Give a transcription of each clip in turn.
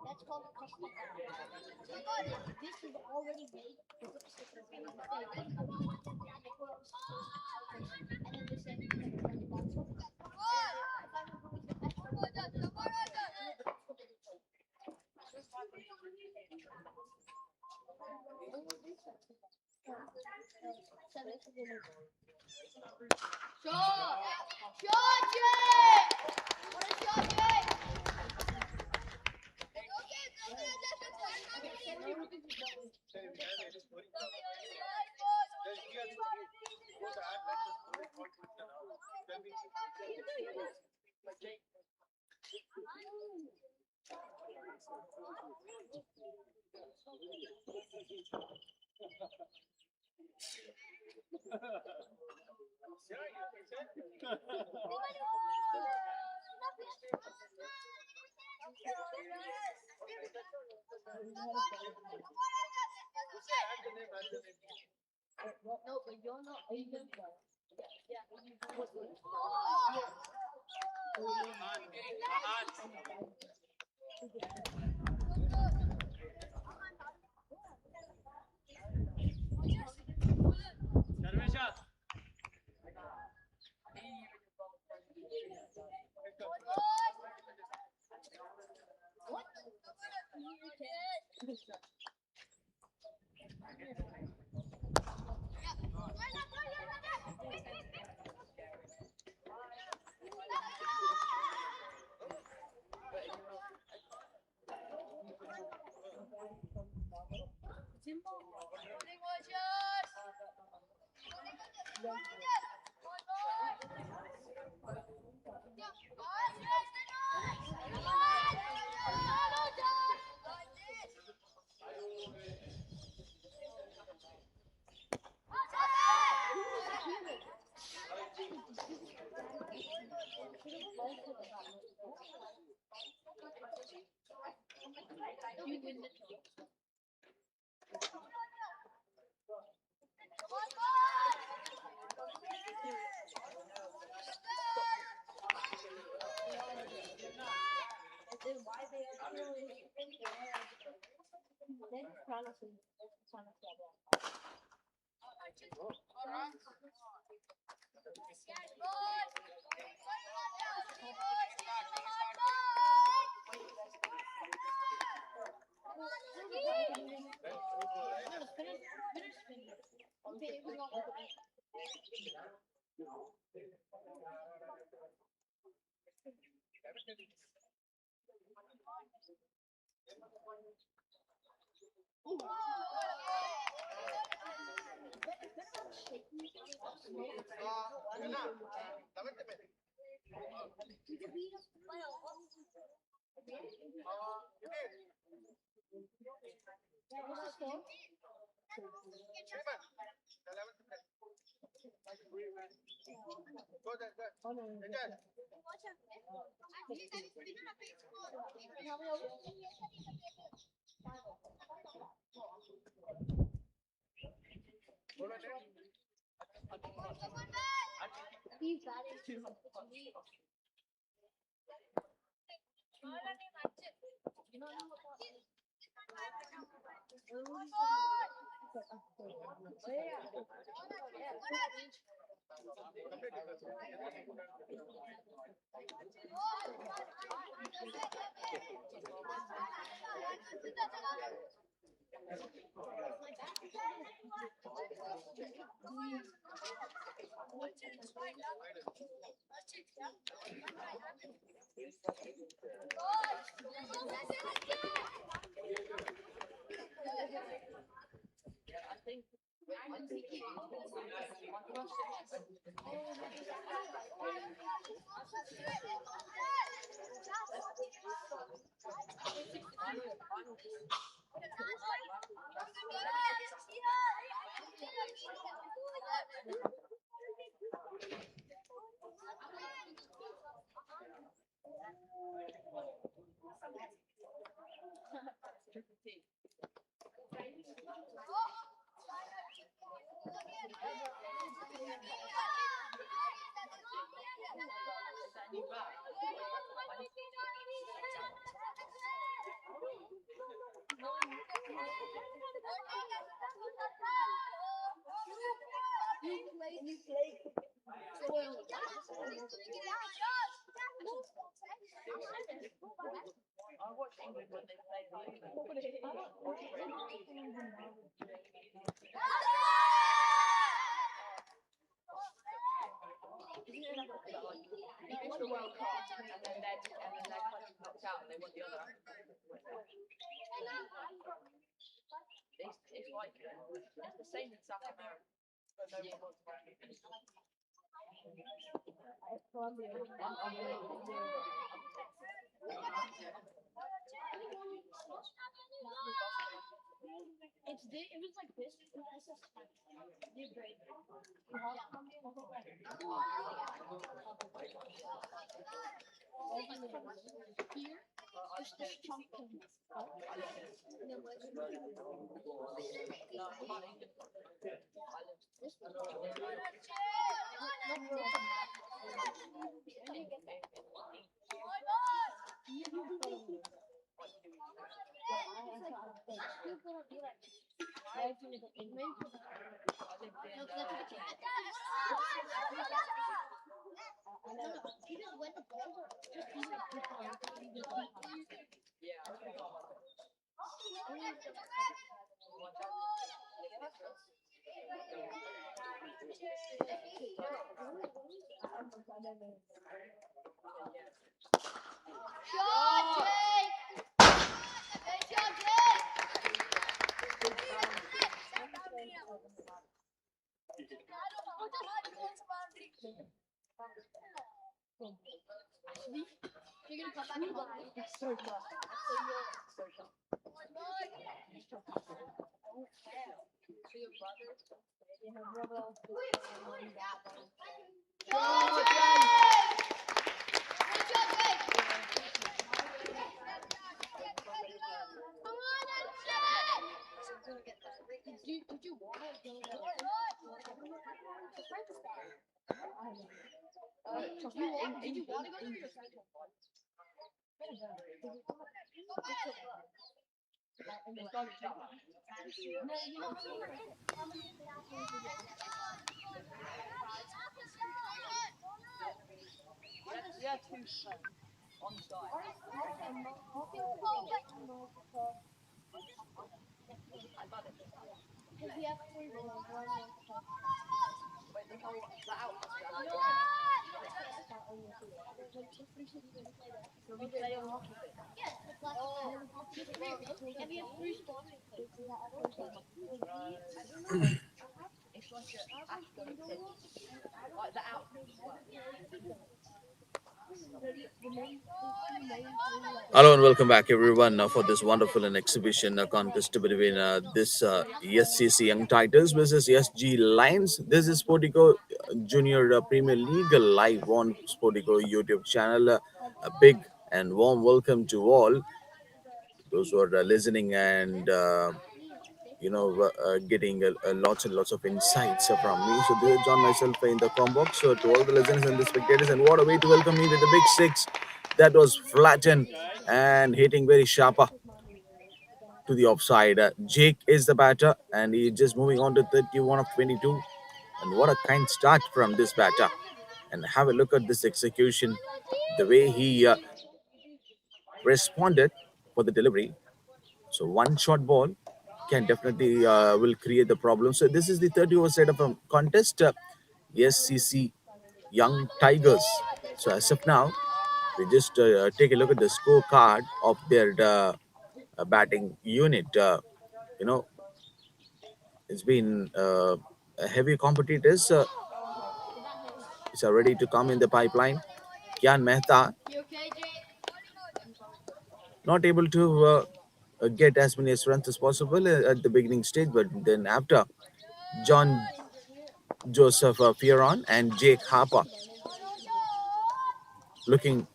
That's called a custom. This is already made. And then this thing no, but you're not even. It was like this. They're great. Here, there's this chunk of and then you're gonna come back and help me. Did you want to go? Did you want to go there or your friends want? And we have three spawning Hello and welcome back, everyone, for this wonderful and exhibition contest between this SCC Young Titans versus SG Lions. This is SportyGo Junior Premier League live on SportyGo YouTube channel. A big and warm welcome to all those who are listening and getting lots and lots of insights from me. So this is John myself in the com box. So to all the listeners and the spectators, and what a way to welcome me with the big six that was flattened and hitting very sharp to the offside. Jake is the batter, and he's just moving on to 31 of 22. And what a kind start from this batter. And have a look at this execution, the way he responded for the delivery. So one shot ball can definitely will create the problem. So this is the 30 over set of a contest. SCC Young Tigers. So as of now, we just take a look at the scorecard of their batting unit. You know, It's been heavy competitors which are ready to come in the pipeline. Kian Mehta You okay, Jake? not able to get as many runs as possible at the beginning stage, but then after John Joseph Fioron and Jake Harper looking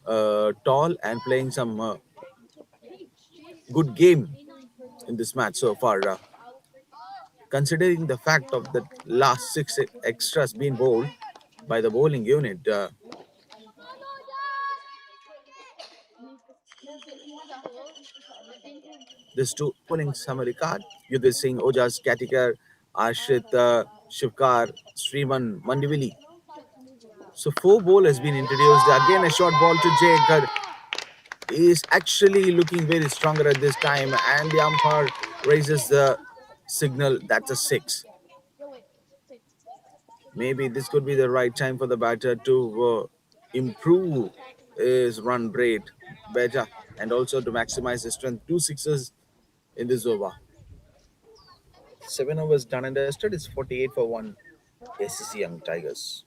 tall and playing some good game in this match so far. Considering the fact of the last six extras being bowled by the bowling unit, these two opening summary card, Yudhir Singh, Ojas Katikar, Ashit Shivkar, Sriman Mandivili. So four ball has been introduced. Again a short ball to Jake. He is actually looking very stronger at this time, and the umpire raises the signal that's a six. Yo, wait. Six. Maybe this could be the right time for the batter to improve his run rate better and also to maximize his strength. Two sixes in this over. 7 overs done and dusted. It's 48 for one SCC Young Tigers.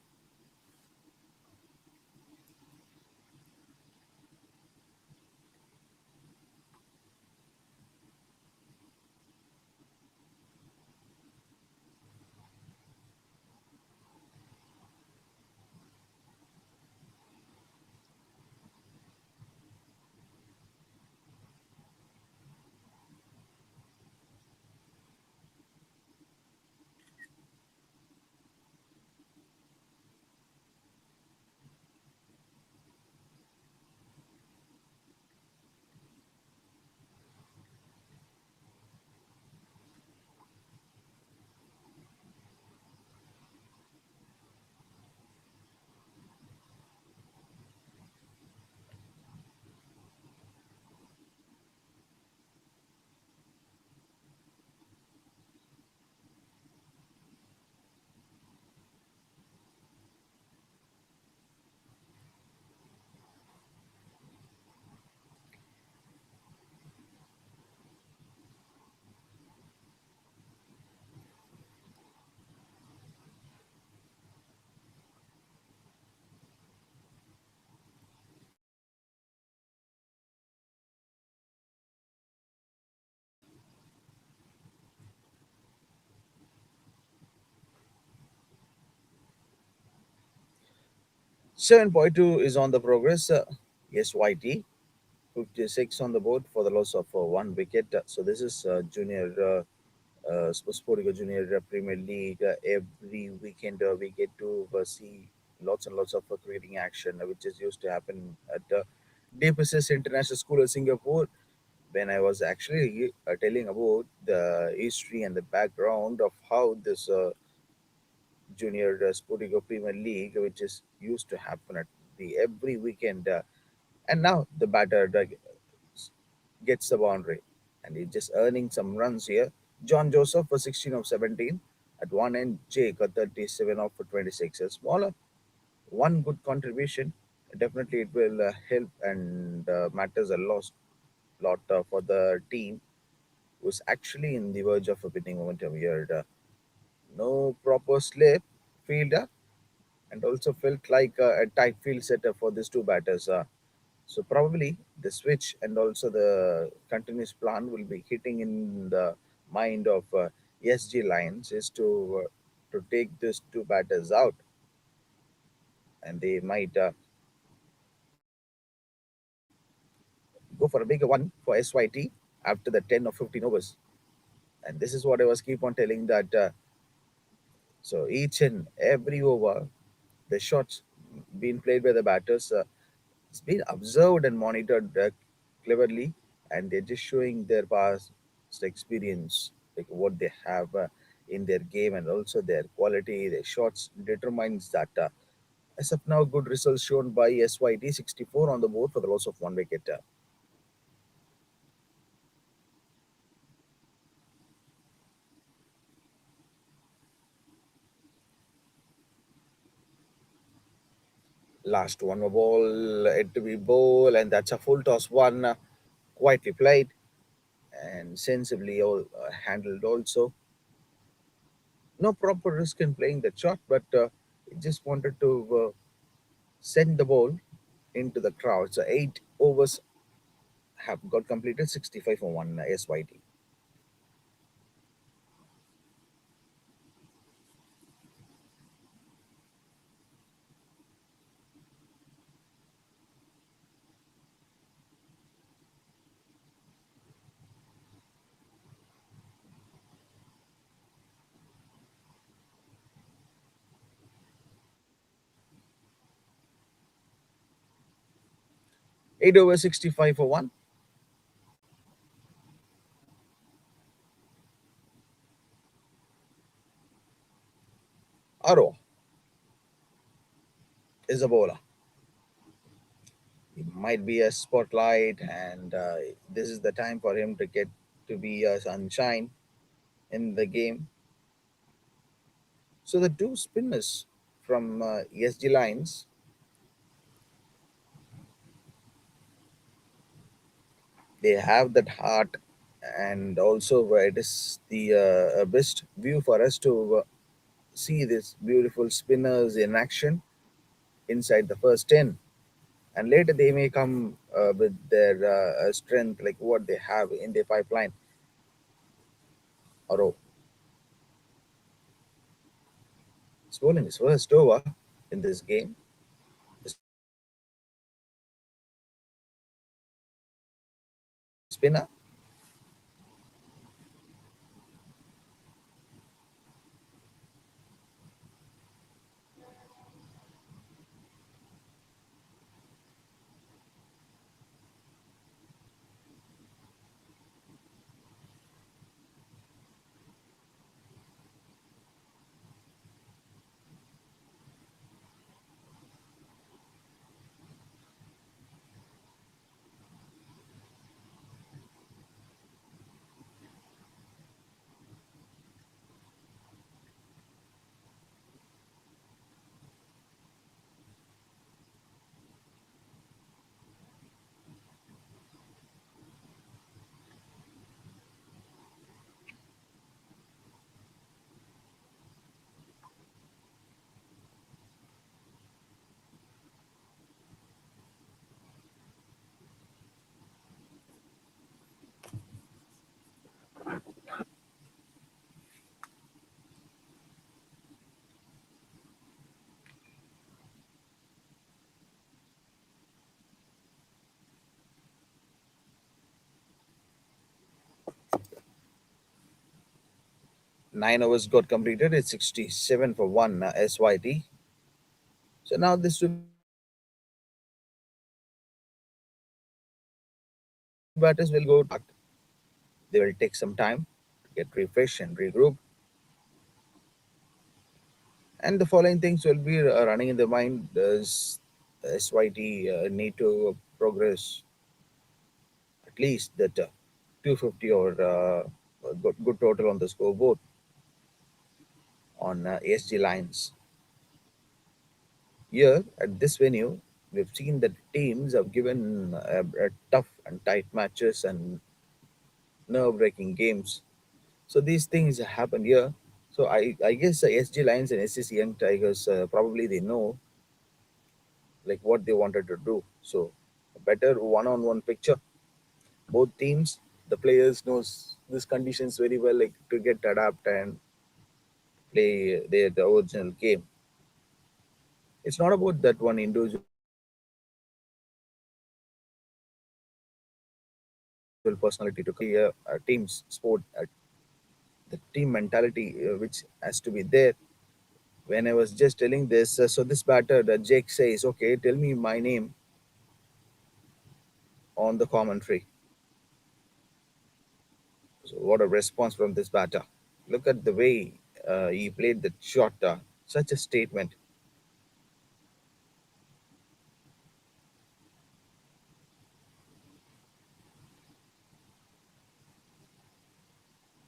7.2 is on the progress. Yes, YT. 56 on the board for the loss of one wicket. So this is junior SportyGo Junior Premier League. Every weekend we get to see lots and lots of creating action, which is used to happen at DPS International School Singapore. When I was actually telling about the history and the background of how this Junior SportyGo Premier League, which is used to happen at the every weekend, and now the batter gets the boundary and he's just earning some runs here. John Joseph for 16 of 17 at one end, Jake at 37 of 26. A smaller one good contribution. Definitely it will help and matters a lot for the team who's actually in the verge of a winning momentum here. No proper slip fielder and also felt like a tight field setup for these two batters. So probably the switch and also the continuous plan will be hitting in the mind of SG Lions is to take these two batters out, and they might go for a bigger one for SYT after the 10 or 15 overs. And this is what I was keep on telling that. So each and every over, the shots being played by the batters, it's been observed and monitored cleverly, and they're just showing their past experience, like what they have in their game and also their quality, their shots determines that. As of now, good results shown by SYT 64 on the board for the loss of one wicket. Last one more ball, it to be ball, and that's a full toss one, quietly played and sensibly handled also. No proper risk in playing that shot, but he just wanted to send the ball into the crowd. So 8 overs have got completed, 65 for one SYT. 8 overs, 65 for one. Aro is a bowler. He might be a spotlight, and this is the time for him to get to be a sunshine in the game. So the two spinners from SG Lines, they have that heart, and also it is the best view for us to see these beautiful spinners in action inside the first 10, and later they may come with their strength, like what they have in their pipeline. Aro is bowling his first over in this game. The spinner. 9 overs got completed. It's 67 for one SYT. So now this will be the time for the two batters will go to the park. They will take some time to get refreshed and regroup. And the following things will be running in the mind. Does SYT need to progress at least that 250 or good total on the scoreboard on SG Lines? Here at this venue, we've seen that teams have given tough and tight matches and nerve-wracking games. So these things happen here. So I guess SG Lions and SCC Young Tigers probably they know like what they wanted to do. So a better one-on-one picture. Both teams, the players knows these conditions very well, like to get adapt and play the original game. It's not about that one individual personality to come here. Teams sport, the team mentality which has to be there. When I was just telling this, so this batter, Jake says, "Okay, tell me my name on the commentary." So what a response from this batter! Look at the way he played the shot. Such a statement.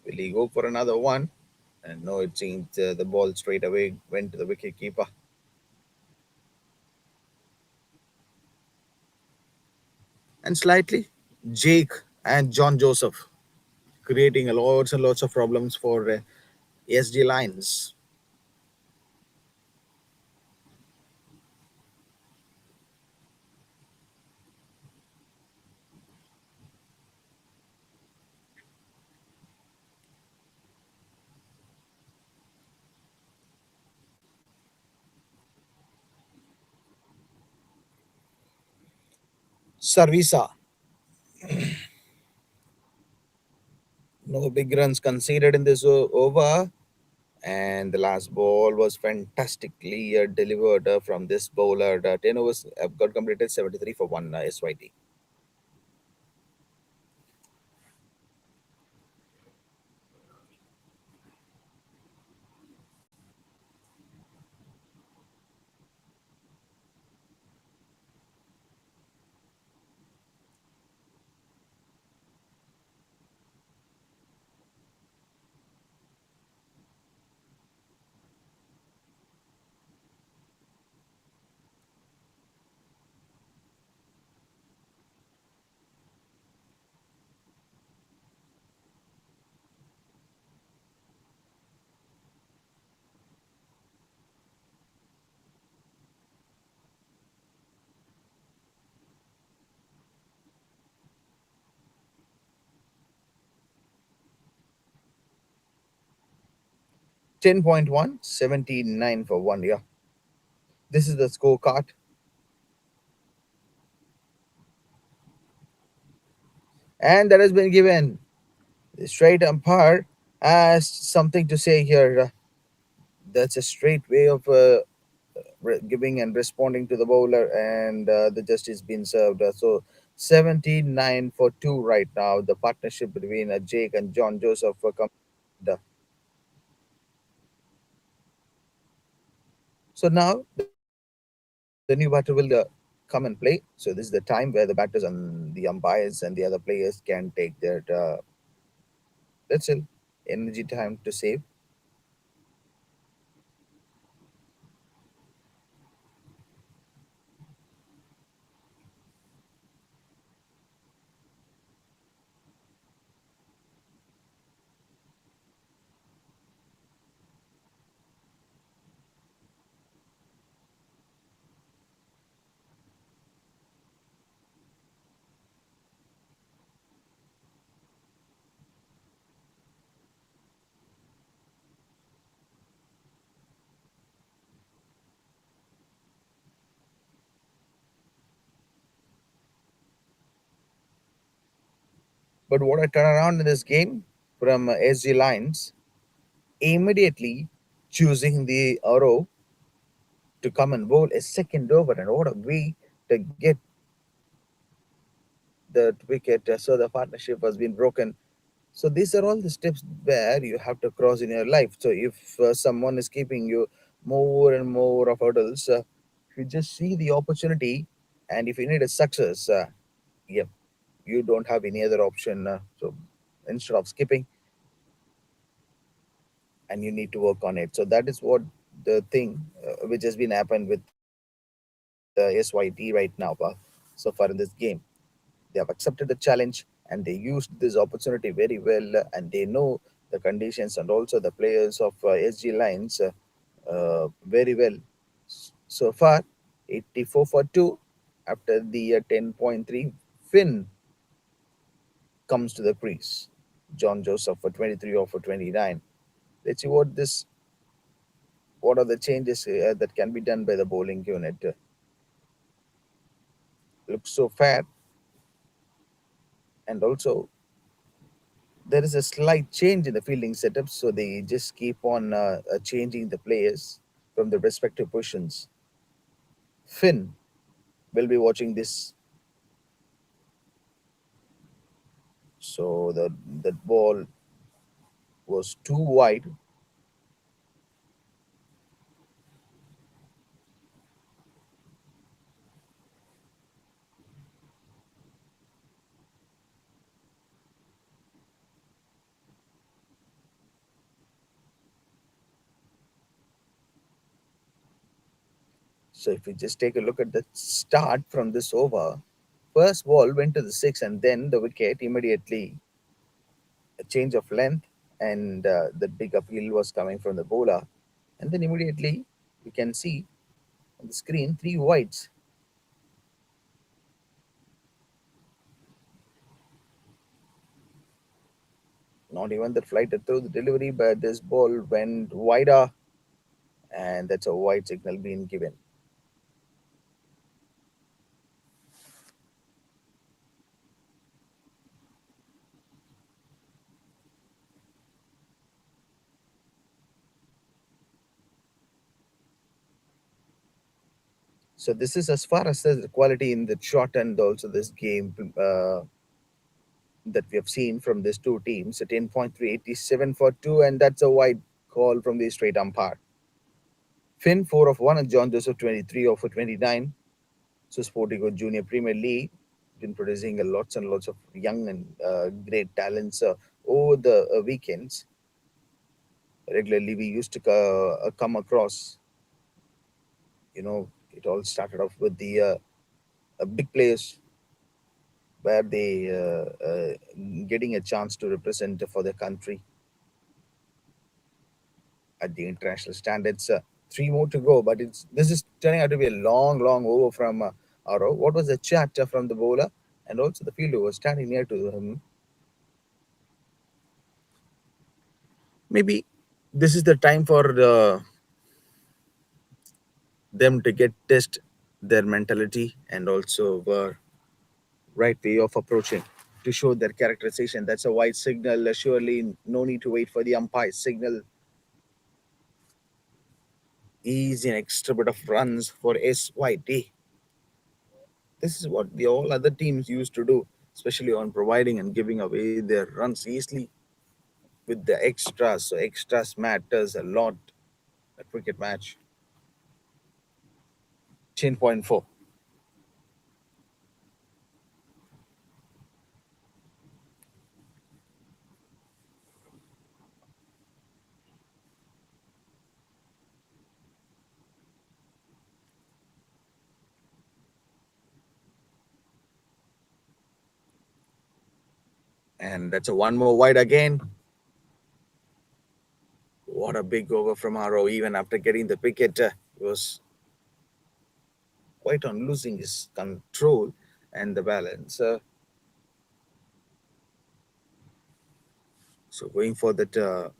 Will he go for another one? And no, it seems the ball straight away went to the wicket keeper. And slightly, Jake and John Joseph creating a lots and lots of problems for SG Lions. Servisa. No big runs conceded in this over. And the last ball was fantastically delivered from this bowler. 10 overs got completed 73 for 1 SYT. 10.1, 79 for 1. Yeah. This is the scorecard. And that has been given. The straight umpire has something to say here. That's a straight way of giving and responding to the bowler, and the justice been served. So 79 for 2 right now. The partnership between Jake and John Joseph. So now the new batter will come and play. So this is the time where the batters and the umpires and the other players can take their that's it, energy time to save. But what I turn around in this game from SG Lines, immediately choosing the arrow to come and bowl a second over, and what a way to get the wicket. So the partnership has been broken. So these are all the steps where you have to cross in your life. So if someone is keeping you more and more of hurdles, if you just see the opportunity, and if you need a success, yeah, you don't have any other option. So instead of skipping, and you need to work on it. So that is what the thing which has been happened with SYT right now. So far in this game, they have accepted the challenge and they used this opportunity very well, and they know the conditions and also the players of SG Lines very well. So far, 84 for 2 after the 10.3. Finn comes to the crease. John Joseph for 23 or for 29. Let's see what are the changes that can be done by the bowling unit. Looks so fair, and also there is a slight change in the fielding setup, so they just keep on changing the players from the respective positions. Finn will be watching this, so that ball was too wide. So if you just take a look at the start from this over, first ball went to the six, and then the wicket immediately a change of length, and the big appeal was coming from the bowler. And then immediately you can see on the screen three wides. Not even that flighted through the delivery, but this ball went wider, and that's a wide signal being given. So this is as far as the quality in the shot and also this game that we have seen from these two teams. A 10.387 for two, and that's a wide call from the straight umpire. Finn 4 of 1 and John Joseph 23 of 29. So SportyGo Junior Premier League been producing a lots and lots of young and great talents over the weekends. Regularly, we used to come across. It all started off with the big players where they getting a chance to represent for their country at the international standards. Three more to go, but this is turning out to be a long, long over from Aro. What was the chat from the bowler and also the fielder was standing near to him? Maybe this is the time for them to get test their mentality and also right way of approaching to show their characterization. That's a wide signal. Surely no need to wait for the umpire's signal. Easy an extra bit of runs for SYD. This is what the all other teams used to do, especially on providing and giving away their runs easily with the extras. So extras matters a lot. A cricket match. 10.4. And that's a one more wide again. What a big over from Haro. Even after getting the wicket, he was quite on losing his control and the balance. So going for that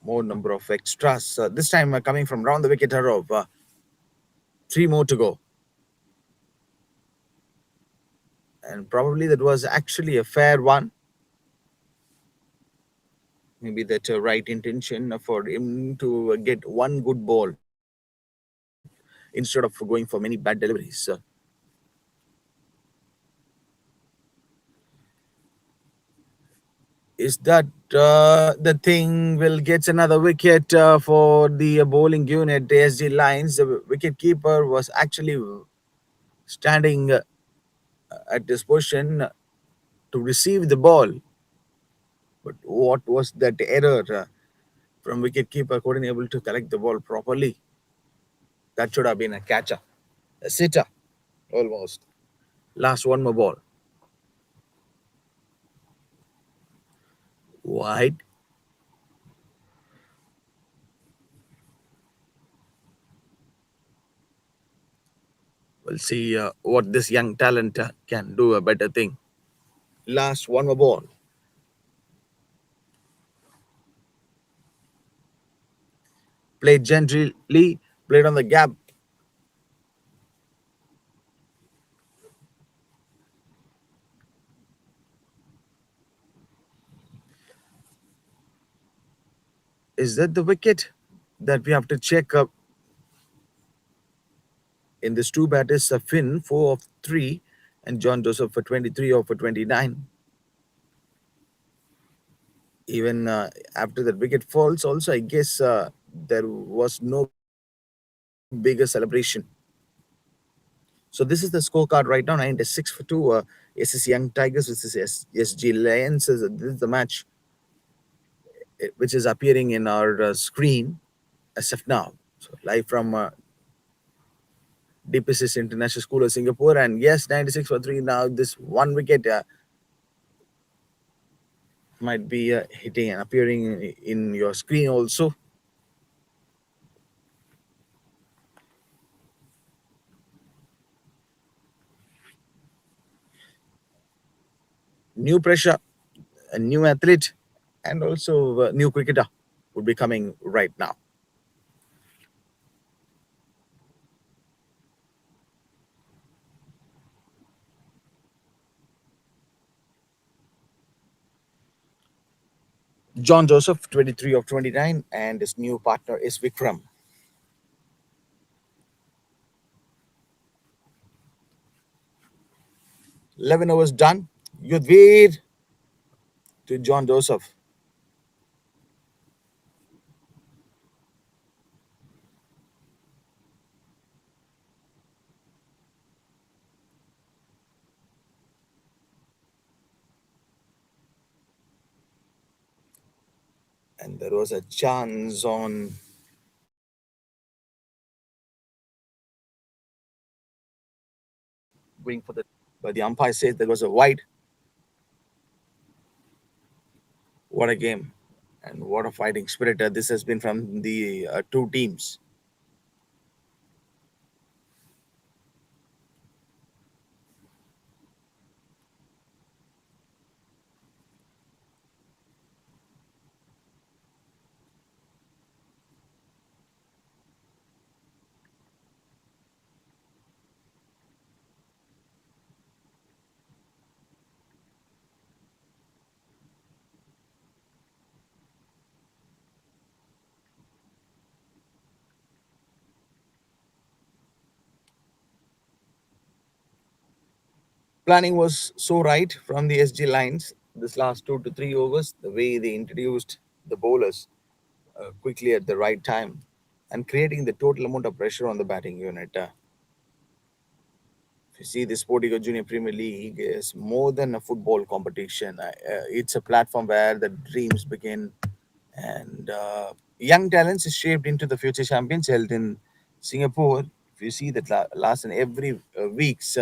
more number of extras. This time coming from round the wicket, Haro. Three more to go. And probably that was actually a fair one. Maybe that right intention for him to get one good ball instead of going for many bad deliveries. Is that the thing will get another wicket for the bowling unit, the SG Lines? The wicket keeper was actually standing at this position to receive the ball. But what was that error from wicket keeper? Couldn't able to collect the ball properly. That should have been a catcher, a sitter, almost. Last one more ball. Wide. We'll see what this young talent can do a better thing. Last one more ball. Played gently, played on the gap. Is that the wicket that we have to check up in this two batters? Finn 4 of 3 and John Joseph for 23 or for 29. Even after that wicket falls, also I guess there was no bigger celebration. So this is the scorecard right now: 96 for 2. SCC Young Tigers versus SG Lions. This is the match which is appearing in our screen as of now. So live from DPS International School Singapore, and yes, 96 for 3. Now this one wicket might be hitting and appearing in your screen also. New pressure, a new athlete, and also a new cricketer would be coming right now. John Joseph, 23 of 29, and his new partner is Vikram. 11 overs done. Yudhvir to John Joseph. And there was a chance on going for the, but the umpire said there was a wide. What a game. And what a fighting spirit this has been from the two teams. Planning was so right from the SG lines this last 2 to 3 overs, the way they introduced the bowlers quickly at the right time and creating the total amount of pressure on the batting unit. If you see the SportyGo Junior Premier League is more than a football competition. It's a platform where the dreams begin and young talents is shaped into the future champions held in Singapore. If you see that last and every weeks,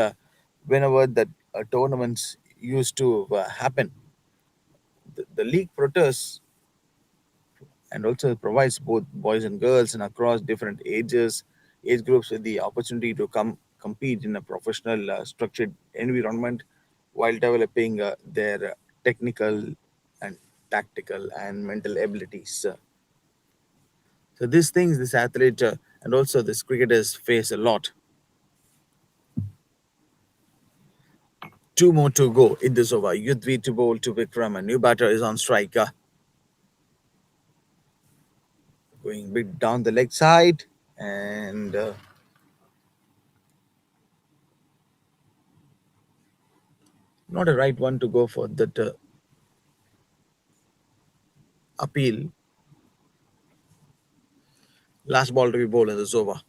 whenever the tournaments used to happen, the league protests and also provides both boys and girls and across different age groups with the opportunity to come compete in a professional structured environment while developing their technical and tactical and mental abilities. So these things this athlete and also this cricketers face a lot. Two more to go in this over. Yudhvi to bowl to Vikram. A new batter is on strike. Going big down the leg side and not a right one to go for that appeal. Last ball to be bowled in this over.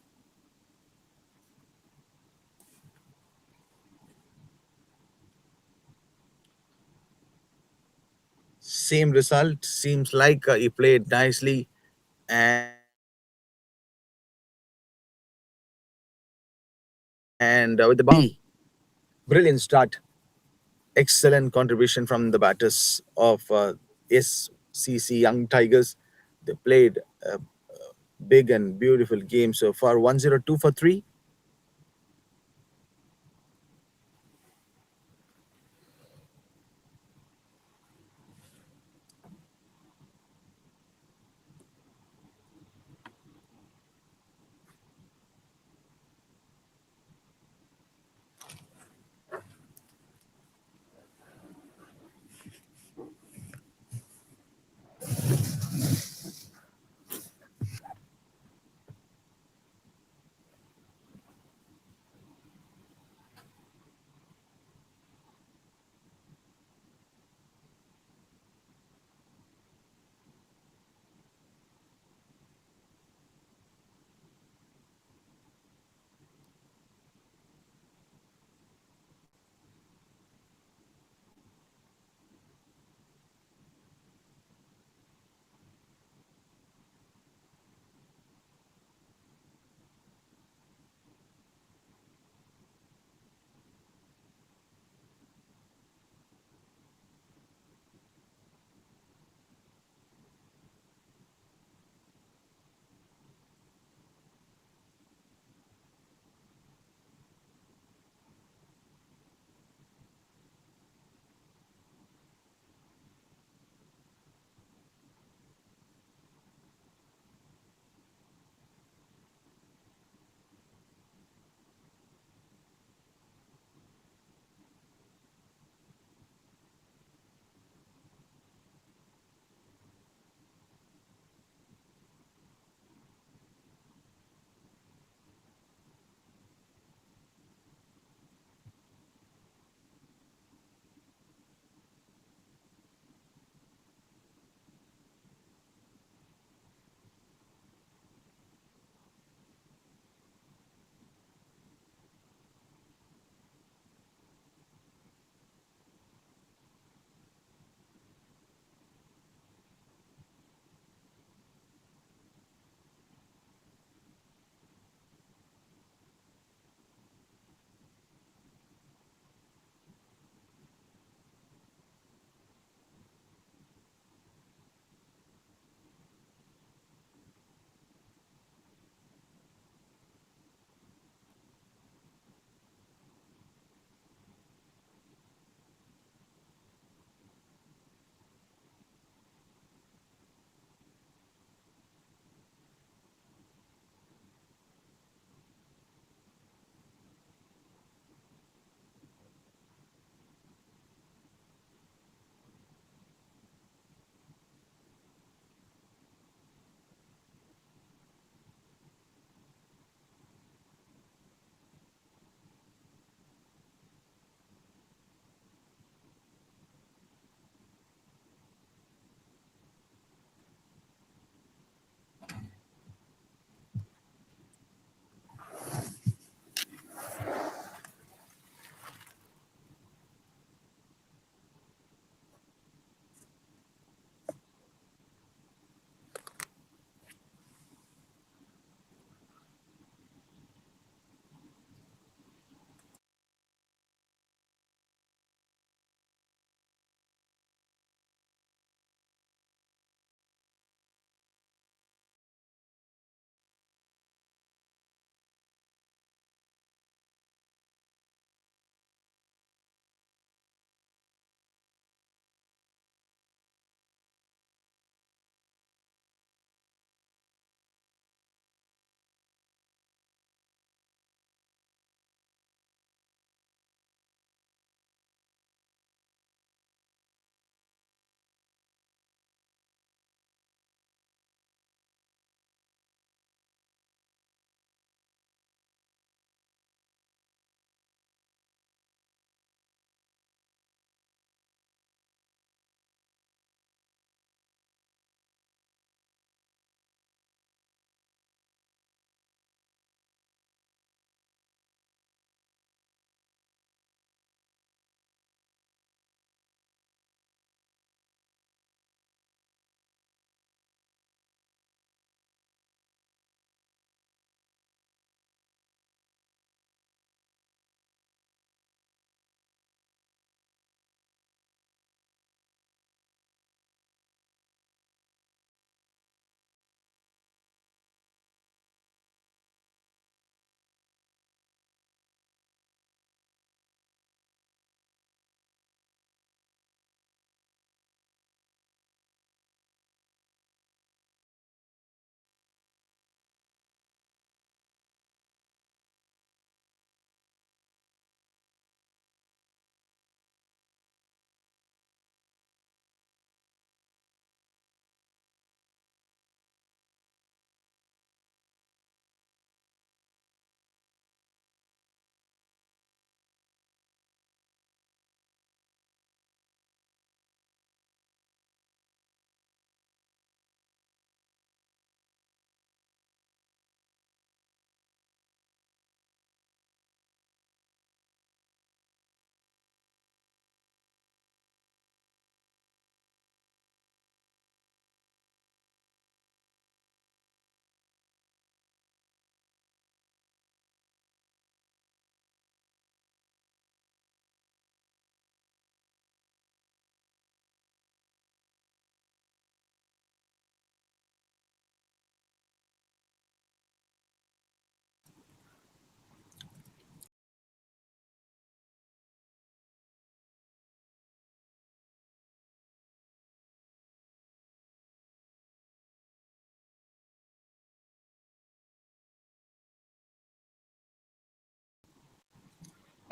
Same result. Seems like he played nicely and with the brilliant start. Excellent contribution from the batters of SCC Young Tigers. They played a big and beautiful game so far. 102 for 3.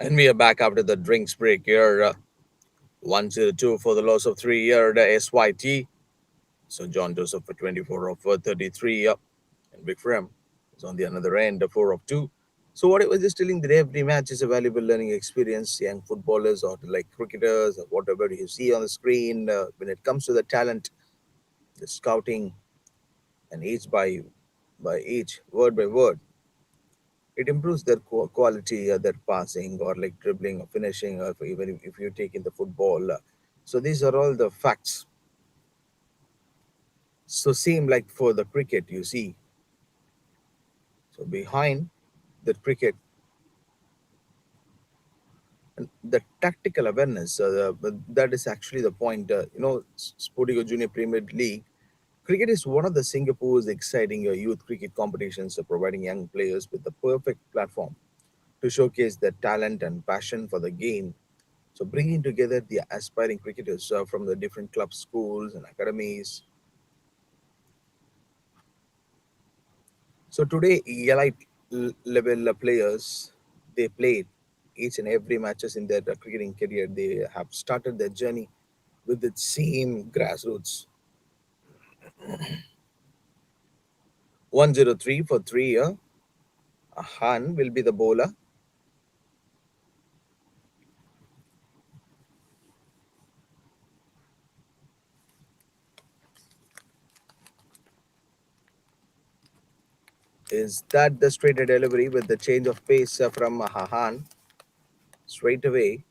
And we are back after the drinks break here. 102 for the loss of 3 here, the SYT. So John Joseph for 24 of 33 up. And Big Frem is on the another end, the 4 of 2. So what I was just telling that every match is a valuable learning experience. Young footballers or like cricketers or whatever you see on the screen, when it comes to the talent, the scouting, and each by each, word by word, it improves their quality, their passing or like dribbling or finishing, or even if you take in the football. So these are all the facts. So same like for the cricket, you see. So behind the cricket, and the tactical awareness, that is actually the point. SportyGo Junior Premier League. Cricket is one of the Singapore's exciting youth cricket competitions, providing young players with the perfect platform to showcase their talent and passion for the game. So bringing together the aspiring cricketers from the different clubs, schools, and academies. So today, elite level players, they played each and every matches in their cricketing career. They have started their journey with the same grassroots. 103 for 3 year. Han will be the bowler. Is that the straight delivery with the change of pace from Han straight away?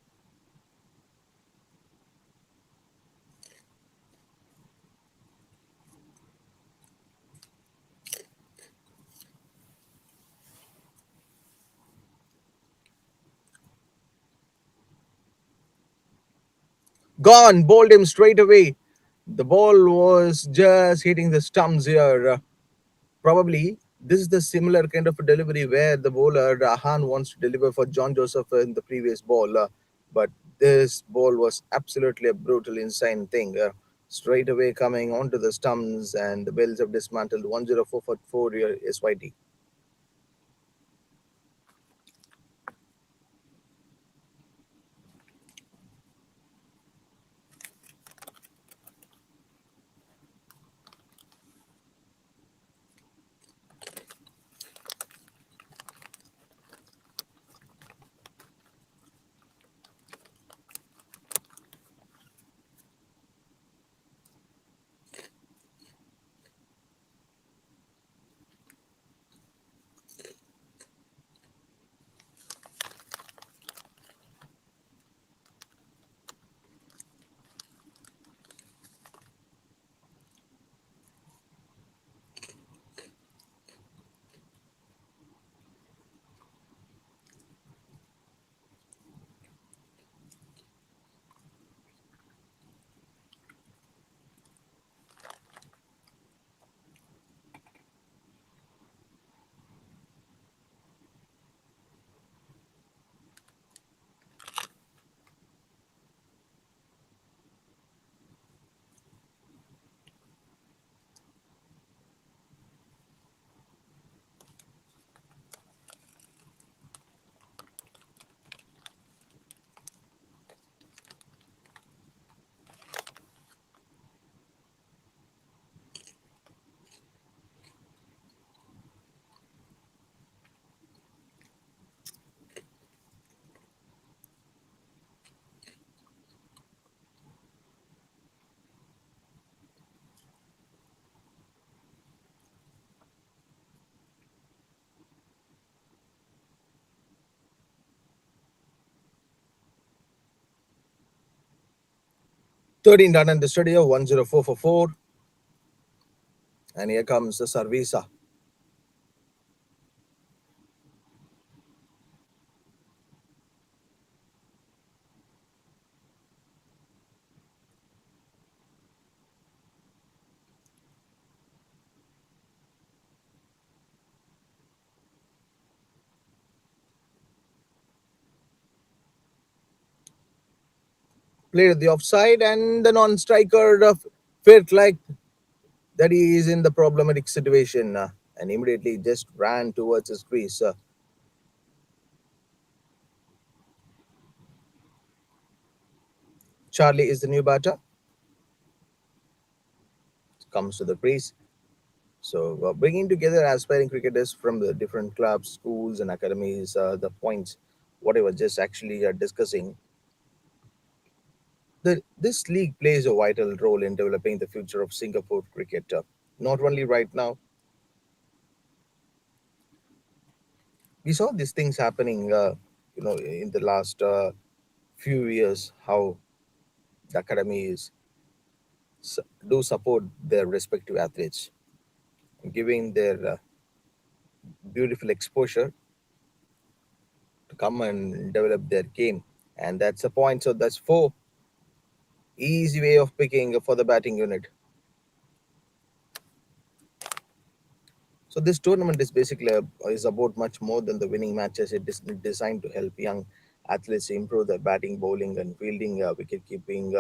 Gone, bowled him straight away. The ball was just hitting the stumps here. Probably this is the similar kind of a delivery where the bowler Rahan wants to deliver for John Joseph in the previous ball. But this ball was absolutely a brutal, insane thing. Straight away coming onto the stumps, and the Bells have dismantled 104 for 4 here, SYT. 13 done in the studio, 104 for 4. And here comes the Sarvisa. Played at the offside, and the non striker felt like that he is in the problematic situation and immediately just ran towards his crease. Charlie is the new batter. Comes to the crease. So, bringing together aspiring cricketers from the different clubs, schools, and academies, the points, whatever, just actually discussing. This league plays a vital role in developing the future of Singapore cricket. Not only right now, we saw these things happening, in the last few years, how the academies do support their respective athletes, giving their beautiful exposure to come and develop their game. And that's a point. So that's four easy way of picking for the batting unit. So this tournament is basically is about much more than the winning matches. It is designed to help young athletes improve their batting, bowling, and fielding, wicket keeping,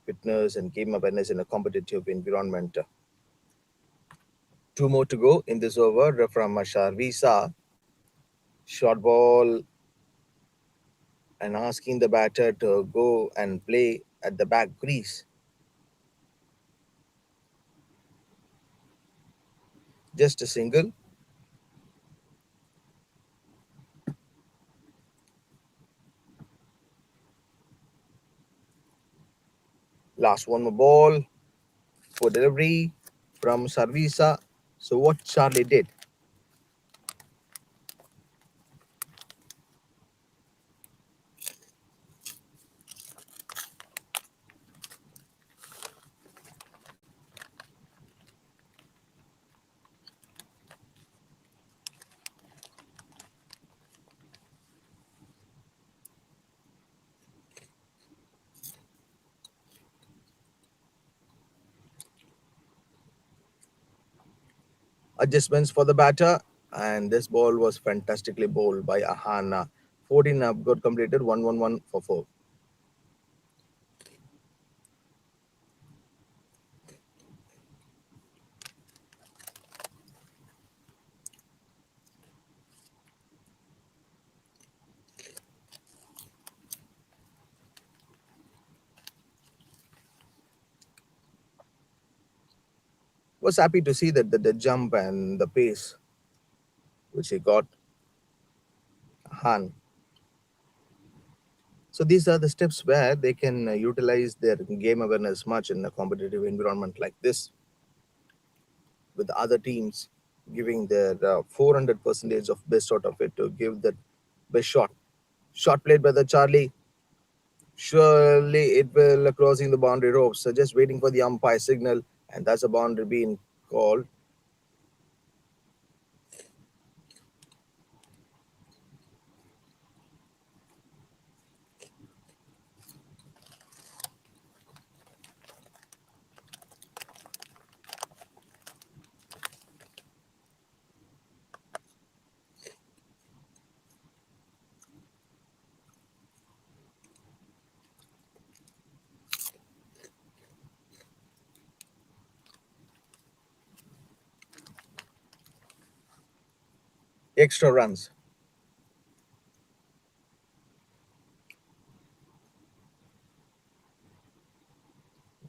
fitness, and game awareness in a competitive environment. Two more to go in this over from Sharvisa. Short ball and asking the batter to go and play at the back crease. Just a single. Last one more ball for delivery from Sarvisa. So what Charlie did adjustments for the batter, and this ball was fantastically bowled by Ahana. 14 up got completed, 1-1-1 for 4. Was happy to see that the jump and the pace which he got Han. So these are the steps where they can utilize their game awareness much in a competitive environment like this, with other teams giving their 400 percentage of best out of it to give the best shot. Shot played by the Charlie. Surely it will crossing the boundary ropes. So just waiting for the umpire signal, and that's a boundary being called. Extra runs.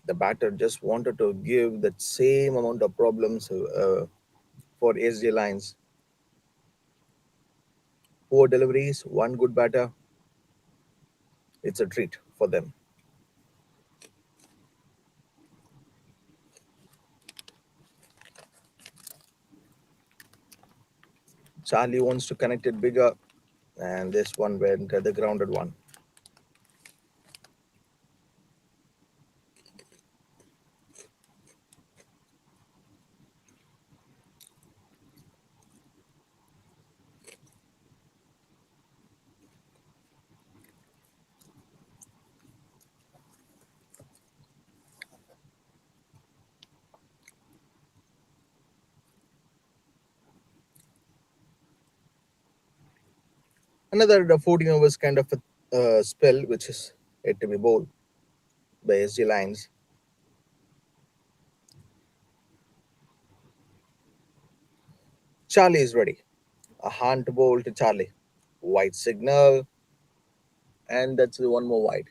The batter just wanted to give that same amount of problems for SJ lines. Poor deliveries, one good batter. It's a treat for them. Charlie wants to connect it bigger, and this one went the grounded one. Another 14 overs kind of a spell, which is yet to be bowled by SG lines. Charlie is ready. A hand to bowl to Charlie. White signal, and that's the one more wide.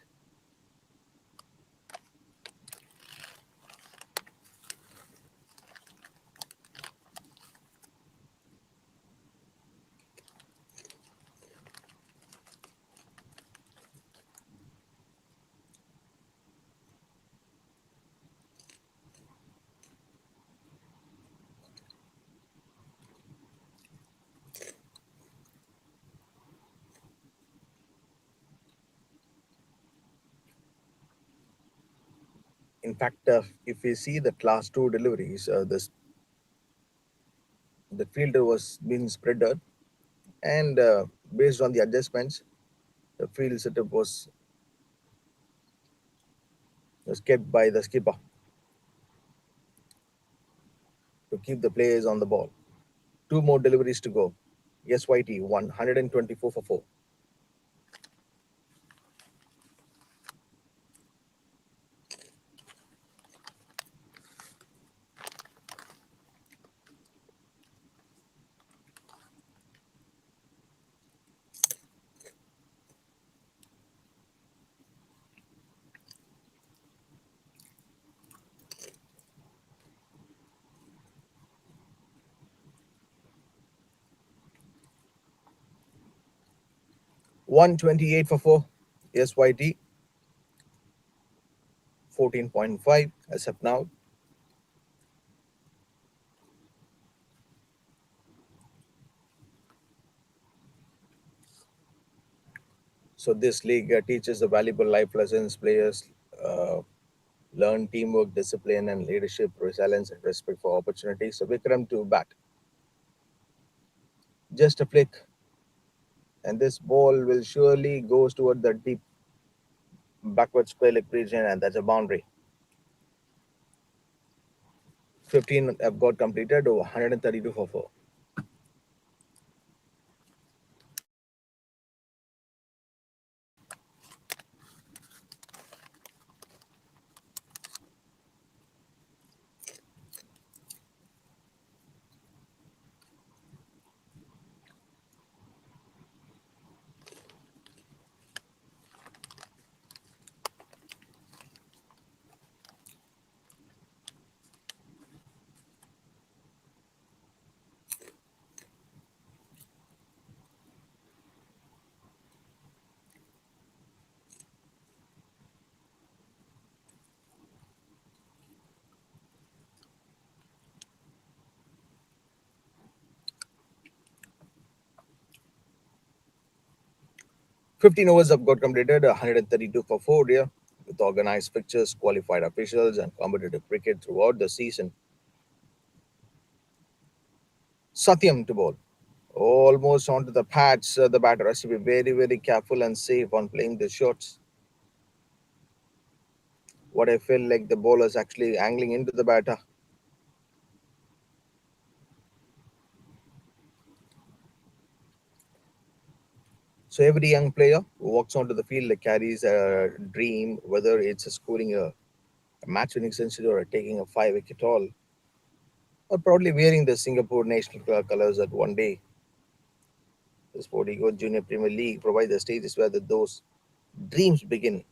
In fact, if we see the class 2 deliveries, the fielder was being spreader, and based on the adjustments, the field setup was kept by the skipper to keep the players on the ball. Two more deliveries to go. SYT 124 for 4. 128 for 4. SYT 14.5 as of now. So this league teaches the valuable life lessons. Players uh, learn teamwork, discipline, and leadership, resilience, and respect for opportunities. So Vikram to bat. Just a flick, and this ball will surely goes toward the deep backward square leg region, and that's a boundary. 15 have got completed, 132 for 4. 15 overs have got completed, 132 for 4 here, with organized fixtures, qualified officials, and competitive cricket throughout the season. Satyam to ball. Almost onto the pads. The batter has to be very, very careful and safe on playing the shots. What I feel like the ball is actually angling into the batter. So every young player who walks onto the field carries a dream, whether it's scoring a match winning century or taking a 5 wicket haul, or proudly wearing the Singapore national colors at one day. The SportyGo Junior Premier League provides the stages where those dreams begin.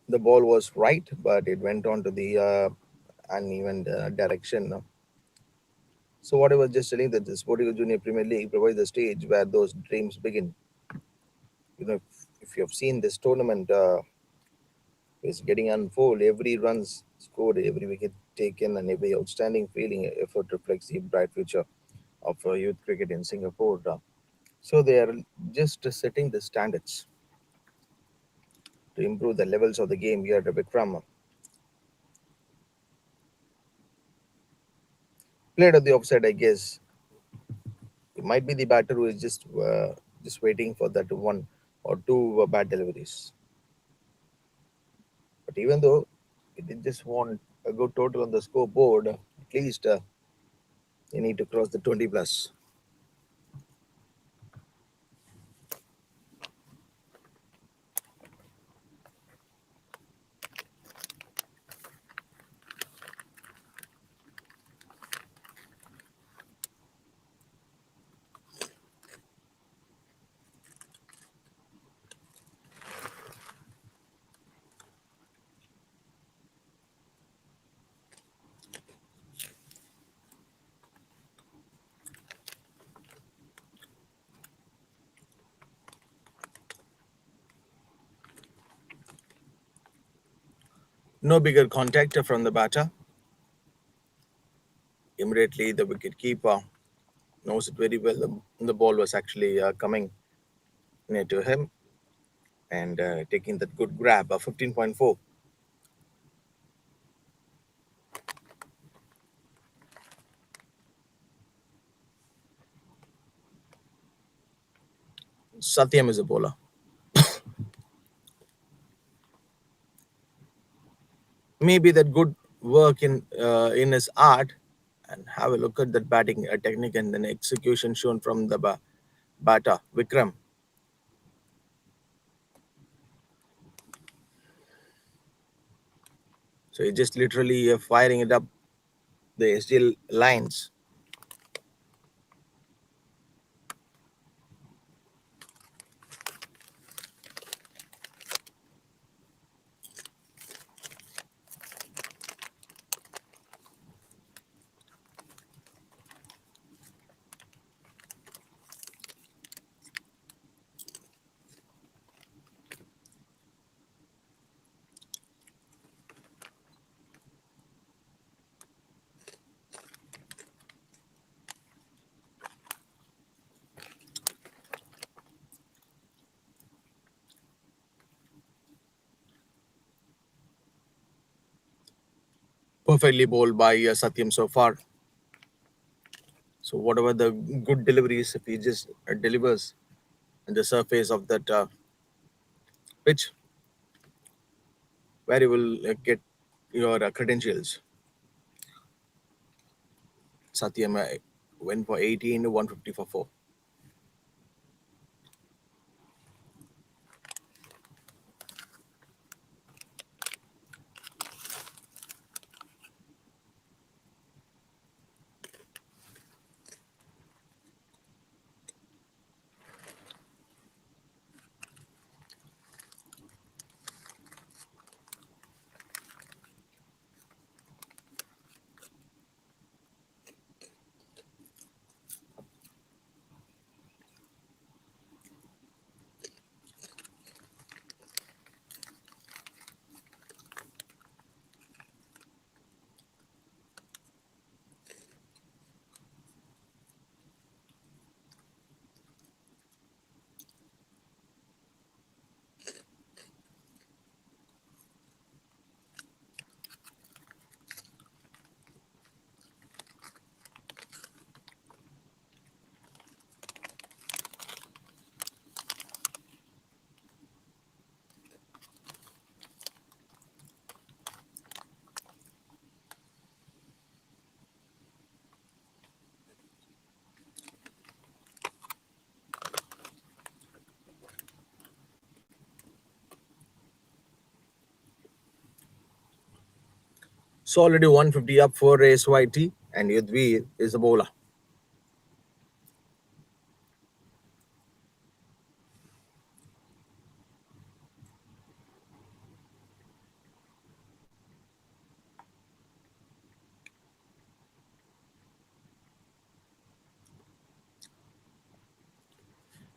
The ball was right, but it went on to the uneven direction. So what I was just telling that the SportyGo Junior Premier League provides a stage where those dreams begin. If you have seen this tournament is getting unfold, every runs scored, every wicket taken, and every outstanding feeling effort reflects the bright future of youth cricket in Singapore. So they are just setting the standards to improve the levels of the game here at Vikram. Played at the offside, I guess. It might be the batter who is just waiting for that one or two bad deliveries. But even though it did just want a good total on the scoreboard, at least you need to cross the 20 plus. No bigger contact from the batter. Immediately, the wicket keeper knows it very well. The ball was actually coming near to him and taking that good grab of 15.4. Satyam is a bowler. Maybe that good work in his art, and have a look at that batting technique and then execution shown from the batter Vikram. So he's just literally firing it up the SDL lines. Perfectly bowled by Satyam so far. So whatever the good deliveries, if he just delivers on the surface of that pitch, where you will get your credentials. Satyam went for 18 to 150 for 4. So already 150 up for SYT, and Yudhvir is the bowler.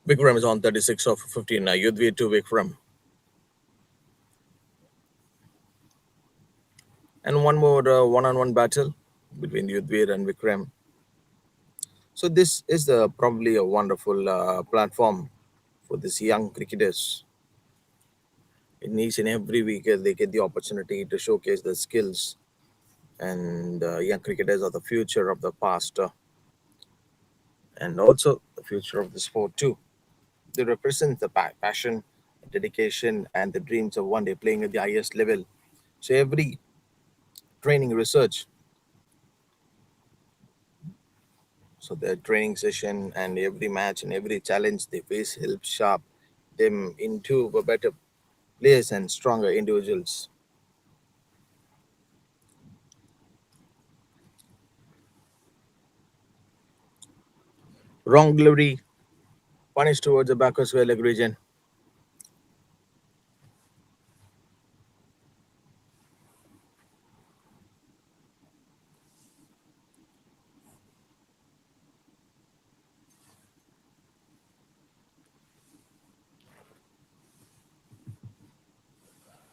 Vikram is on 36 of 15. Yudhvir to Vikram. And one more one-on-one battle between Yudhvir and Vikram. So this is probably a wonderful platform for these young cricketers. In each and every week, they get the opportunity to showcase their skills. And young cricketers are the future of the past, and also the future of the sport too. They represent the passion, dedication, and the dreams of one day playing at the highest level. So every training research, so their training session and every match and every challenge they face helps shape them into a better players and stronger individuals. Wrong delivery, punished towards the backwards leg region.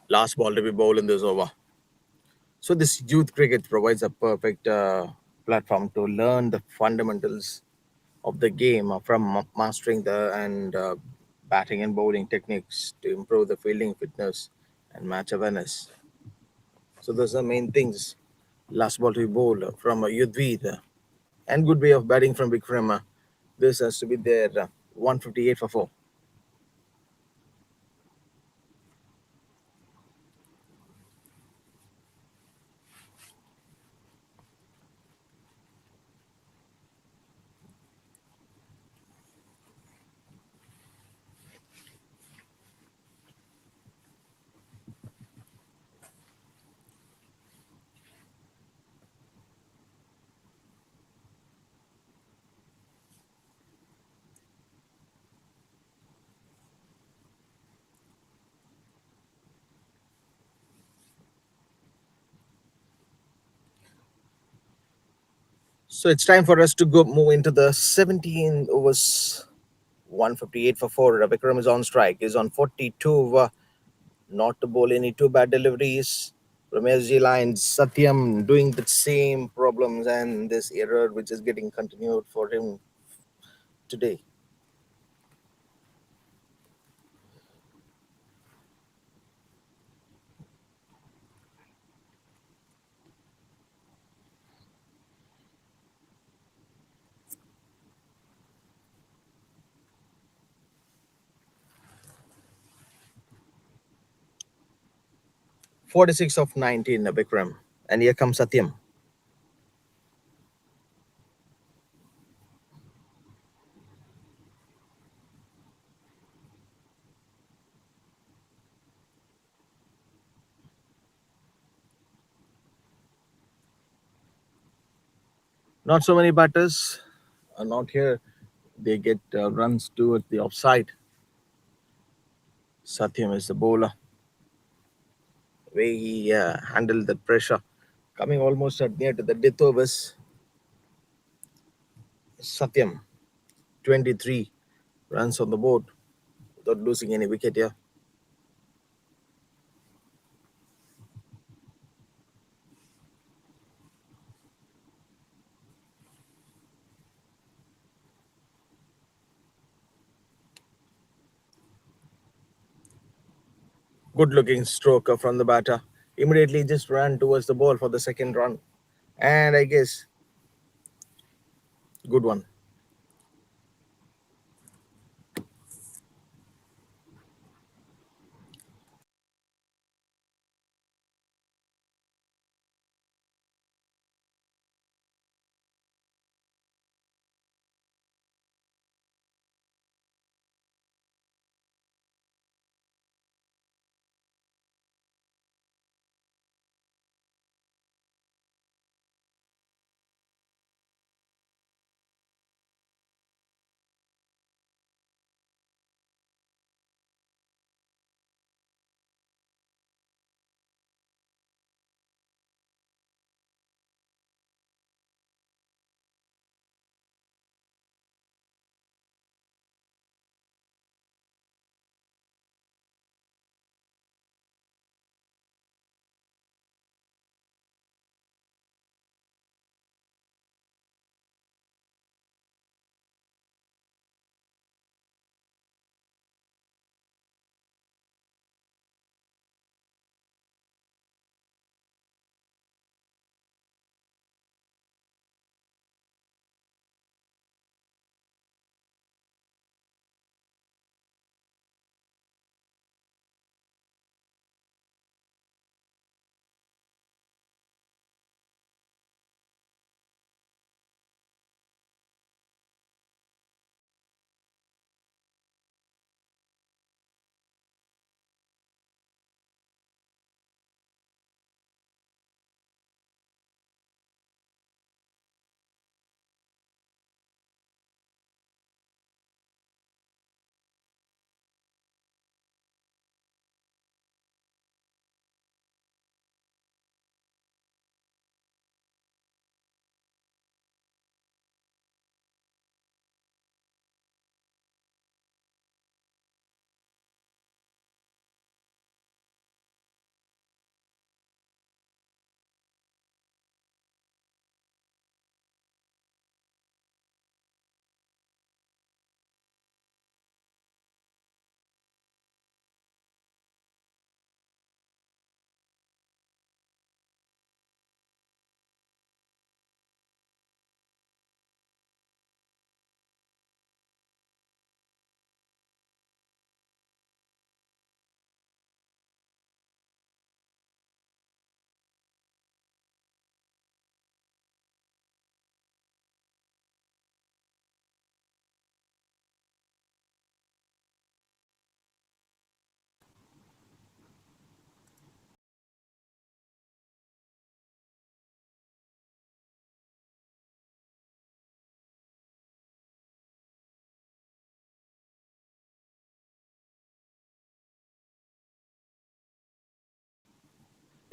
Last ball to be bowled in this over. So this youth cricket provides a perfect platform to learn the fundamentals of the game, from mastering the and batting and bowling techniques to improve the fielding fitness and match awareness. So those are main things. Last ball to bowl from Yudvid, and good way of batting from Bikram. This has to be there. 158 for 4. So it's time for us to go move into the 17 overs. 158 for 4. Bikram is on strike. Is on 42. Not to bowl any too bad deliveries. Ramesh G lines. Satyam doing the same problems and this error which is getting continued for him today. 46 of 19, Bikram. And here comes Satyam. Not so many batters are not here. They get runs towards the offside. Satyam is the bowler. Way he handled the pressure. Coming almost at near to the death overs. Satyam, 23 runs on the board without losing any wicket here. Good looking stroke from the batter. Immediately just ran towards the ball for the second run. And I guess good one.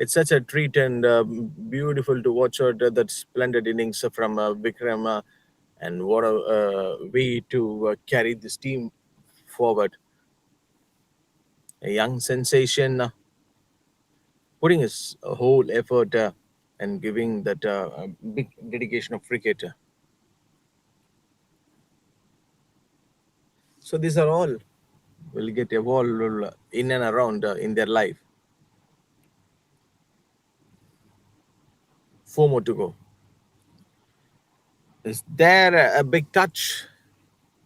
It's such a treat and beautiful to watch out that splendid innings from Vikram, and what a way to carry this team forward. A young sensation, putting his whole effort and giving that big dedication of cricket. So these are all will get evolved in and around in their life. Four more to go. Is there a big touch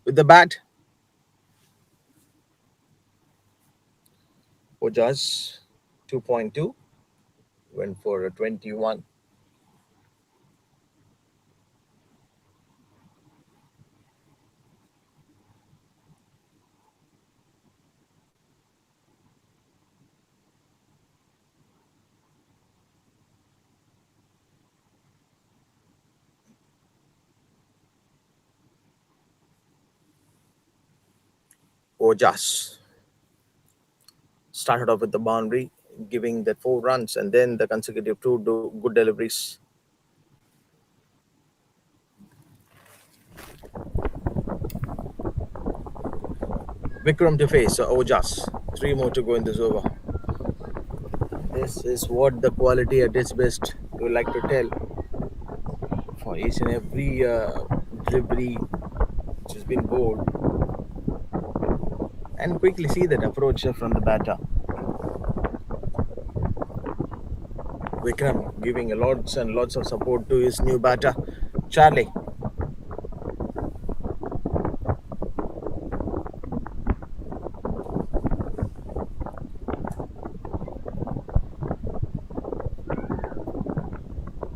with the bat? Ojas 2.2 went for a 21. Ojas started off with the boundary, giving the 4 runs, and then the consecutive good deliveries. Vikram to face Ojas. 3 more to go in this over. This is what the quality at its best we like to tell for each and every delivery which has been bowled. And quickly see that approach from the batter. Vikram giving lots and lots of support to his new batter, Charlie.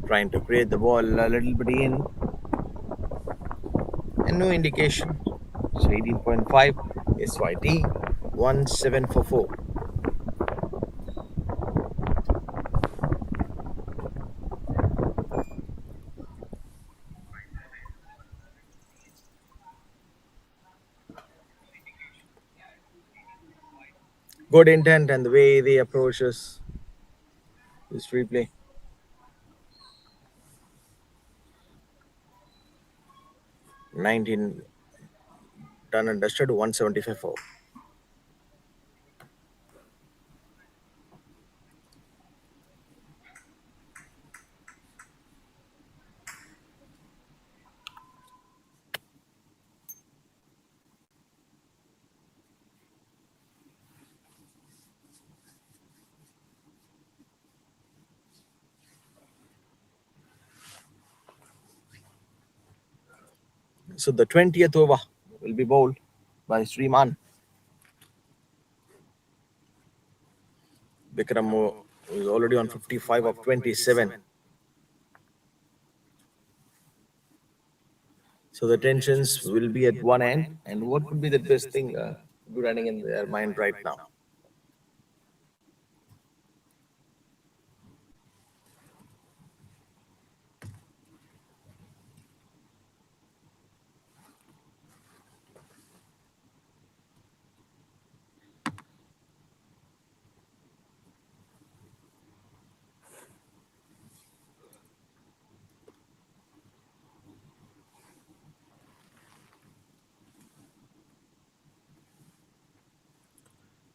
Trying to create the ball a little bit in, and no indication. So 18.5 SYT 1744. Good intent and the way they approaches this replay. 19 done and dusted 175 4. So the 20th over will be bowled by Sriman. Vikram is already on 55 of 27. So the tensions will be at one end. And what would be the best thing be running in their mind right now?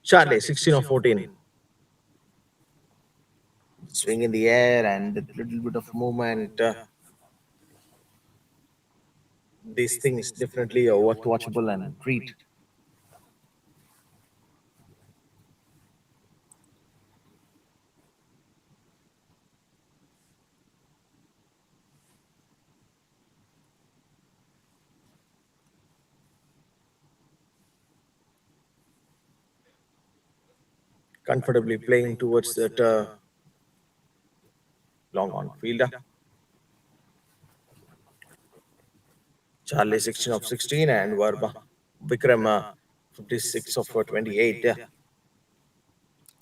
Charlie, 16 of 14. Swing in the air and a little bit of movement. These things definitely are worth watchable and treat. Comfortably playing towards that long on fielder. Charlie 16 of 16 and Varma. Vikram 56 of 28. Yeah.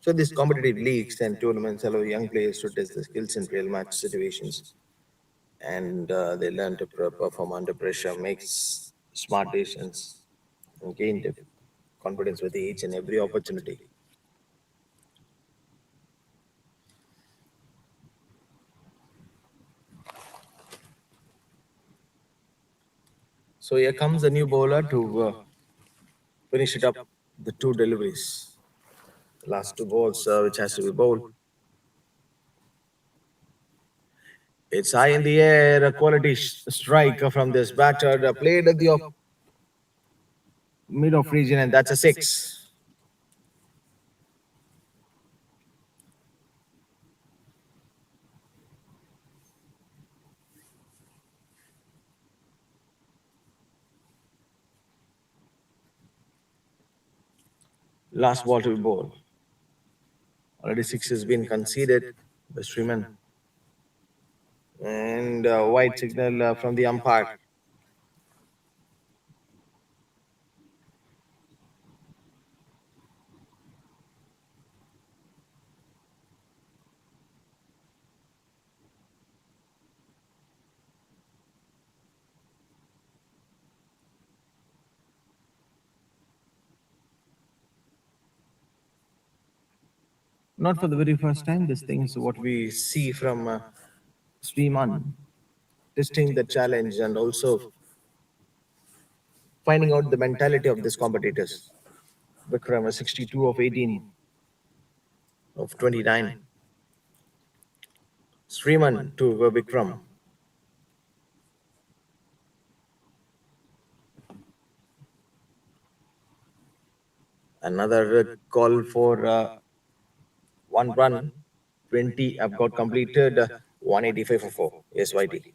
So these competitive leagues and tournaments allow young players to test their skills in real match situations, and they learn to perform under pressure, make smart decisions, and gain confidence with each and every opportunity. So here comes a new bowler to finish it up. The two deliveries, last two balls, which has to be bowled. It's high in the air, a quality strike from this batter, played at the mid off region, and that's a six. Last ball to be bowled. Already six has been conceded by Freeman. And white signal from the umpire. Not for the very first time, this thing is what we see from Stream On, testing the challenge and also finding out the mentality of these competitors. Vikram, a 62 of 18 of 29. Sriman to Vikram. Another call for one run. 20 have got completed. 185 for 4. Yes, YT.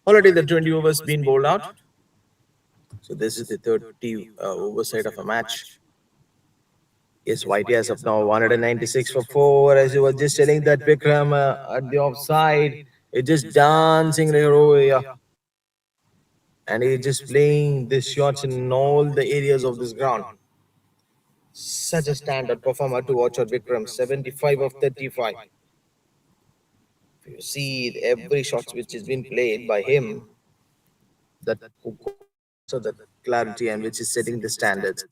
Already the 20 overs been bowled out. So this is the 30 over side of a match. Yes, Whitey as of now 196 for 4. As you were just telling that Vikram at the offside, it's just dancing right over here. And he's just playing these shots in all the areas of this ground. Such a standard performer to watch at Vikram, 75 of 35. If you see every shot which has been played by him, that so that clarity and which is setting the standards.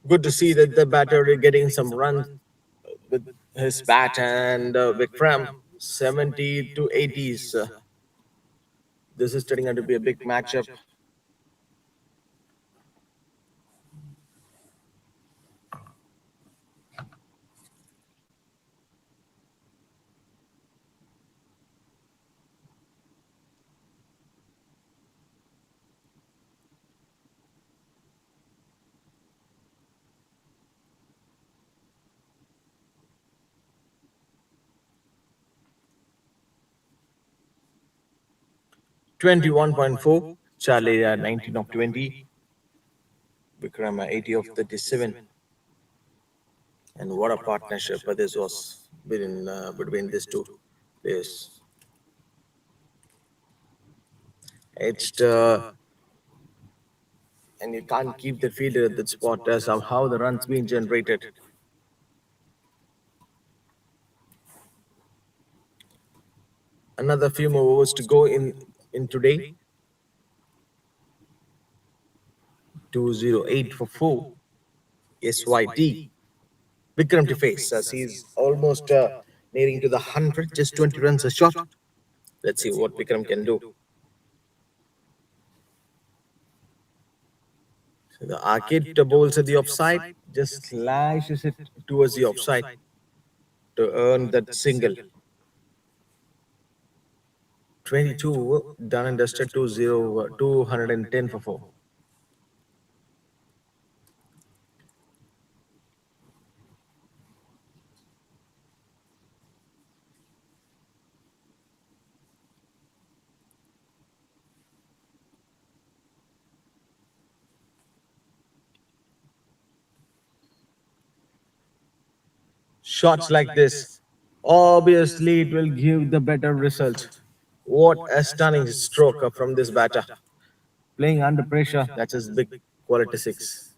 Good to see that the batter is getting some runs with his bat and Vikram 70 to 80s. This is turning out to be a big matchup. 21.4, Charlie 19 of 20, Vikram 80 of 37. And what a partnership this was between these two players. It's and you can't keep the fielder at that spot. Somehow the runs being generated. Another few more overs to go in today. 208 for 4. SYD. Vikram to face as he's almost nearing to the 100, just 20 runs a shot. Let's see what Vikram can do. So the arcade bowls at the offside, just slashes it towards the offside to earn that single. 22 done and dusted 210 for 4. Shots like this, obviously, it will give the better result. What a stunning stroke from this batter. Playing under pressure, that's his big quality six.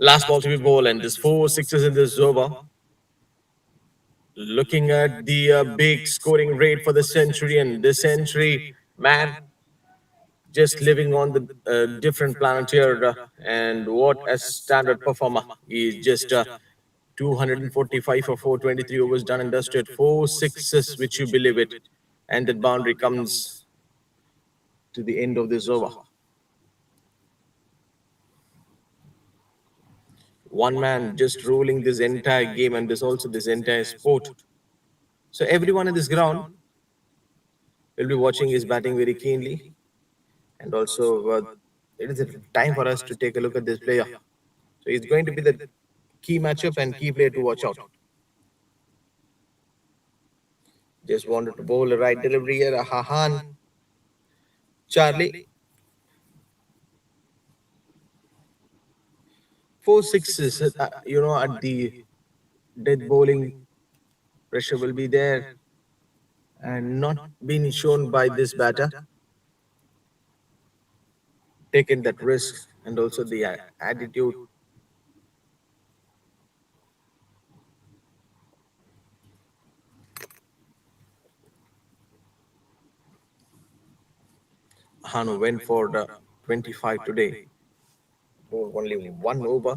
Last ball to be bowled, and there's four sixes in this over. Looking at the big scoring rate for the century, and this century, man, just living on the different planet here. And what a standard performer! He's just 245 for 423 overs done and dusted, four sixes, which you believe it, and that boundary comes to the end of this over. One man just ruling this entire game and this also this entire sport. So everyone in this ground will be watching his batting very keenly, and also it is a time for us to take a look at this player. So it's going to be the key matchup and key player to watch out. Just wanted to bowl a right delivery here. A Hahan, Charlie, four sixes. At the dead bowling pressure will be there and not being shown by this batter. Taking that risk and also the attitude. Hanu went for the 25 today. Only one over.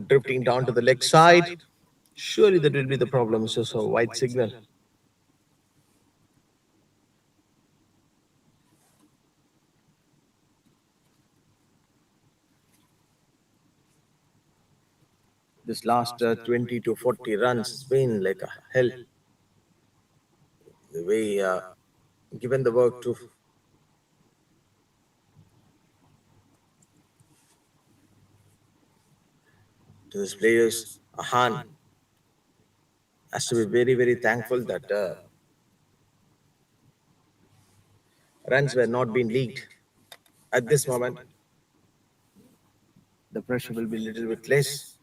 Drifting down to the leg side. Surely that will be the problem. So white signal. This last 20 to 40 runs has been like a hell. The way given the work to these players, Ahan has to be very, very thankful that runs were not being leaked. At this moment, the pressure will be a little bit less.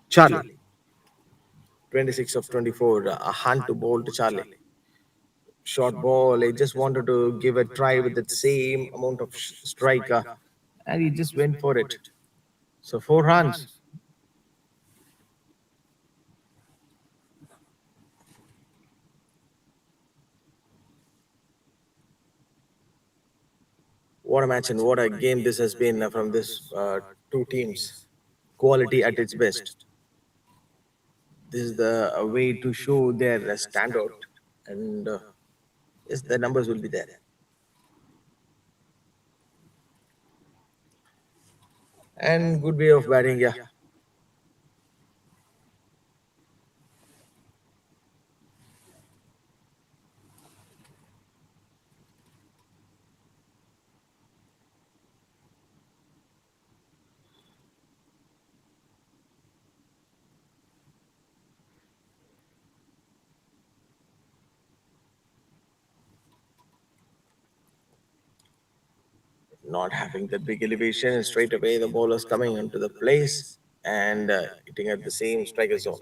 Charlie, 26 of 24, a hunt to bowl to Charlie. Short ball, he just wanted to give a try with that same amount of striker, and he just went for it. So 4 runs. What a match and what a game this has been from this two teams. Quality at its best. This is the way to show their standout, and yes, the numbers will be there. And good way of batting, yeah. Not having that big elevation, and straight away the ball is coming into the place and hitting at the same striker zone.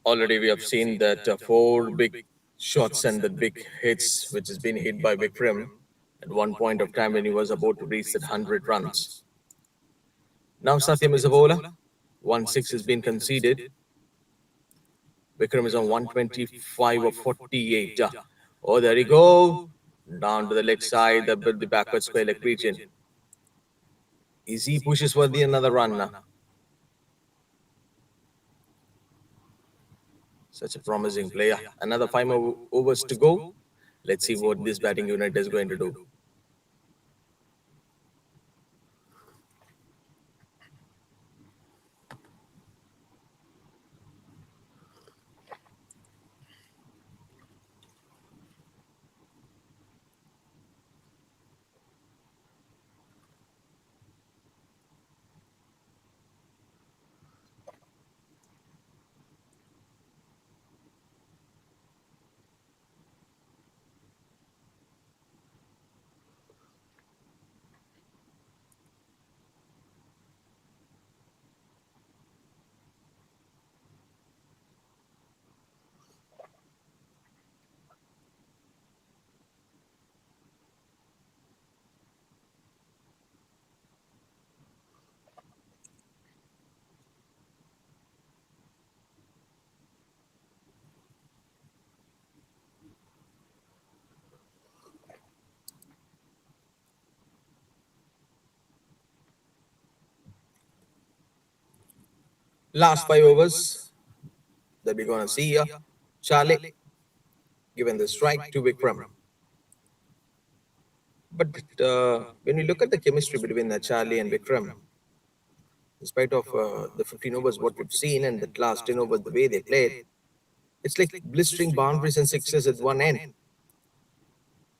Already we have seen that four big shots and the big hits which has been hit by Vikram at one point of time when he was about to reach that 100 runs. Now Satyam is a bowler. 1-6 has been conceded. Vikram is on 125 or 48. Oh, there you go. Down to the leg side, the backward square leg region. Easy pushes for the another run now. Such a promising player. Another five more overs to go. Let's see what this batting unit is going to do. Last five overs that we're going to see here. Charlie given the strike to Vikram. But when we look at the chemistry between Charlie and Vikram, in spite of the 15 overs what we've seen and the last 10 overs the way they played, it's like blistering boundaries and sixes at one end.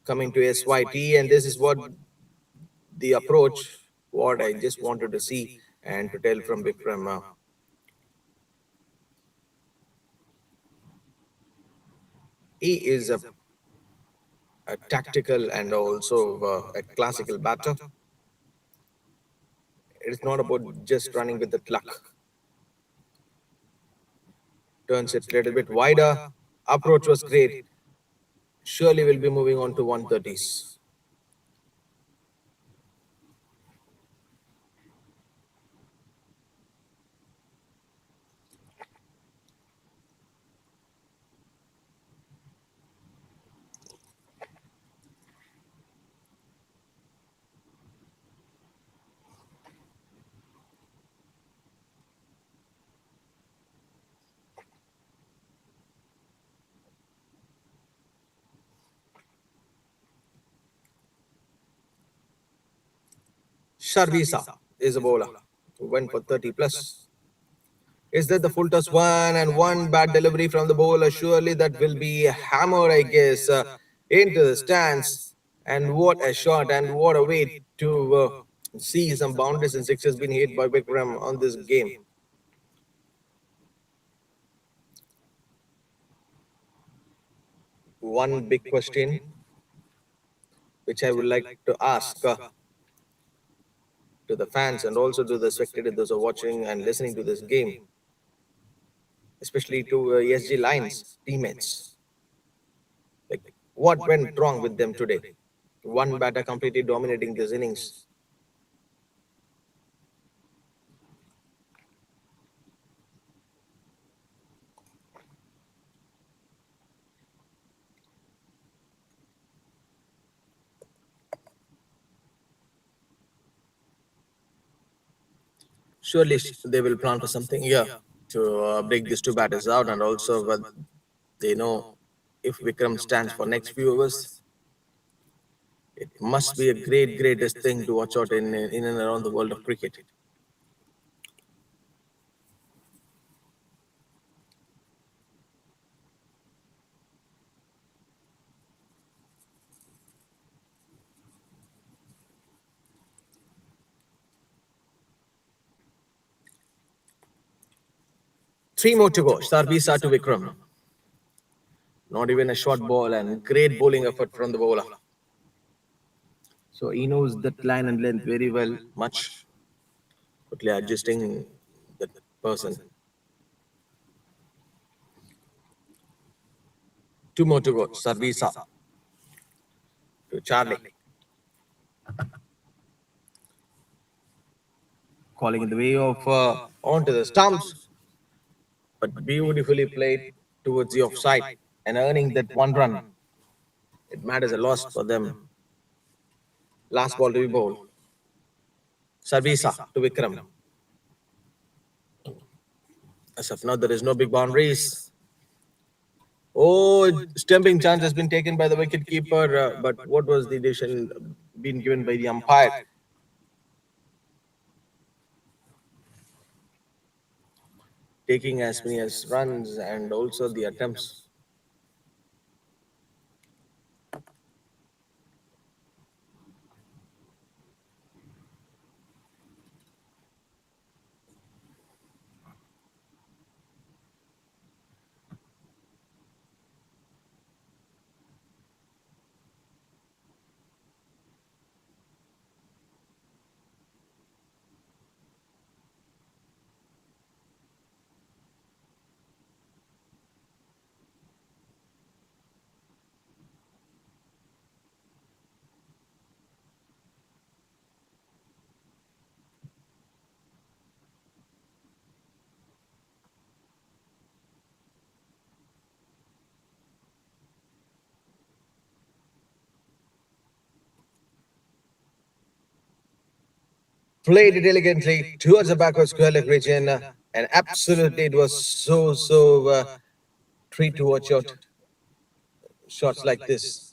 Coming to SYT, and this is what the approach, what I just wanted to see and to tell from Vikram. He is a tactical and also a classical batter. It's not about just running with the luck. Turns it a little bit wider. Approach was great. Surely we'll be moving on to 130s. Sharvisa is a bowler who went for 30 plus. Is that the full toss one and one bad delivery from the bowler? Surely that will be a hammer, I guess, into the stands. And what a shot and what a way to see some boundaries and sixes being hit by Vikram on this game. One big question which I would like to ask to the fans and also to the spectators, those who are watching and listening to this game, especially to SG Lions teammates. Like, what went wrong with them today? One batter completely dominating this innings. Surely they will plan for something here to break these two batters out, and also they know if Vikram stands for next few overs, it must be a greatest thing to watch out in and around the world of cricket. Three more to go. Sarbisa to Vikram. Not even a short ball and great bowling effort from the bowler. So he knows that line and length very well, much quickly adjusting that person. Two more to go. Servisa to Charlie. Calling in the way of onto the stumps, but beautifully played towards the offside and earning that one run. It matters a lot for them. Last ball to be bowled. Servisa to Vikram. As of now, there is no big boundaries. Oh, stumping chance has been taken by the wicket keeper, but what was the decision being given by the umpire? Taking as many as runs and also the attempts. Played it elegantly towards the backward square leg region, and absolutely it was so treat to watch out shots like this.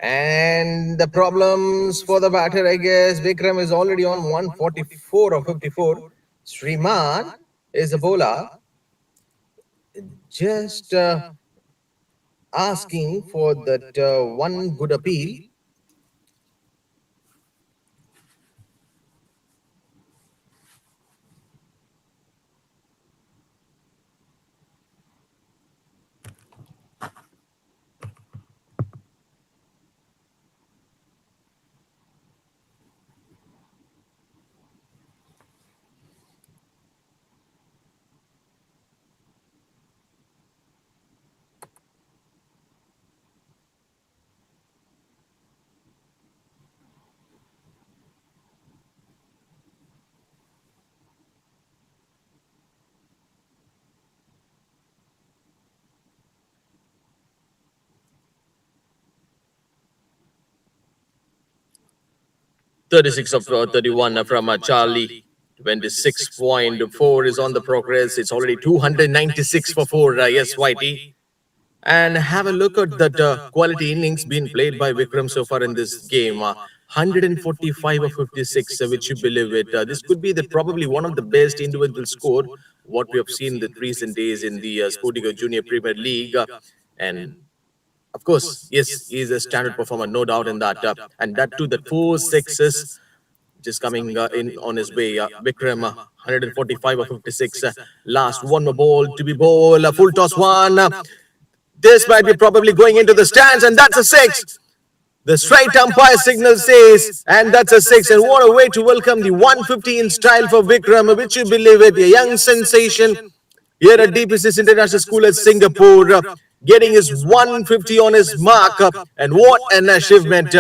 And the problems for the batter, I guess, Vikram is already on 144 or 54. Sriman is the bowler, just asking for that one good appeal. Thirty-six of 31 from Charlie. 26.4 is on the progress. It's already 296 for 4. Yes, Whitey. And have a look at that quality innings being played by Vikram so far in this game. 145 or 56, which you believe it. This could be the probably one of the best individual score what we have seen in the recent days in the SportyGo Junior Premier League. And of course, yes, he is a standard performer, no doubt in that. And that too, that 4 6s just coming in on his way. Vikram, 145 or 56. Last one more ball to be bowled. Full toss one. This might be probably going into the stands, and that's a 6. The straight umpire signal says, and that's a 6. And what a way to welcome the 150 in style for Vikram, which you believe it, a young sensation here at DPS International School at Singapore, getting his 150 on his mark. And what an achievement!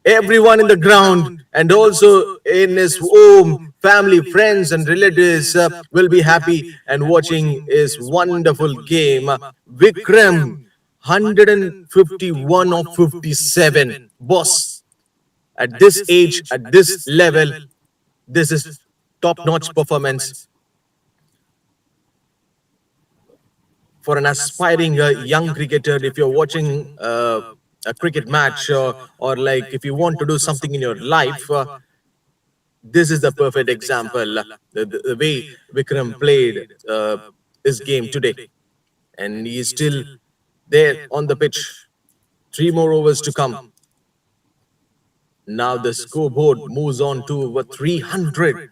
Everyone in the ground and also in his home, family, friends, and relatives will be happy and watching his wonderful game. Vikram, 151 or 57. Boss, at this age, at this level, this is top notch performance for an aspiring young cricketer. If you're watching a cricket match, or like if you want to do something in your life, this is the perfect example. The way Vikram played his game today, and he is still there on the pitch. 3 more overs to come. Now the scoreboard moves on to over 300.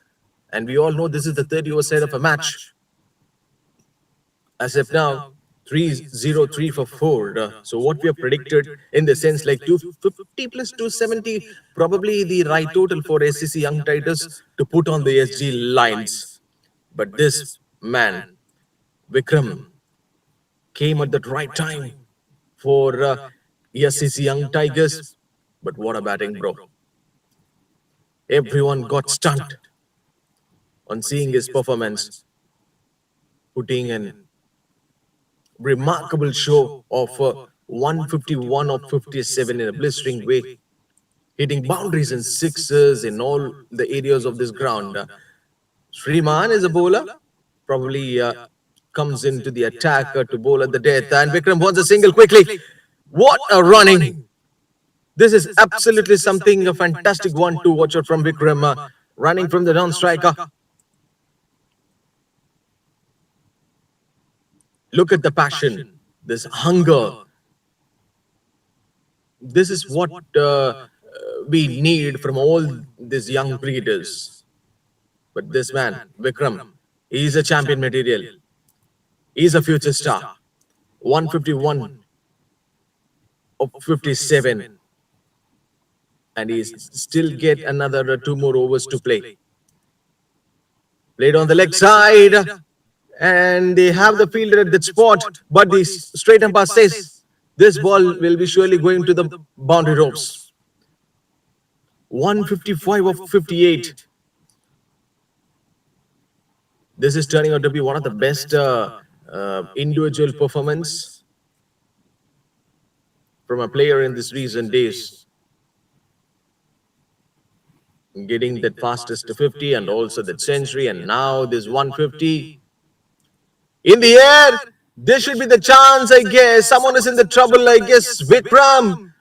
And we all know this is the 30 over side of a match. As of now, 303 for four. So what we have predicted in the sense like 250 plus 270, probably the right total for SCC Young Tigers to put on the SG lines. But this man, Vikram, came at the right time for SCC Young Tigers. But what a batting, bro. Everyone got stunned on seeing his performance, putting an remarkable show of 151 of 57 in a blistering way, hitting boundaries and sixes in all the areas of this ground. Sriman is a bowler, probably comes into the attack to bowl at the death, and Vikram wants a single quickly. What a running! This is absolutely something, a fantastic one to watch out from Vikram, running from the non-striker. Look at the passion, this hunger. This is what we need from all these young breeders. But this man, Vikram, he is a champion material. He is a future star. 151 of 57. And he still get another two more overs to play. Played on the leg side. And they have the fielder at that spot. But the straight umpire says this ball will be surely going to the boundary ropes. 155 of 58. This is turning out to be one of the best individual performance from a player in these recent days. Getting that fastest to 50 and also that century, and now this 150 in the air. This should be the chance, I guess. Someone is in the trouble, I guess. Vikram.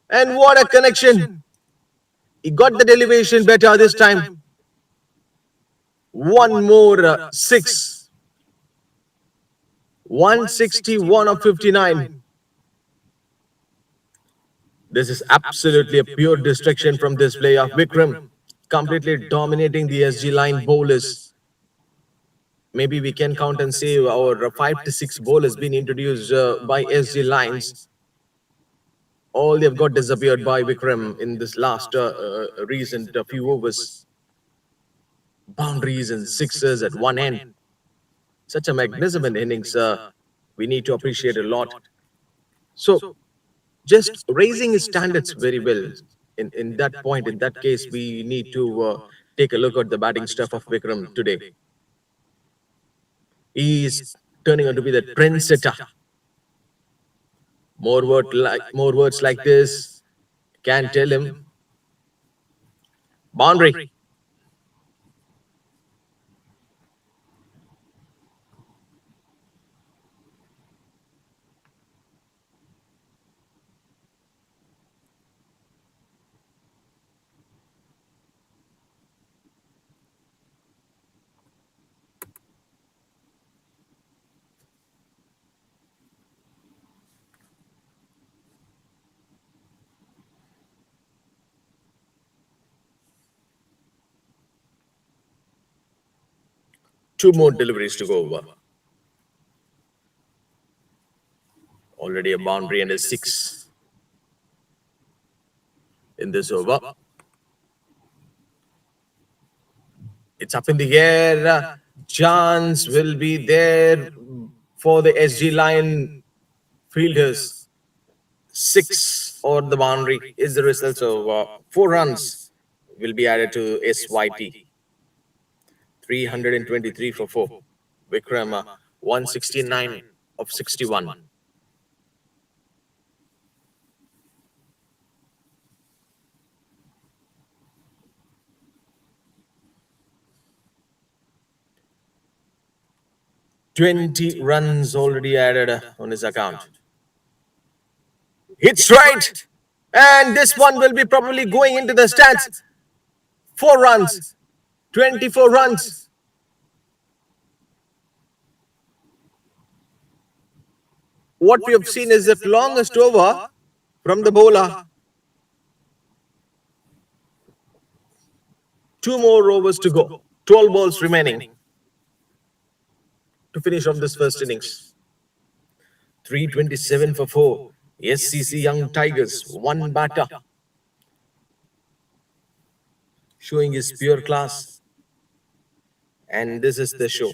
And what a connection. He got the elevation better this time. One more six. 161 of 59. This is absolutely a pure distraction from this play of Vikram, completely dominating the SG line bowlers. Maybe we can count and say our 5 to 6 bowlers been introduced by SG lines. All they've got disappeared by Vikram in this last recent few overs. Boundaries and sixes at one end. Such a magnificent innings. We need to appreciate a lot. So, just raising his standards very well. In that point, in that case, we need to take a look at the batting stuff of Vikram today. He is turning out to be the trendsetter. More words like this can tell him. Boundary. Two more deliveries to go over. Already a boundary and a six in this over. It's up in the air. Chance will be there for the SG line fielders. 6 or the boundary is the result. So 4 runs will be added to SYT. 323 for 4. Vikram 169 of 61. "20 runs already added on his account. It's right. And this one will be probably going into the stats. 4 runs. 24 runs. What we have seen is the longest over from the bowler. Two more overs to go. 12 balls remaining to finish off this first innings. 327 for 4. SCC Young Tigers, one batter, showing his pure class. And this is the show.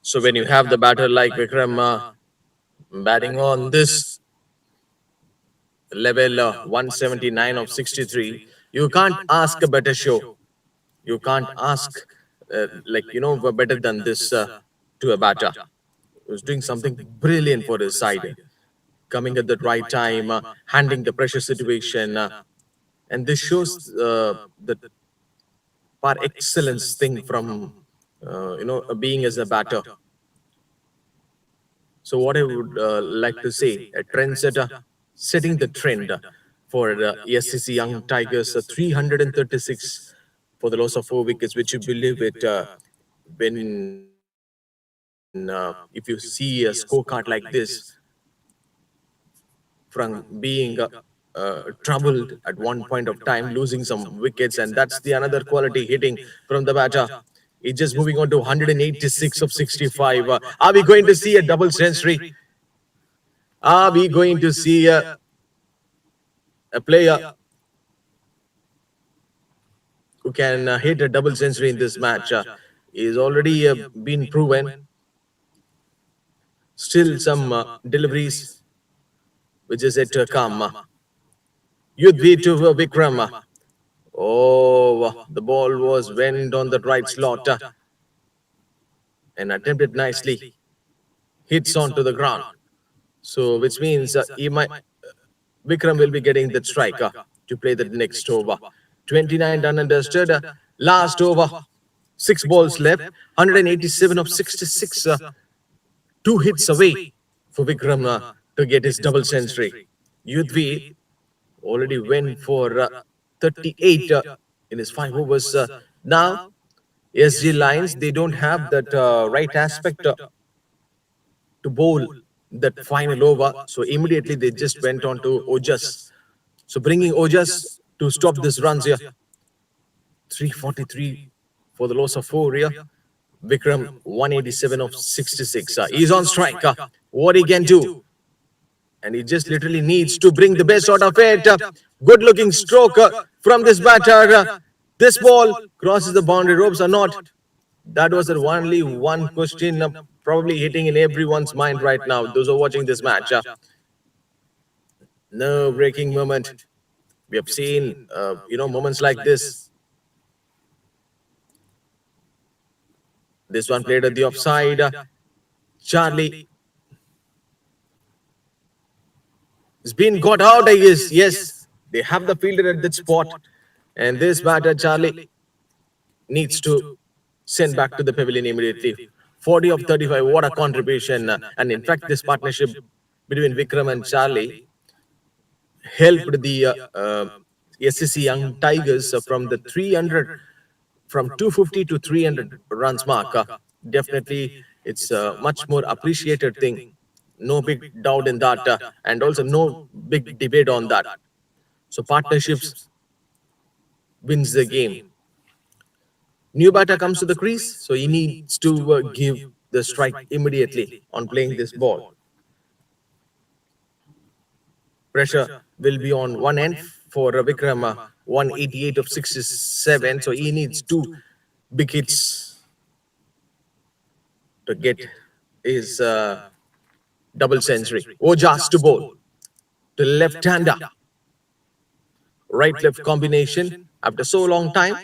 So when you have the batter like Vikram batting on this level 179 of 63, you can't ask a better show. You can't ask better than this to a batter. He was doing something brilliant for his side, coming at the right time, handling the pressure situation, and this shows the par excellence thing from being as a batter. So what I would like to say, a trendsetter, setting the trend for SCC Young Tigers, 336 for the loss of 4 wickets, which you believe it when if you see a scorecard like this, from being troubled at one point of time, losing some wickets, and that's the another quality hitting from the batter. He's just moving on to 186 of 65. Are we going to see a double century? Are we going to see a player who can hit a double century in this match? Is already been proven. Still some deliveries which is yet to come. Yudvi to Vikram. Oh, the ball was went on the right slot and attempted nicely. Hits onto the ground. So, which means he might Vikram will be getting that strike to play the next over. 29 done and dusted. Last over, 6 balls left. 187 of 66. 2 hits away for Vikram to get his double century. Yudvi already went for 38 in his 5 overs. Now, SG Lions, they don't have that right aspect to bowl that final over. So immediately they just went on to Ojas. So bringing Ojas to stop this runs here. 343 for the loss of 4 here. Vikram 187 of 66. He's on strike. What he can do? And he just literally needs to bring the best out of it. Good looking stroke from this batter. This ball crosses the boundary ropes or not? That was the only one question probably hitting in everyone's mind right now. Those who are watching this match. No breaking moment. We have seen, moments like this. This one played at the offside. Charlie has been got out, I guess. Yes, they have the fielder at that spot. And this batter, Charlie, needs to send back to the pavilion immediately. 40 of 35, what a contribution. And in fact, this partnership between Vikram and Charlie helped the SCC Young Tigers from the 300, from 250 to 300 runs mark. Definitely, it's a much more appreciated thing. No big doubt in that, and also no big debate on that. So partnerships wins the game. New batter comes to the crease, so he needs to give the strike immediately on playing this ball. Pressure will be on one end for Vikram, 188 of 67, so he needs two big hits to get his double century. Ojas to bowl to left-hander, right-left combination. After so long time,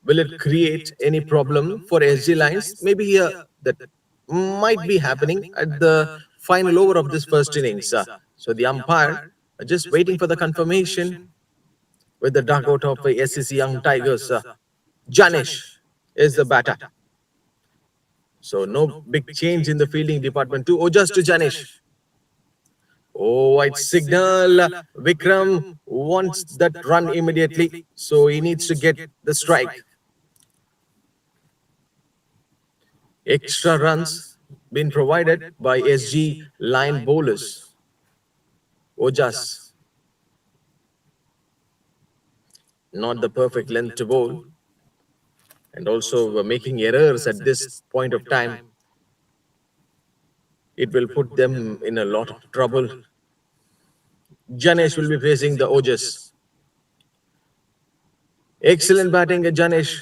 will it create any problem for SG lines? Maybe that might be happening at the final over of this first innings. So the umpire are just waiting for the confirmation with the dugout of SCC Young Tigers. Janish is the batter. So no big change in the fielding department. To Ojas to Janish. Oh, white signal. Vikram wants that run immediately. So he needs to get the strike. Extra runs been provided by SG line bowlers. Ojas, not the perfect length to bowl, and also making errors at this point of time. It will put them in a lot of trouble. Janesh will be facing the Ojas. Excellent batting, Janesh.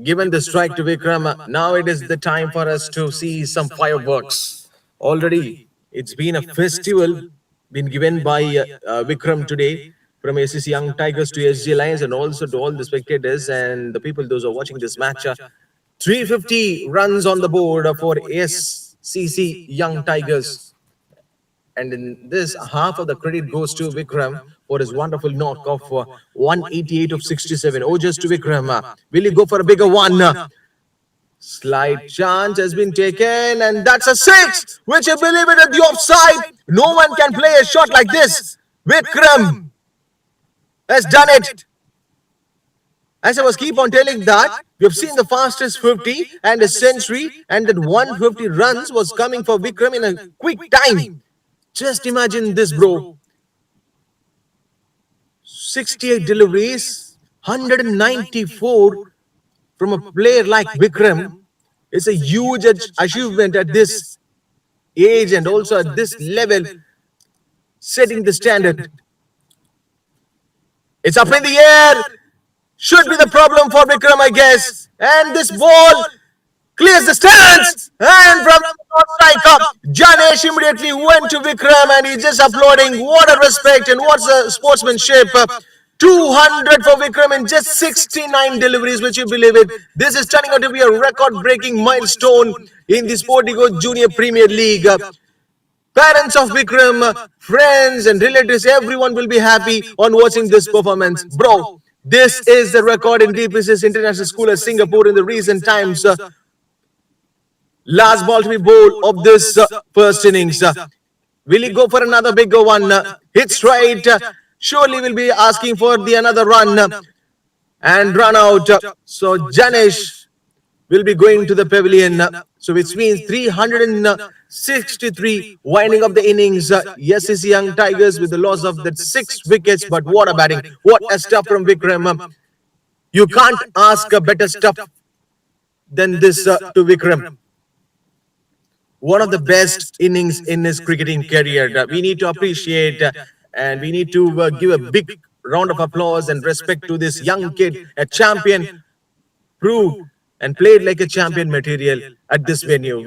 Given the strike to Vikram, now it is the time for us to see some fireworks. Already, it's been a festival been given by Vikram today from SCC Young Tigers to SG Lions and also to all the spectators and the people those who are watching this match. 350 runs on the board for SCC Young Tigers. And in this, half of the credit goes to Vikram for his wonderful knock of 188 of 67. Oh, just to Vikram. Will he go for a bigger one? Slight chance has been taken, and that's a six, which you believe it at the offside. No one can play a shot like this. Vikram has done it. As I was keep on telling that, we have seen the fastest 50 and a century, and that 150 runs was coming for Vikram in a quick time. Just imagine this, bro. 68 deliveries, 194 from a player like Vikram is a huge achievement at this age and also at this level, setting the standard. It's up in the air. Should be the problem for Vikram, I guess. And this ball clears the stands. And from the striker, Janesh immediately went to Vikram and he's just applauding. What a respect and what's a sportsmanship. 200 for Vikram in just 69 deliveries, which you believe it. This is turning out to be a record-breaking milestone in the SportyGo Junior Premier League. Parents of Vikram, friends and relatives, everyone will be happy on watching this performance. Bro, this is the record in DPS International School Singapore in the recent times. Last ball to be bowled of this first innings. Will he go for another bigger one? Hit straight. Surely will be asking for the another run and run out. So Janesh will be going to the pavilion. So which means 363 winding up the innings. Yes, it's Young Tigers with the loss of that 6 wickets. But what a batting. What a stuff from Vikram. You can't ask a better stuff than this to Vikram. One of the best innings in his cricketing career. We need to appreciate and we need to give a big round of applause and respect to this young kid, a champion, proved and played like a champion material at this venue.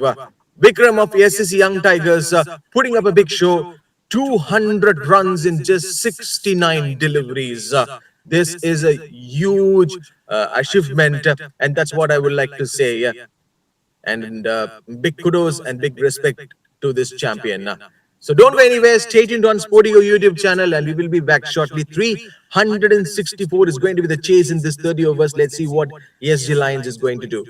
Vikram of SCC Young Tigers putting up a big show, 200 runs in just 69 deliveries. This is a huge achievement, and that's what I would like to say. And big kudos and big respect to this champion. So don't go anywhere. Stay tuned on SportyGo YouTube channel and we will be back shortly. 364 is going to be the chase in this 30 overs. Let's see what ESG Lions is going to do.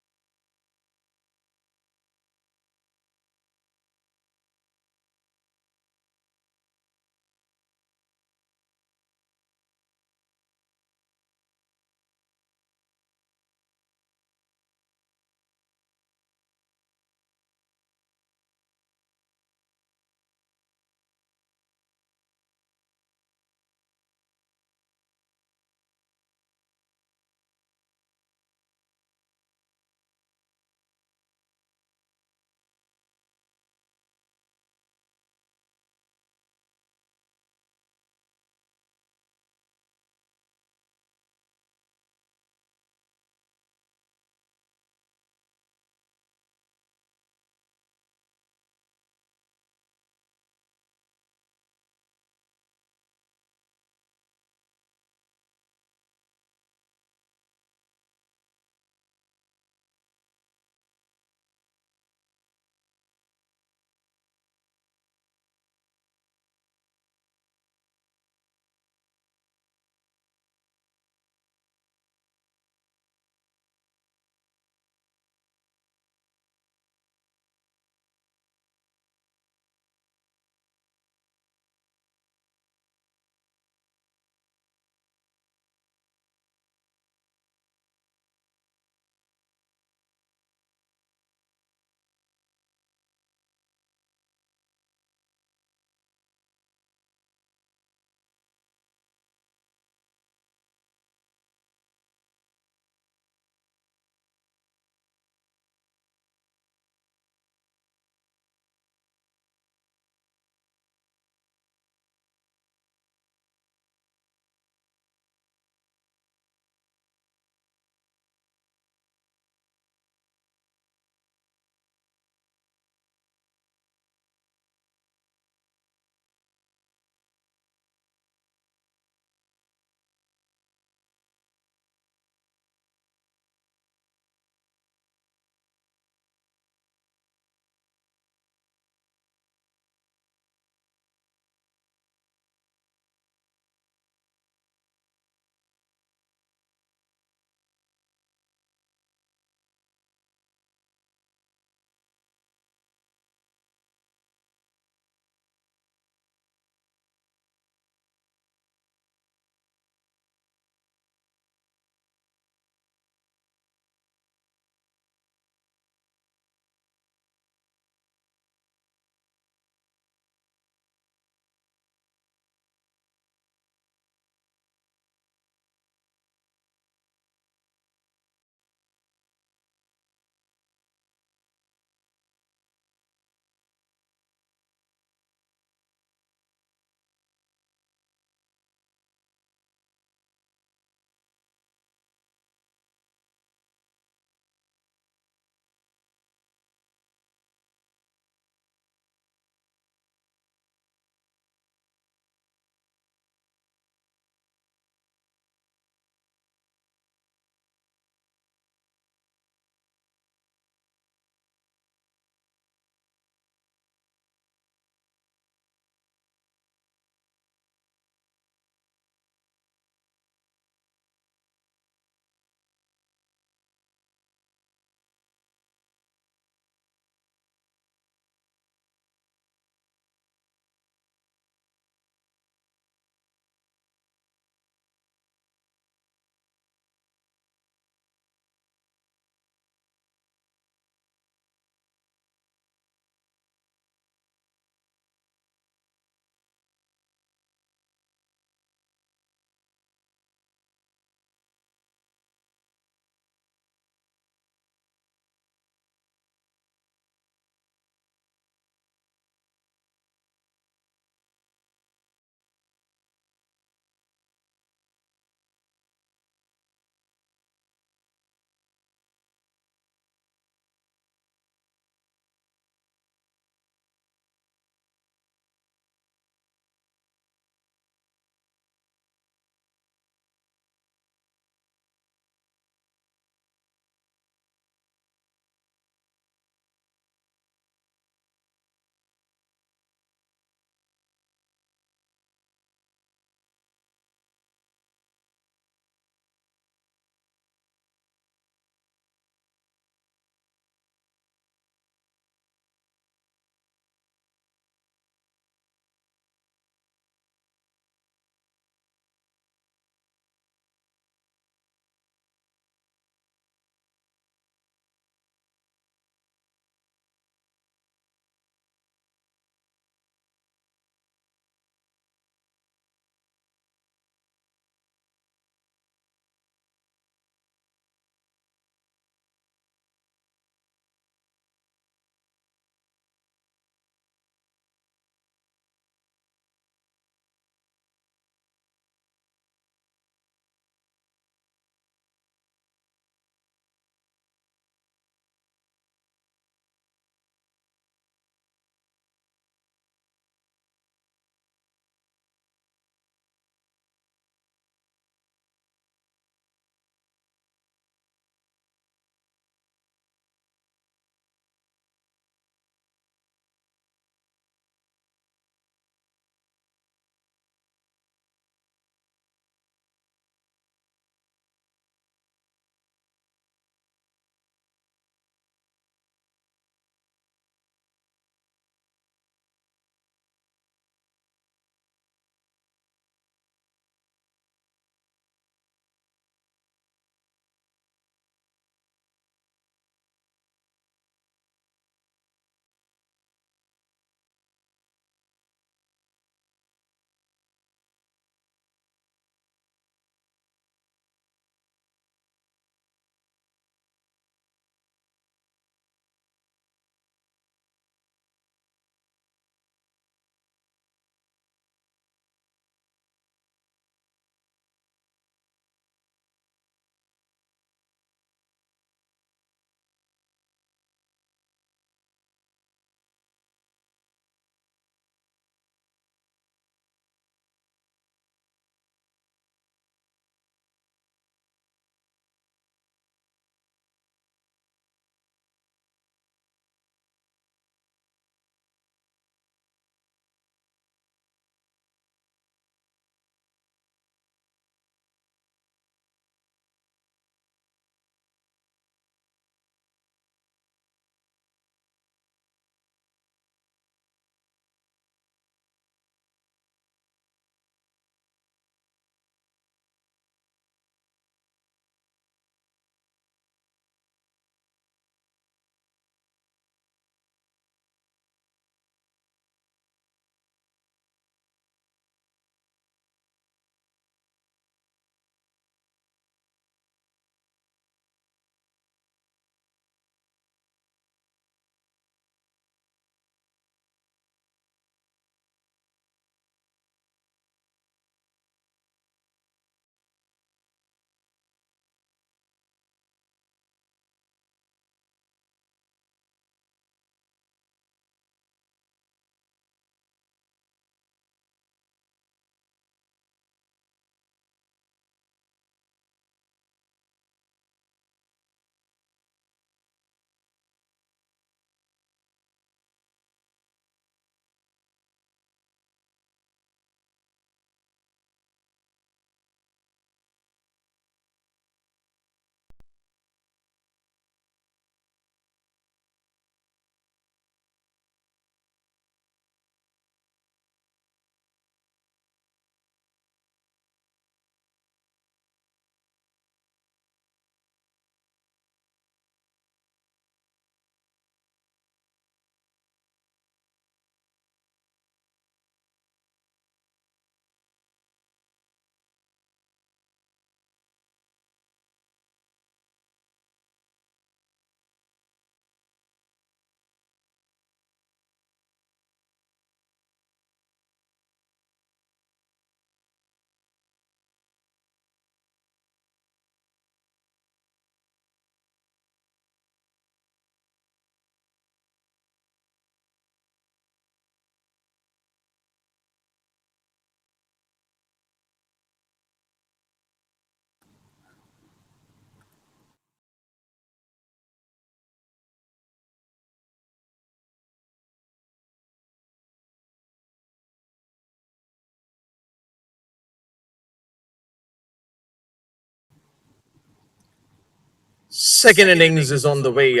Second innings is on the way.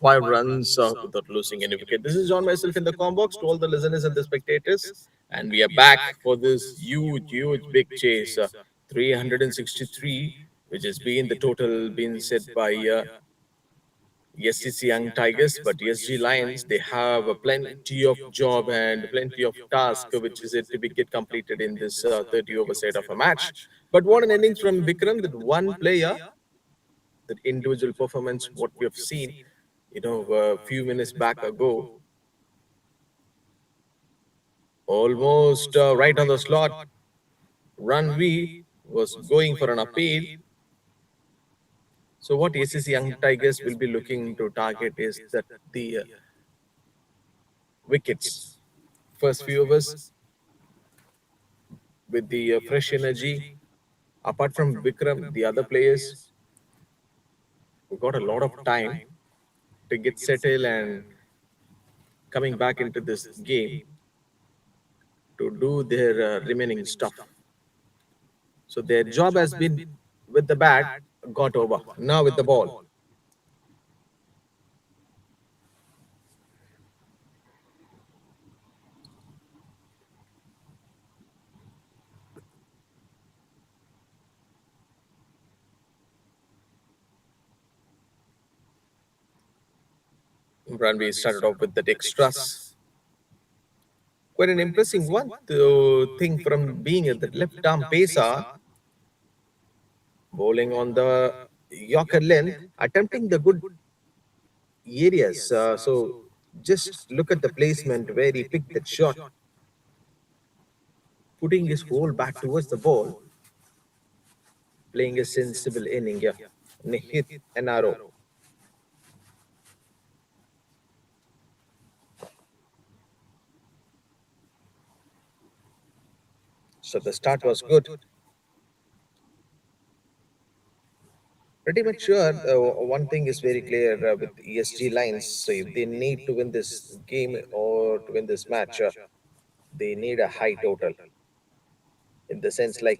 5 runs without losing any wicket. This is John myself in the com box to all the listeners and the spectators, and we are back for this huge, big chase. 363, which has been the total been set by SCC Young Tigers, but SG Lions they have plenty of job and plenty of task which is yet to be get completed in this 30 over set of a match. But what an innings from Vikram! That one player, that individual performance, what we have seen, a few minutes back ago, almost right on the slot. Run V was going for an appeal. So what SCC Young Tigers will be looking to target is that the wickets. First few overs with the fresh energy. Apart from Vikram, the other players who got a lot of time to get settled and coming back into this game to do their remaining stuff. So their job has been with the bat got over. Now with the ball. Ranveer started off with the extras. Quite an impressive one to think from being at the left arm pacer, bowling on the Yorker length, attempting the good areas. So just look at the placement where he picked that shot, putting his whole back towards the ball, playing a sensible inning. Yeah, and a hit an arrow. So the start was good. Pretty much sure. One thing is very clear with ESG lines. So if they need to win this game or to win this match, they need a high total. In the sense, like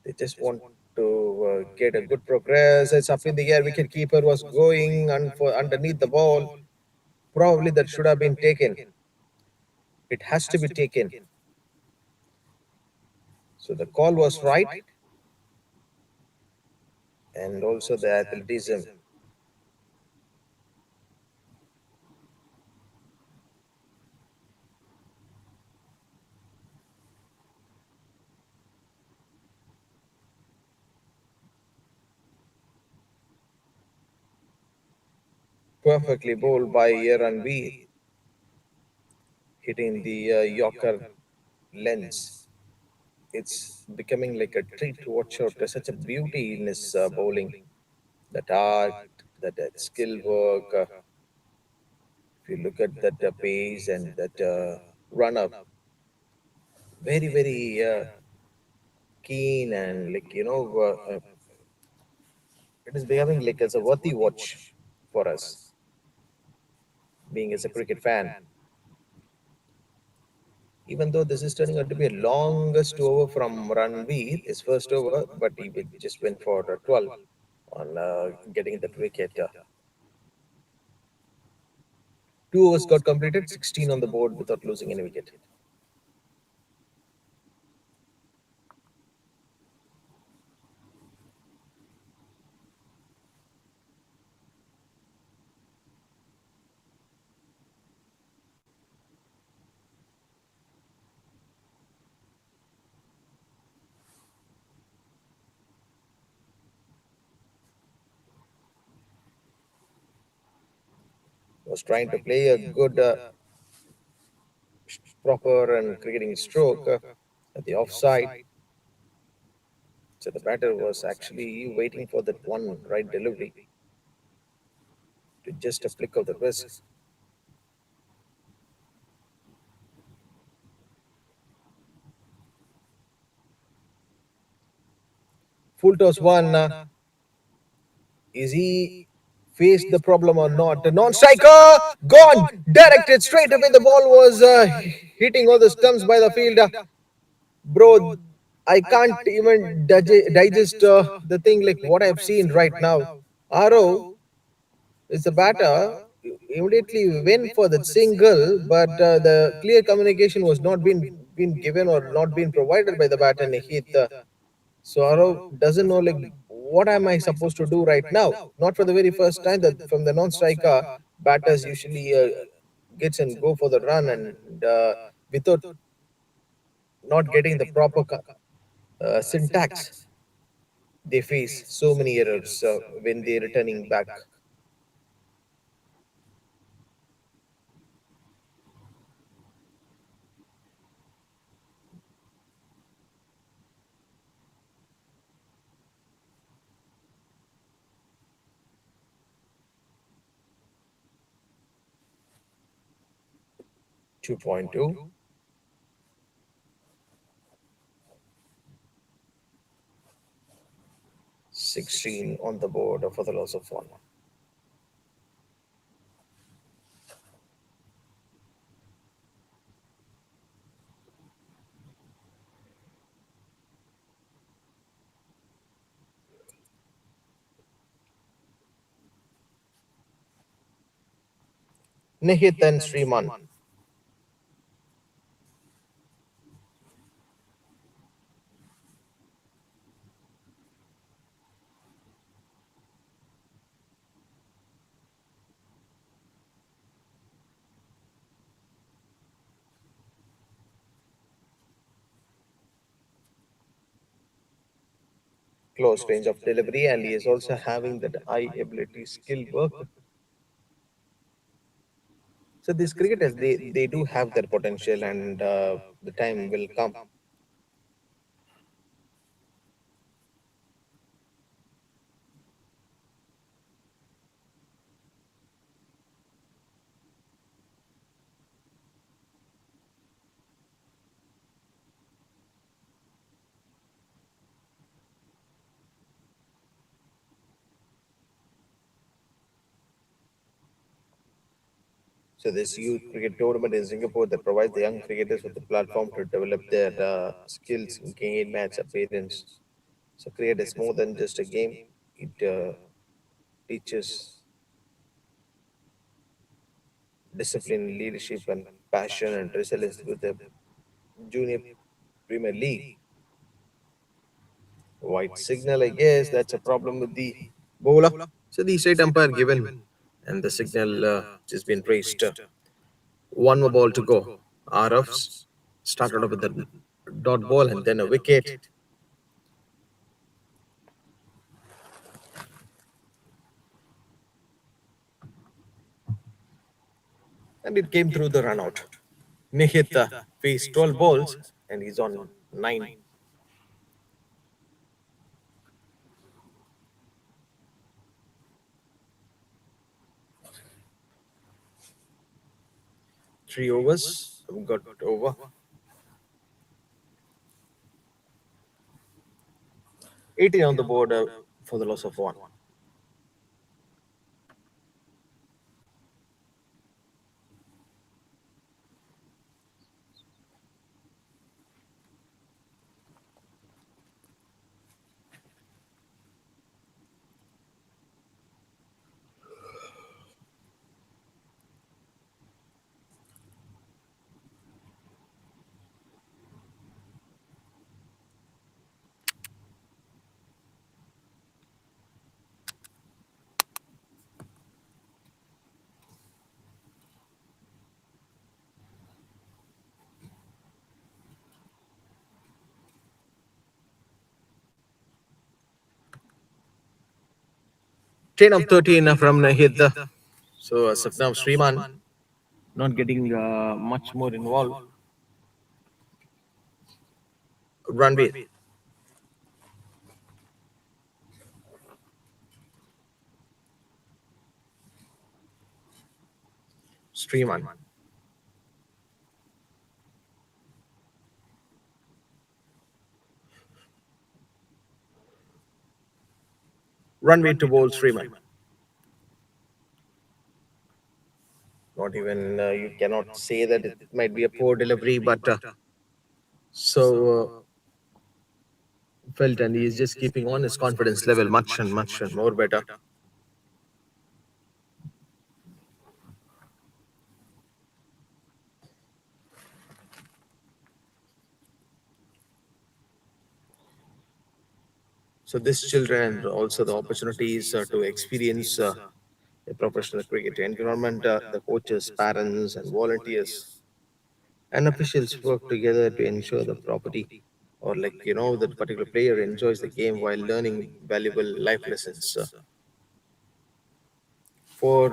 they just want to get a good progress. It's up in the air. Wicket keeper was going underneath the ball. Probably that should have been taken. It has to be taken. So the call was right, and also the athleticism. Perfectly bowled by Ranveer, hitting the Yorker lens. It's becoming like a treat to watch out. There's such a beauty in his bowling, that art, that skill work. If you look at that pace and that run up, very keen and it is becoming like as a worthy watch for us, being as a cricket fan. Even though this is turning out to be a longest over from Ranveer, his first over, but he just went for 12 on getting that wicket. 2 overs got completed, 16 on the board without losing any wicket. Was trying to play a good, proper and cricketing stroke at the offside. So the batter was actually waiting for that one right delivery to just a flick of the wrist. Full toss one. Is he faced the problem or not? The non-striker gone, directed straight away. The ball was hitting all the stumps by the fielder. Bro, I can't even digest the thing like what I've seen right now. Aro is the batter immediately went for that single, but the clear communication was not been given or not been provided by the batter Nihit. So Aro doesn't know like what am I supposed to do right now. Not for the very first time that from the non-striker batters usually gets and go for the run and without not getting the proper syntax, they face so many errors when they're returning back. 2.2, 16 on the board for the loss of one. Nihit and Sriman. Close range of delivery, and he is also having that eye ability skill work. So these cricketers, they do have their potential, and the time will come. So this youth cricket tournament in Singapore that provides the young cricketers with a platform to develop their skills, gain match appearance. So cricket is more than just a game; it teaches discipline, leadership, and passion and resilience with the Junior Premier League. White signal, I guess that's a problem with the bowler. So the straight umpire given, and the signal has been raised. One more ball to go. RFs started off with the dot ball and then a wicket. And it came through the run out. Nihita faced 12 balls and he's on 9. 3 overs got over. 18 on the board for the loss of one. 10 of 13 from Nihita. So as of now, Sriman not getting much more involved. Ranveer, Sriman. Runway to bowl Sriman. Not even you cannot say that it might be a poor delivery, but so felt, and he is just keeping on his confidence level much and more better. So these children and also the opportunities to experience a professional cricket environment, the coaches, parents, and volunteers and officials work together to ensure the property or that particular player enjoys the game while learning valuable life lessons. For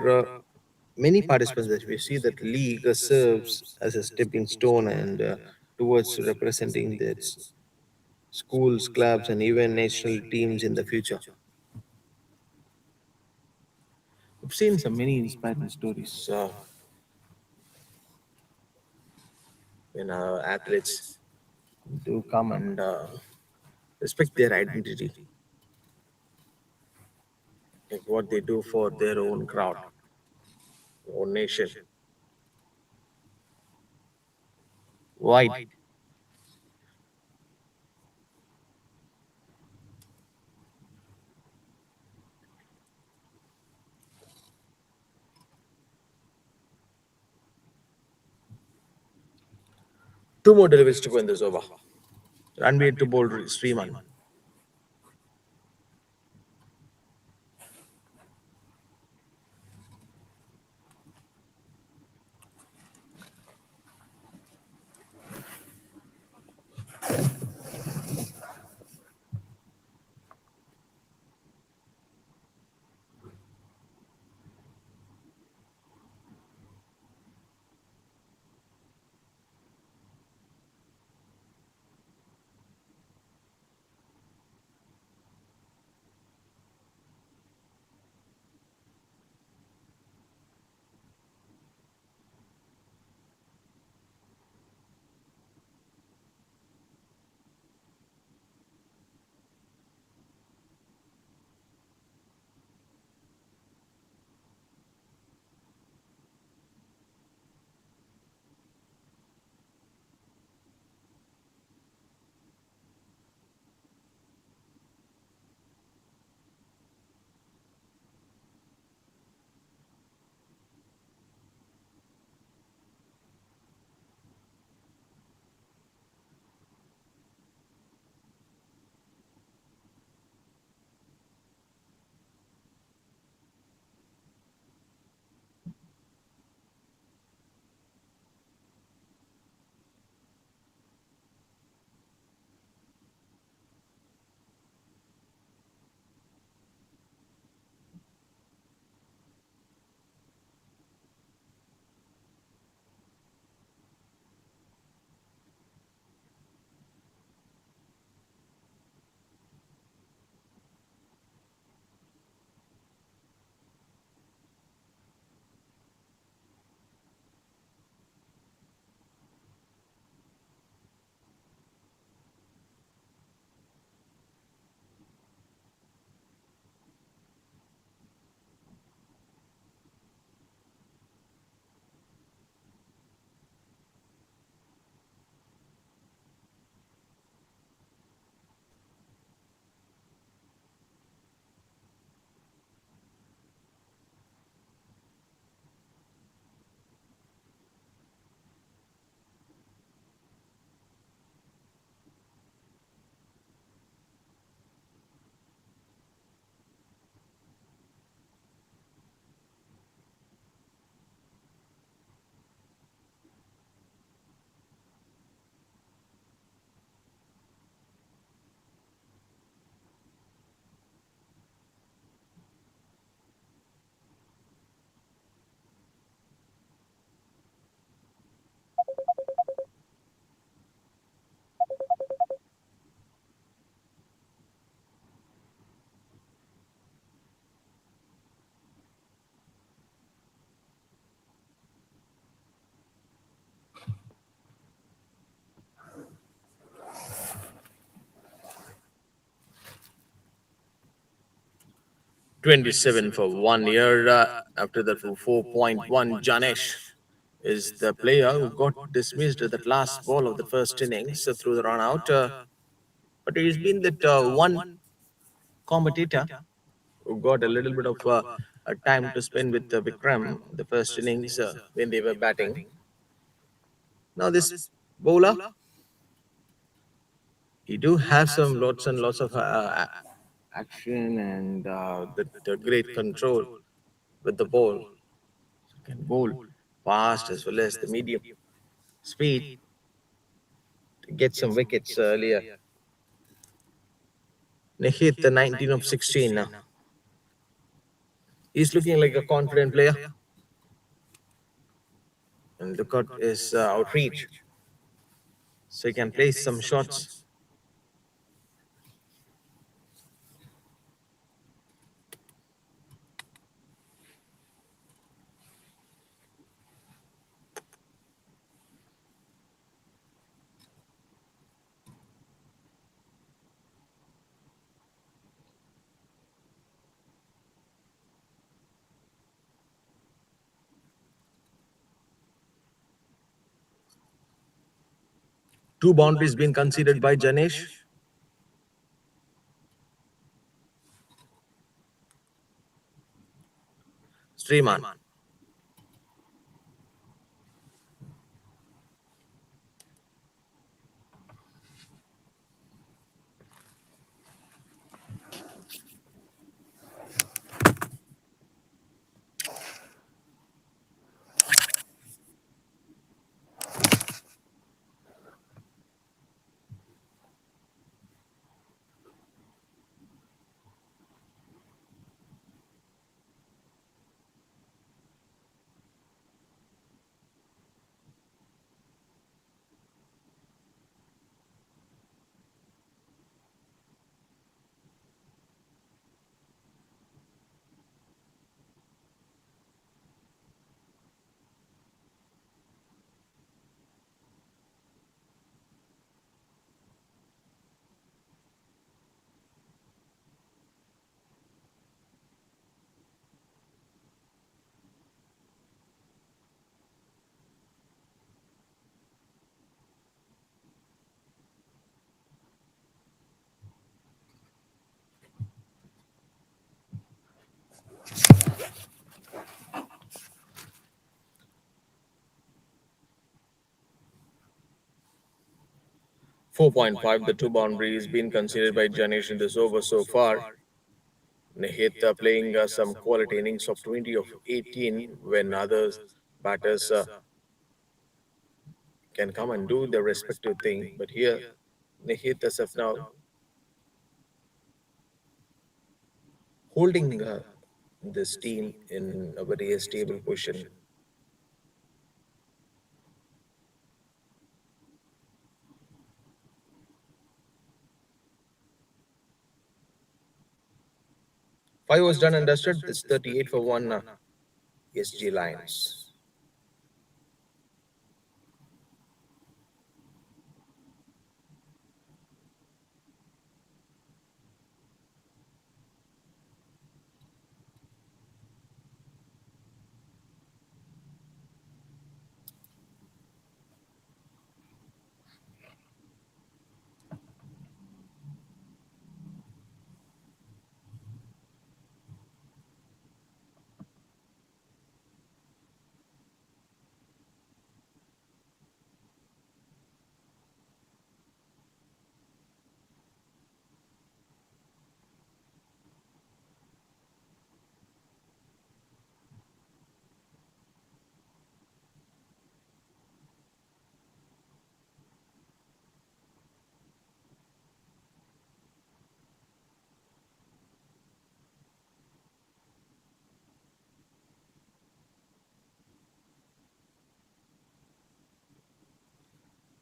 many participants, that we see that league serves as a stepping stone and towards representing their schools, clubs, and even national teams in the future. I've seen some many inspiring stories when athletes do come and respect their identity, like what they do for their own crowd, own nation. Why? Two more deliveries to go in this over. Ranveer to bowl Sriman. 27 for 1 year. After that, for 4.1, Janesh is the player who got dismissed at that last ball of the first innings through the run out. But it has been that one commentator who got a little bit of time to spend with Vikram the first innings when they were batting. Now this bowler, he do have some lots and lots of action and the great control with the ball. Can bowl fast as well as the medium speed to get some wickets earlier. Nahid, the 19 of 16 now. He's looking like a confident player. And look at his outreach. So he can place some shots. 2 boundaries been conceded by Janesh. Sriman. 4.5, the 2 boundaries been considered by Janesh in this over so far. Nahid playing some quality innings of 20 of 18 when others batters can come and do their respective thing. But here, Nahid as of now holding this team in a very stable position. 5 was done and dusted. This 38 for 1 SG Lions.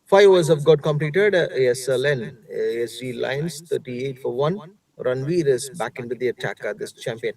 5 overs have got completed. ASLN, ASG Lions 38 for 1. Ranveer is back into the attack, this champion.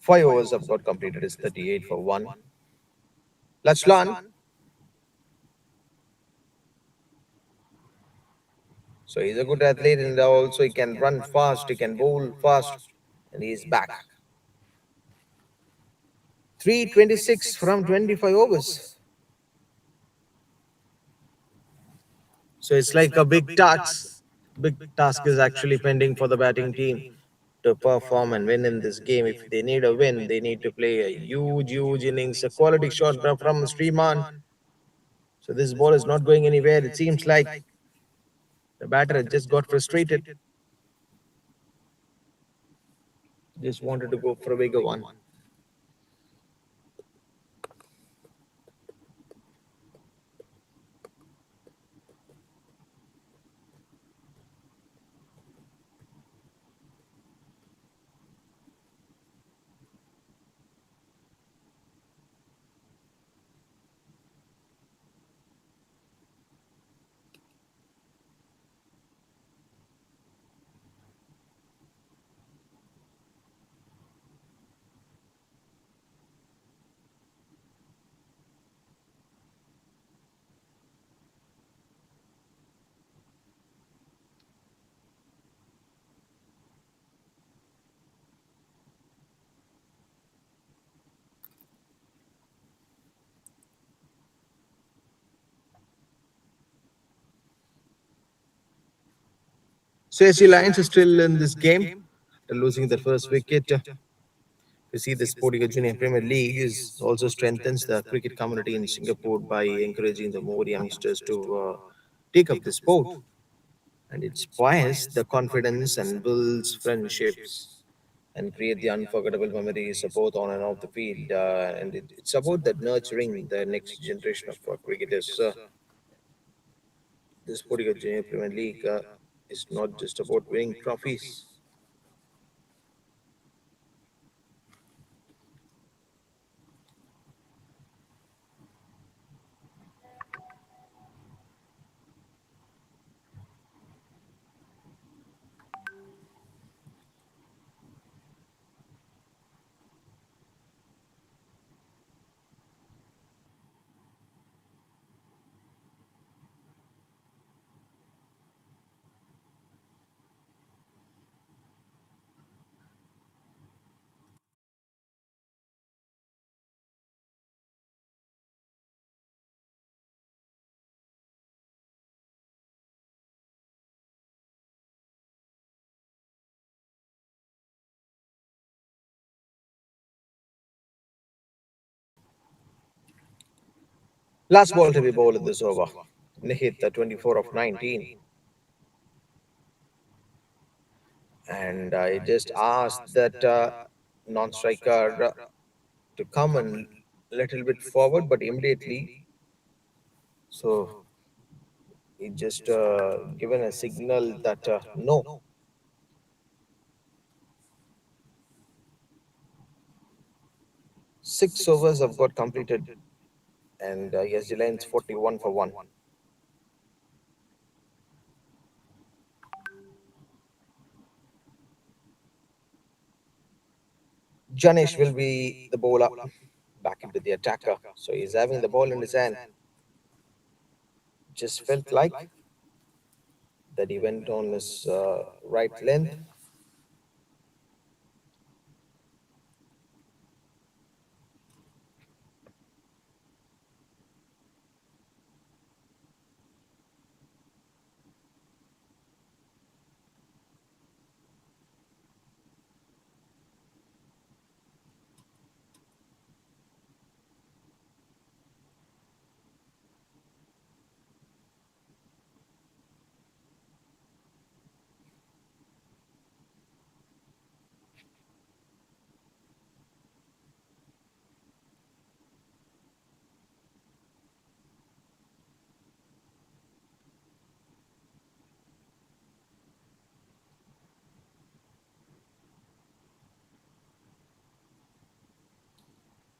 5 overs have got completed. It's 38 for 1. Let's learn. So he's a good athlete and also he can run fast, he can bowl fast, and he's back. 326 from 25 overs. So it's like a big task. Big task is actually pending for the batting team to perform and win in this game. If they need a win, they need to play a huge innings, a quality shot from Sriman. So this ball is not going anywhere. It seems like the batter has just got frustrated. Just wanted to go for a bigger one. So SC Lions is still in this game after losing their first wicket. You see, the SportyGo Junior Premier League is also strengthens the cricket community in Singapore by encouraging the more youngsters to take up the sport, and it inspires the confidence and builds friendships and create the unforgettable memories both on and off the field. And it's about that nurturing the next generation of cricketers. The SportyGo Junior Premier League is not just about winning trophies. Last ball to be bowled this over. Nihit, the 24 of 19. And I just asked that non-striker to come a little bit forward, but immediately, so he just given a signal that no. 6 overs have got completed, and yes, the line's 41 for 1. Janesh will be the bowler back into the attacker. So he's having the ball in his hand. Just felt like that he went on his right length.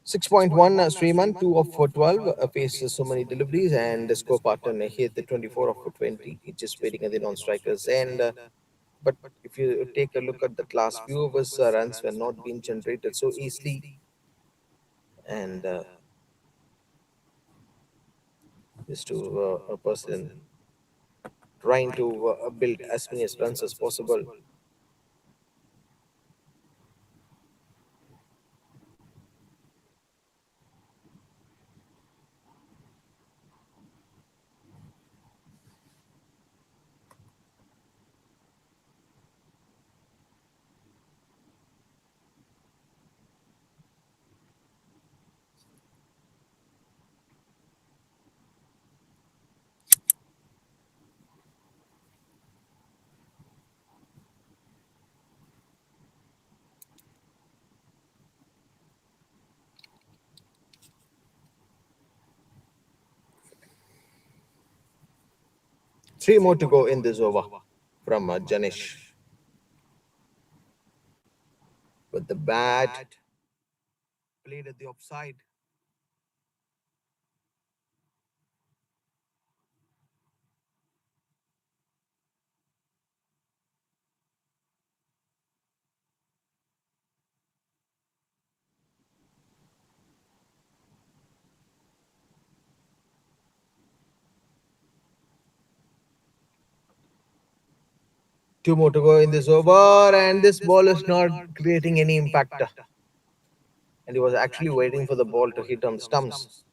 .1 Sriman, 2 of 12, faces so many deliveries, and the score partner hit the 24 of 20. He's just waiting at the non strikers. And But if you take a look at the class, few of us runs were not being generated so easily, and just to a person trying to build as many as runs as possible. Three more to go in this over from Janish with the bat played at the offside. Two more to go in this over, and this ball is not creating any impact. And he was actually waiting for the ball to hit on the stumps.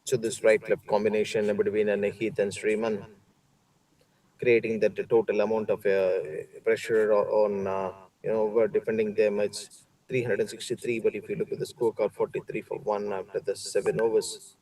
So this right left combination between Heath and Sriman, creating that total amount of pressure on we're defending them. It's 363, but if you look at the scorecard, 43 for one after the 7 overs.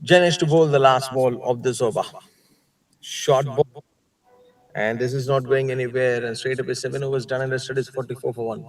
Janesh to bowl the last ball of this over. Short ball, and this is not going anywhere. And straight away, 7 overs done and dusted is 44 for one.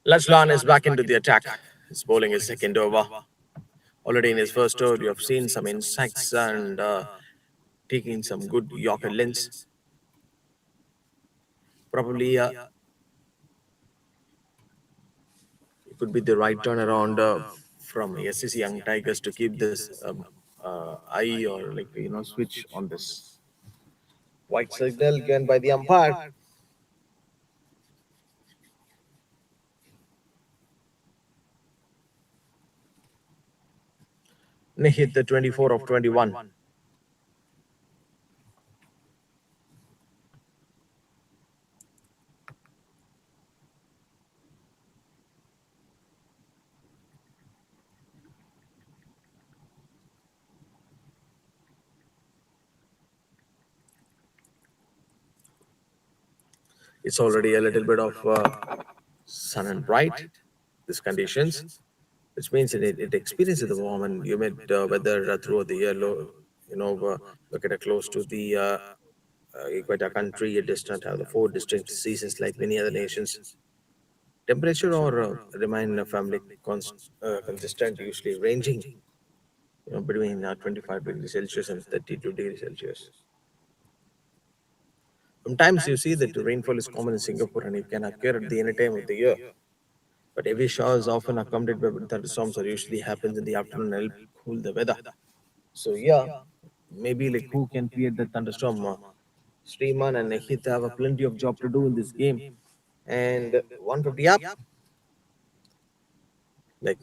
Lachlan is back into the attack. He's bowling his second over. Already in his first over, you have seen some insights and taking some good Yorker lengths. Probably it could be the right turnaround from SCC Young Tigers to keep this eye or switch on this white signal given by the umpire. And he hit the 24 of 21. It's already a little bit of sun and bright, these conditions, which means it experiences the warm and humid weather throughout the year. Located close to the equator country, it does not have the four distinct seasons like many other nations. Temperature or remain family consistent, usually ranging between 25 degrees Celsius and 32 degrees Celsius. Sometimes you see that the rainfall is common in Singapore and it can occur at the any time of the year. But heavy showers often accompanied by thunderstorms or usually happens in the afternoon and help cool the weather. So yeah, maybe like who can create the thunderstorm? Streaman and Nahit have a plenty of job to do in this game. And 150 up, like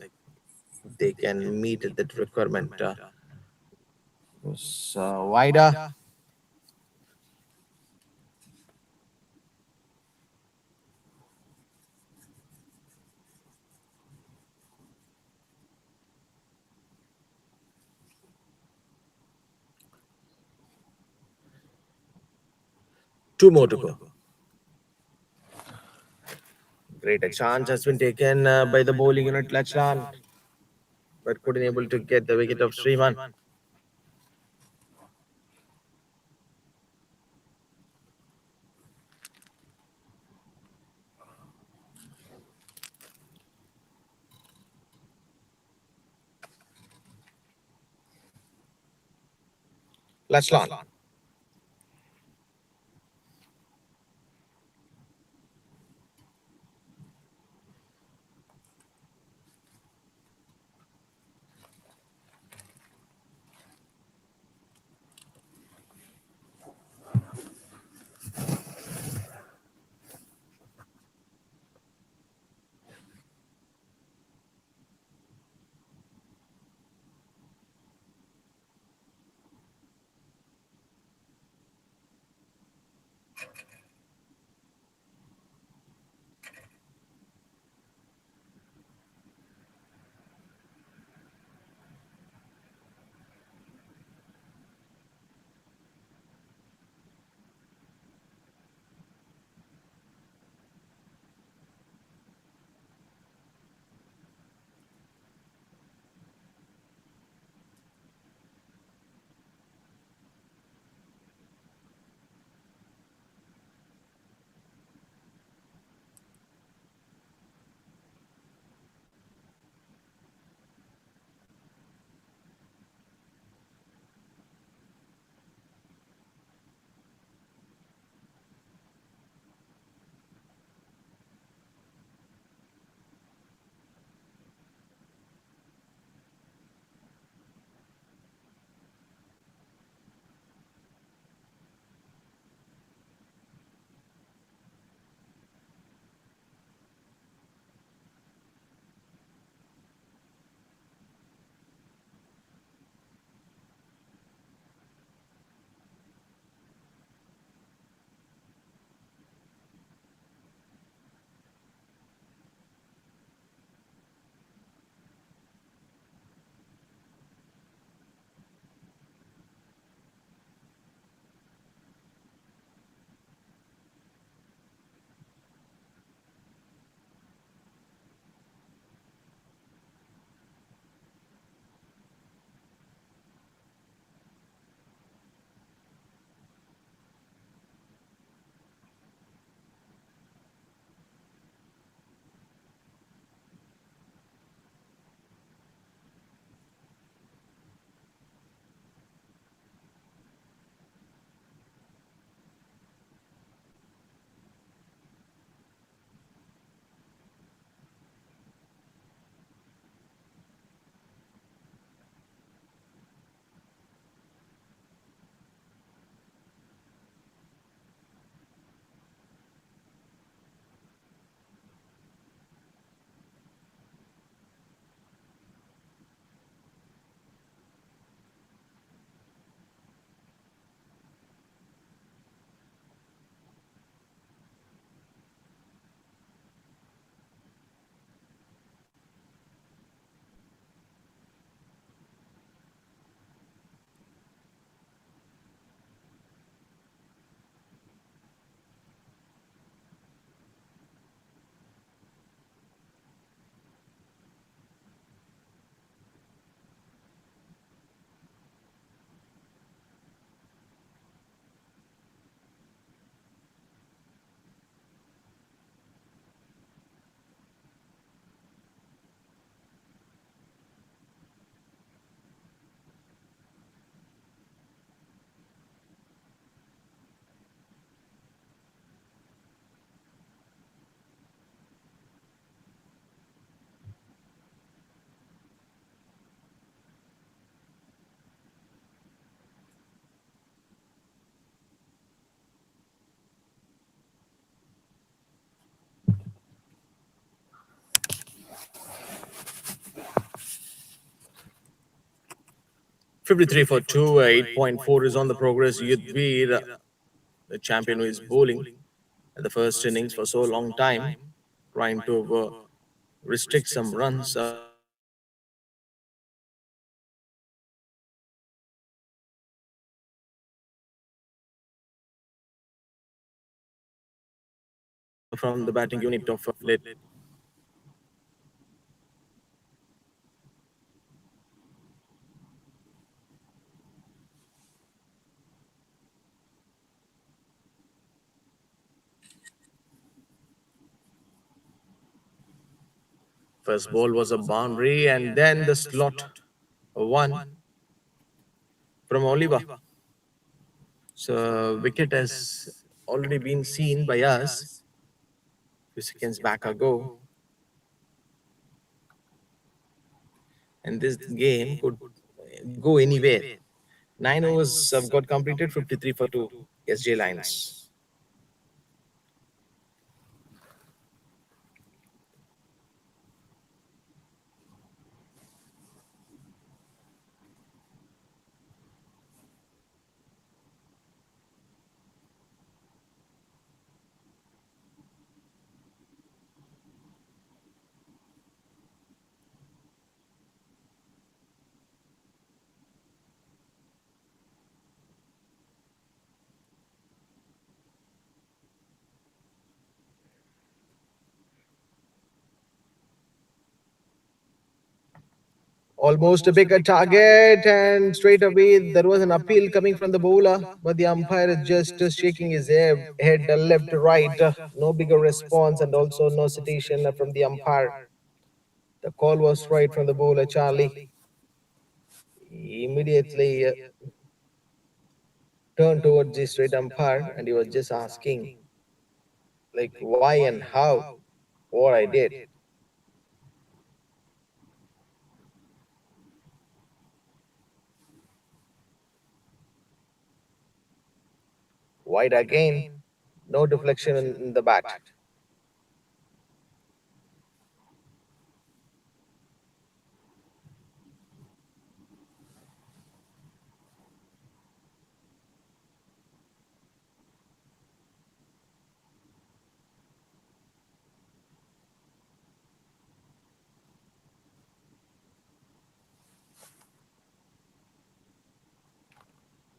they can meet that requirement. Wider, two more to go. Greater chance has been taken by the bowling unit Lachlan, but couldn't able to get the wicket of Sriman. Lachlan. 53 for 2, 8.4 is on the progress. Yudhvir, the champion who is bowling at the first innings for so long time, trying to restrict some runs from the batting unit of Lit. First ball was a boundary, and then the slot one from Oliver. So wicket has already been seen by us few seconds back ago, and this game could go anywhere. 9 overs have got completed, 53 for 2. SJ Lines. Almost a bigger target, and straight away there was an appeal coming from the bowler, but the umpire is just shaking his head left to right. No bigger response, and also no citation from the umpire. The call was right from the bowler, Charlie. He immediately turned towards the straight umpire, and he was just asking, like, why and how, what I did. Wide again, no deflection in the bat.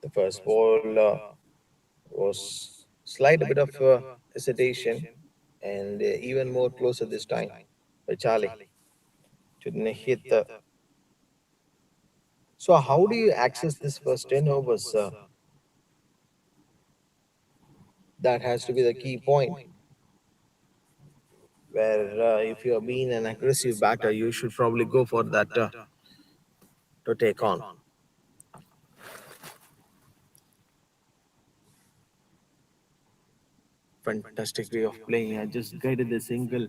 The first ball was slight a bit of hesitation, and even more closer this time by Charlie to hit the. So how do you access this first 10 overs? That has to be the key point. Where if you are being an aggressive batter, you should probably go for that to take on. Fantastic way of playing. I just guided the single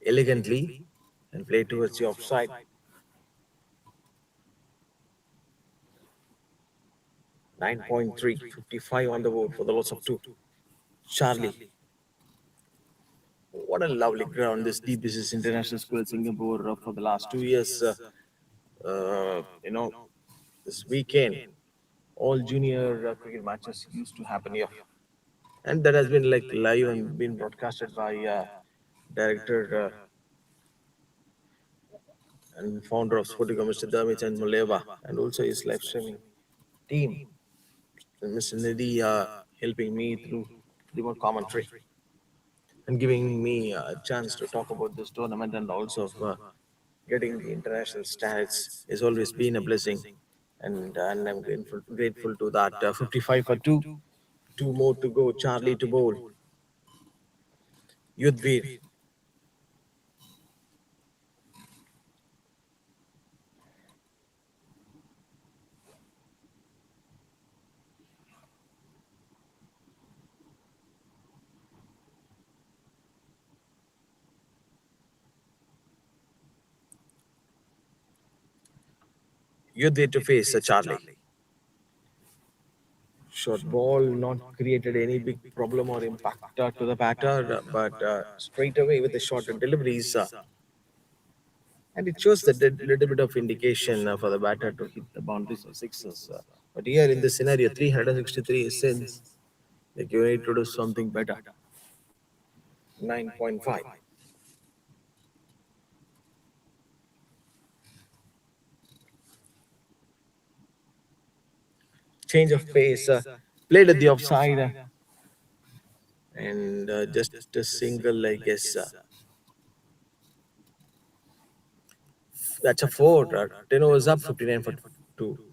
elegantly and played towards the offside. 9.3, 55 on the board for the loss of 2. Charlie. What a lovely ground this DPS International School Singapore for the last 2 years. This weekend, all junior cricket matches used to happen here. And that has been like live and been broadcasted by director and founder of SportyGo, Mr. Damit and Muleva, and also his live streaming team. And Mr. Nidhi helping me through remote commentary and giving me a chance to talk about this tournament and also getting the international stats has always been a blessing. And I'm grateful to that. 55 for 2. 2 more to go. Charlie to bowl. Yudhvir. Yudhvir to face Charlie. Short ball not created any big problem or impact to the batter, but straight away with the short deliveries, and it shows that a little bit of indication for the batter to hit the boundaries of sixes. But here in this scenario, 363 is since like you need to do something better. 9.5. Change of pace, played at the offside, and just a single, I guess. That's a four. 10 overs up, 59 for 2.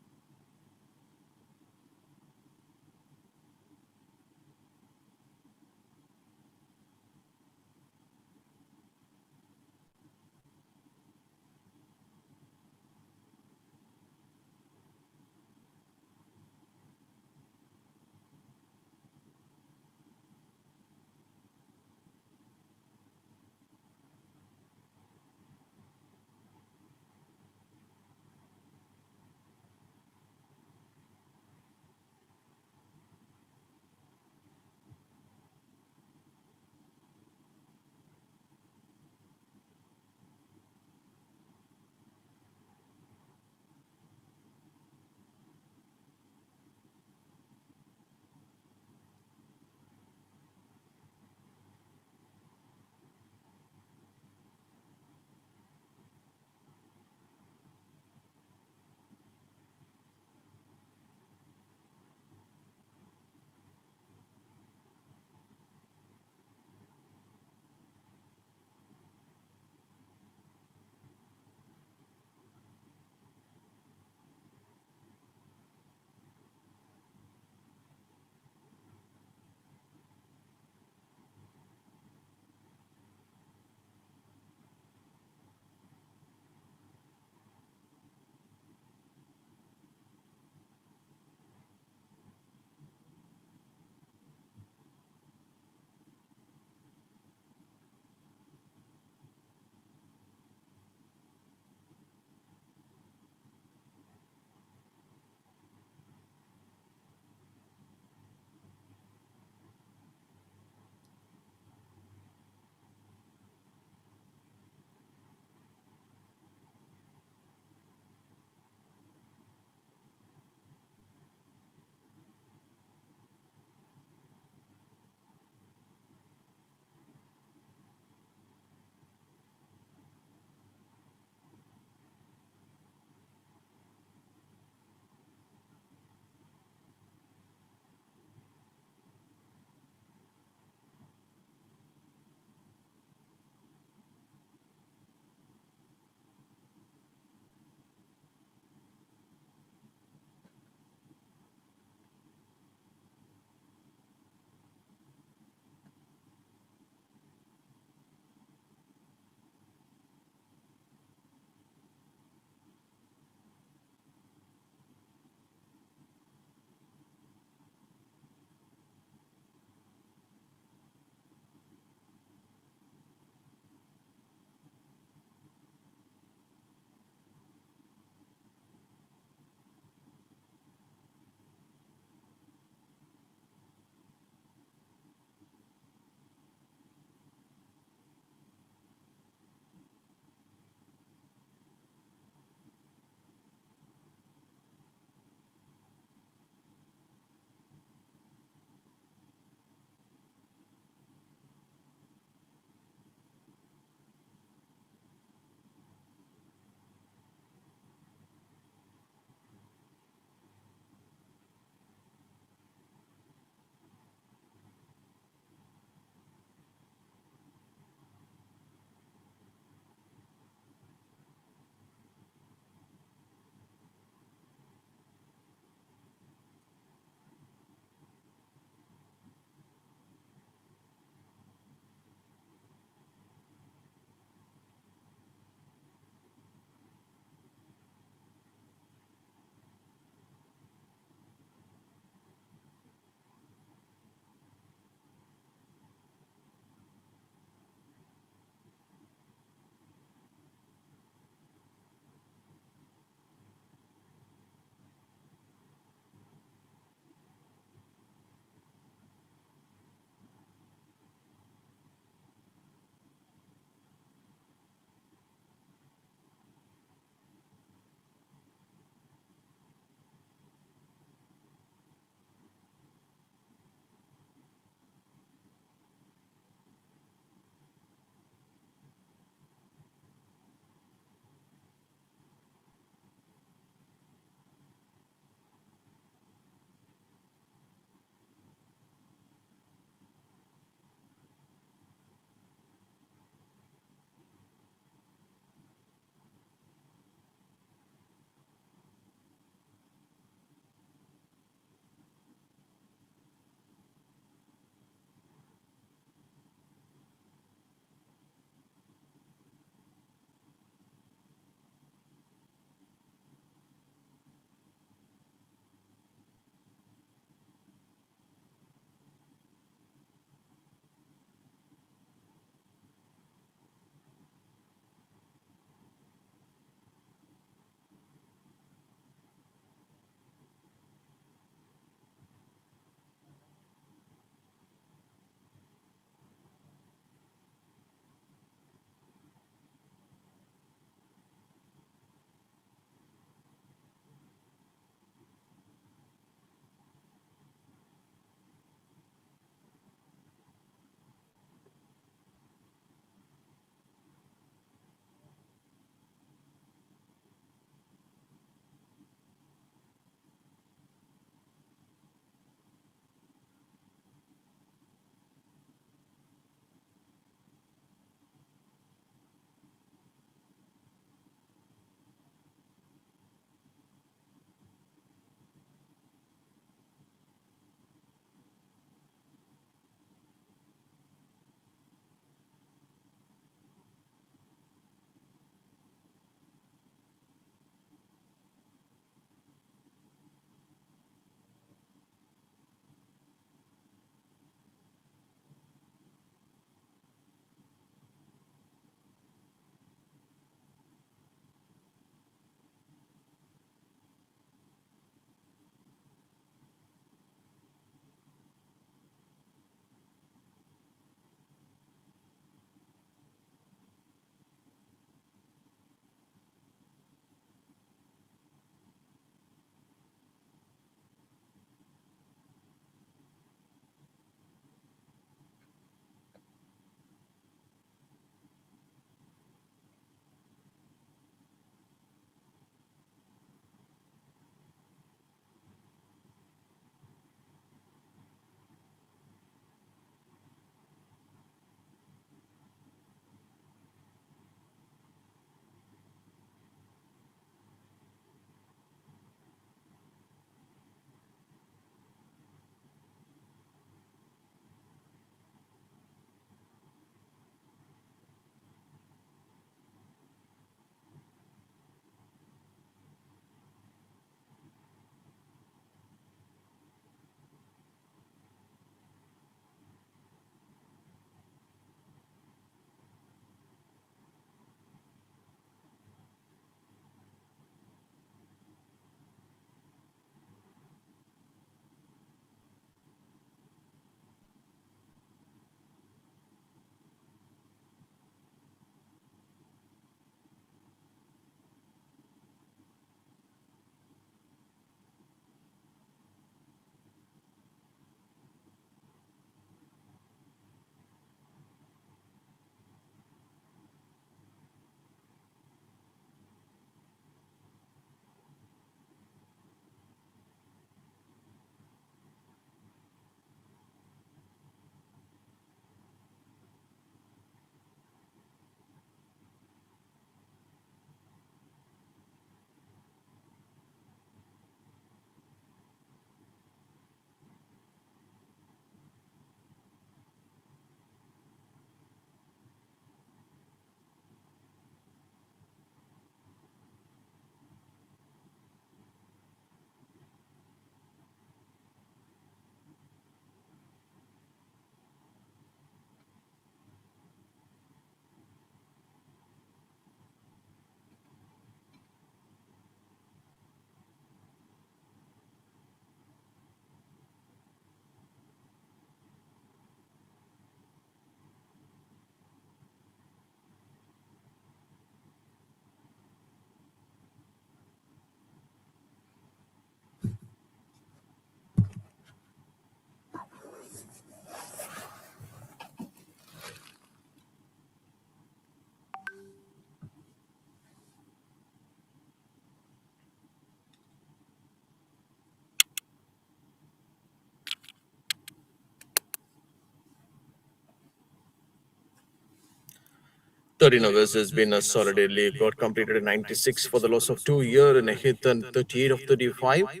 U-13 of this has been a solidly got completed in 96 for the loss of 2 year in a hit and 38 of 35.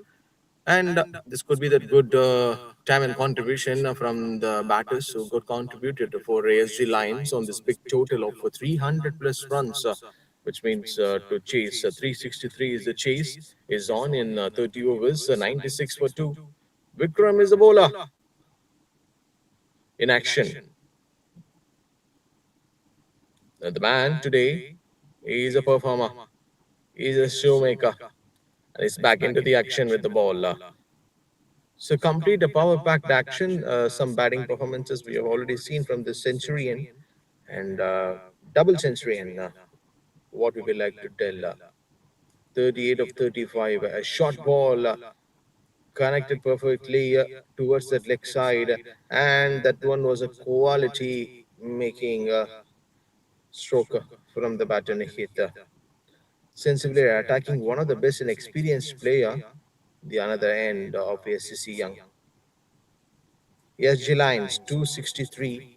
And this could be that good time and contribution from the batters who got contributed for ASG Lions on this big total of 300 plus runs, which means to chase 363 is the chase, is on in 30 overs, 96 for 2. Vikram is the bowler in action. The man today is a performer, he's a showmaker, and he's back into the action with the ball. So complete a power-packed action. Some batting performances we have already seen from the centurion and double centurion. What we will like to tell. 38 of 35. A short ball connected perfectly towards that leg side, and that one was a quality making stroke from the batter hit. Sensibly attacking one of the best and experienced player, the another end of SCC Young. SG Lines 263.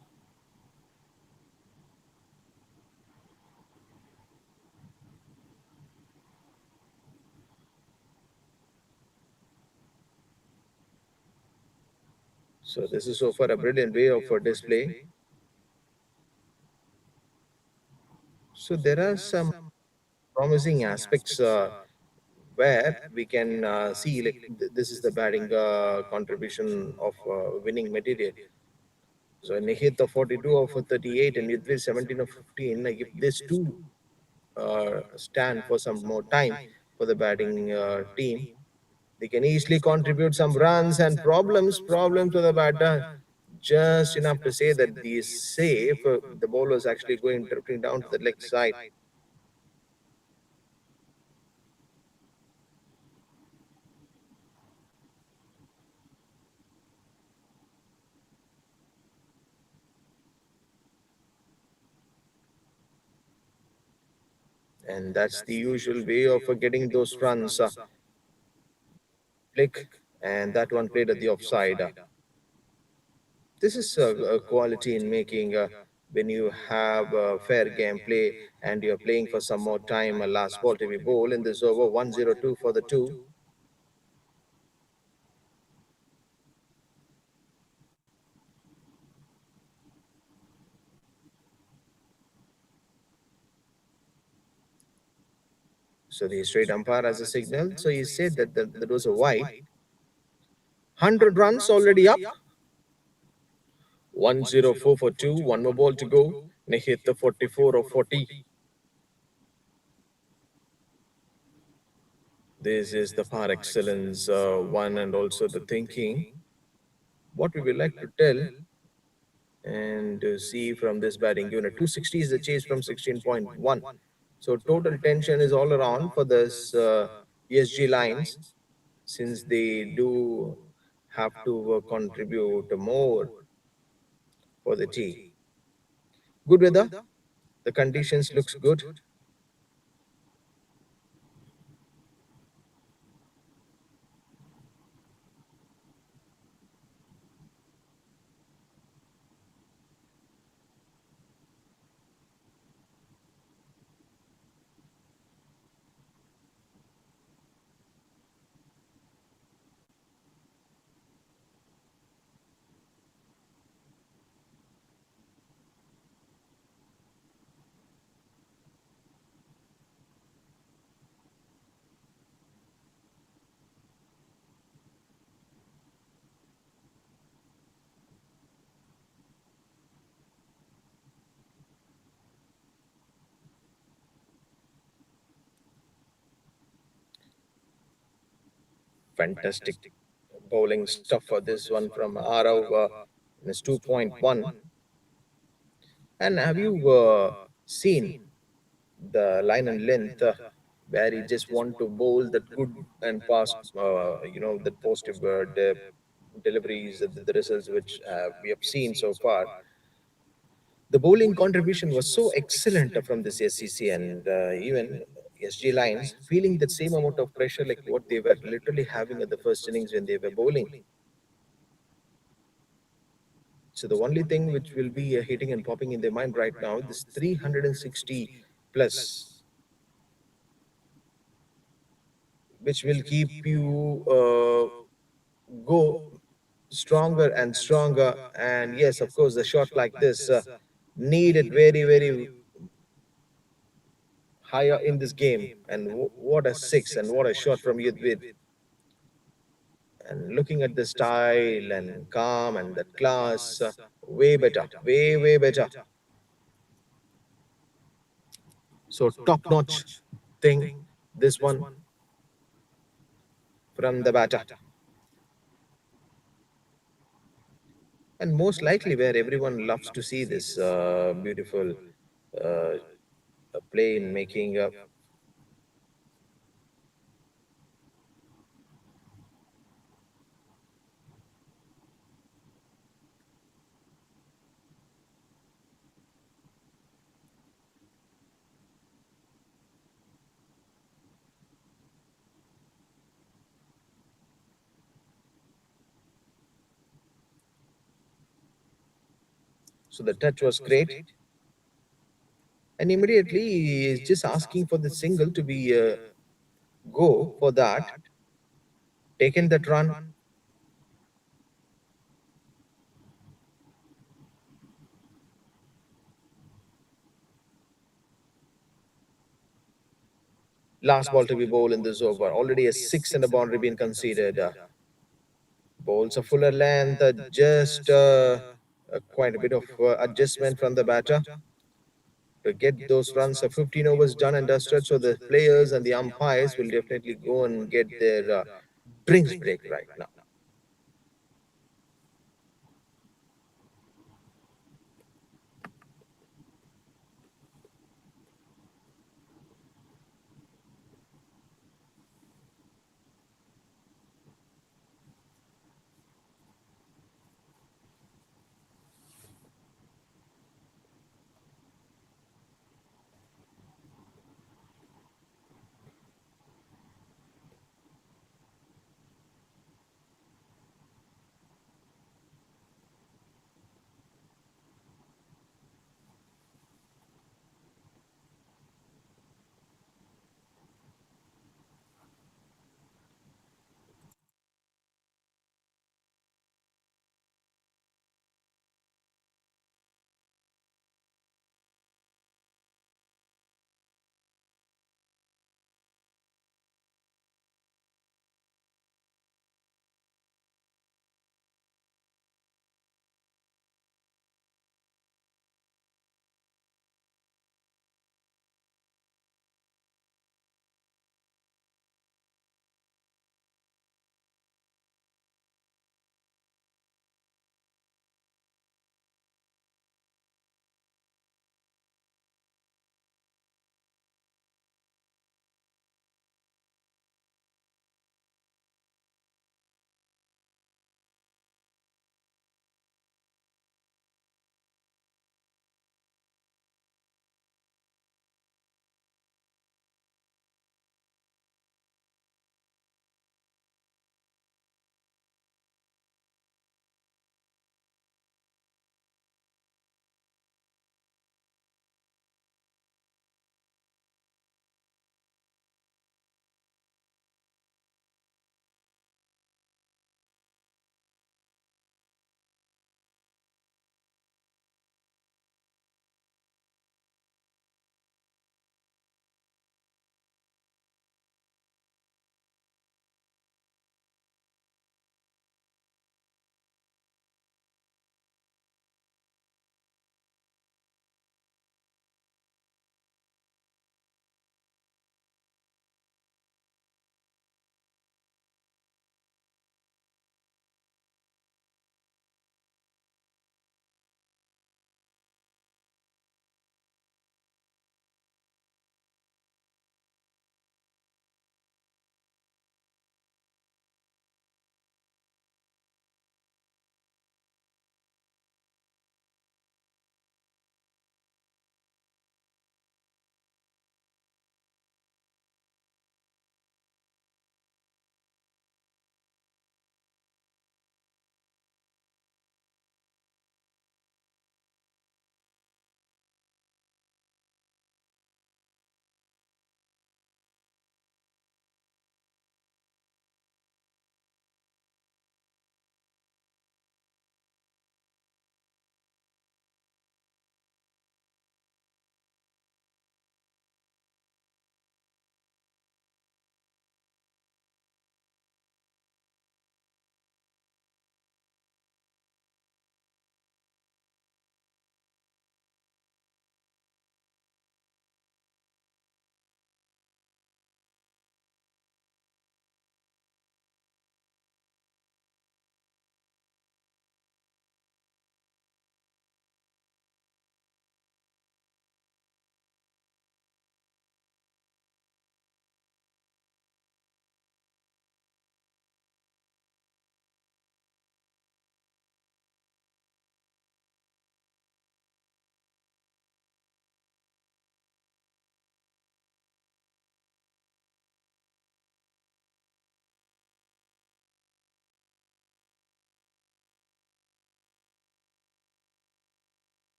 So this is so far a brilliant way of display. So there are some promising aspects where we can see like this is the batting contribution of winning material. So Nihit of 42 of 38 and Yudhvir 17 of 15. Like if these two stand for some more time for the batting team, they can easily contribute some runs and problems to the batter. Just enough to say that the safe, the ball was actually going drifting down to the leg side. And that's the usual way of getting those runs. Flick, and that one played at the offside. This is a quality in making when you have fair gameplay and you're playing for some more time. A last ball to be bowled in this over 102 for the two. So the straight umpire has a signal. So he said that that was a wide. 100 runs already up. 104 for 2. One more ball to go. And he hit the 44 of 40. This is the par excellence one and also the thinking. What we would like to tell and see from this batting unit. 260 is the chase from 16.1. So total tension is all around for this ESG lines since they do have to contribute more for the tea. Good weather. The conditions looks good. Fantastic bowling stuff for this one from Arav. It's 2.1. And have you seen the line and length where he just want to bowl that good and fast, that positive deliveries, the results which we have seen so far. The bowling contribution was so excellent from this SCC and even SG lines, feeling that same amount of pressure like what they were literally having at the first innings when they were bowling. So the only thing which will be hitting and popping in their mind right now, this 360 plus, which will keep you go stronger and stronger. And yes, of course, the shot like this needed very higher in this game. And what a six and what a shot from Yudvid. And looking at the style and calm and that class, way better, way better. So top notch thing, this one from the batter. And most likely where everyone loves to see this beautiful uh, play in making so the touch was great. And immediately he is just asking for the single to be go for that, taken that run. Last ball to be bowled in this over. Already a six and a boundary being conceded. Bowls a fuller length, just quite a bit of adjustment from the batter to get those runs. 15 overs done and dusted. So the players and the umpires will definitely go and get their drinks break right now.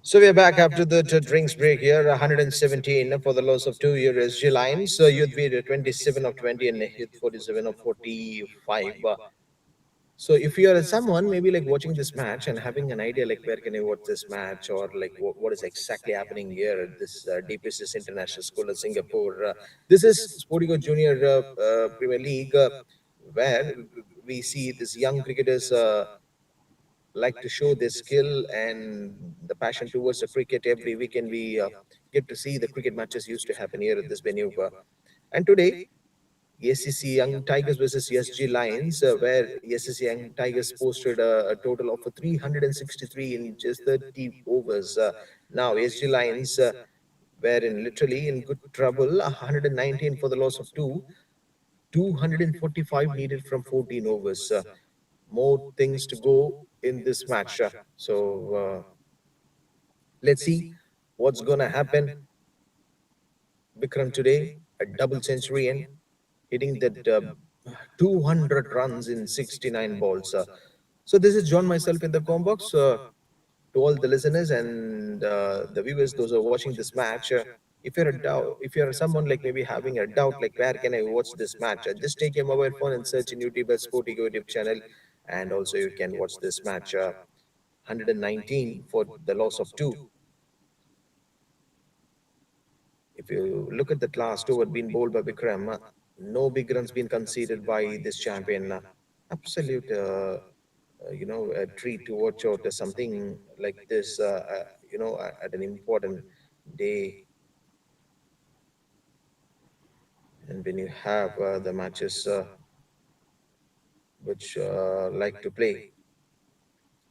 So we are back after the drinks break here. 117 for the loss of 2 year SG Lions. Youth beat 27 of 20 and Youth 47 of 45. So if you are someone maybe like watching this match and having an idea like where can I watch this match or like what is exactly happening here at this DPS International School Singapore. This is SportyGo Junior Premier League where we see these young cricketers like to show their skill and the passion towards the cricket. Every weekend we get to see the cricket matches used to happen here at this venue. And today SCC Young Tigers versus SG Lions, where SCC Young Tigers posted a total of 363 in just 30 overs. Now SG Lions were in literally in good trouble. 119 for the loss of two. 245 needed from 14 overs. More things to go in this match. Let's see what's gonna happen. Vikram today a double century and hitting that 200 runs in 69 balls. So this is John myself in the com box. To all the listeners and the viewers, those who are watching this match, if you're a doubt, if you're someone like maybe having a doubt, like where can I watch this match? Just take your mobile phone and search in YouTube at SportyGo YouTube channel, and also you can watch this match. 119 for the loss of two. If you look at that last over being bowled by Vikram, no big runs been conceded by this champion. Absolute, a treat to watch out something like this, at an important day. And when you have the matches which like to play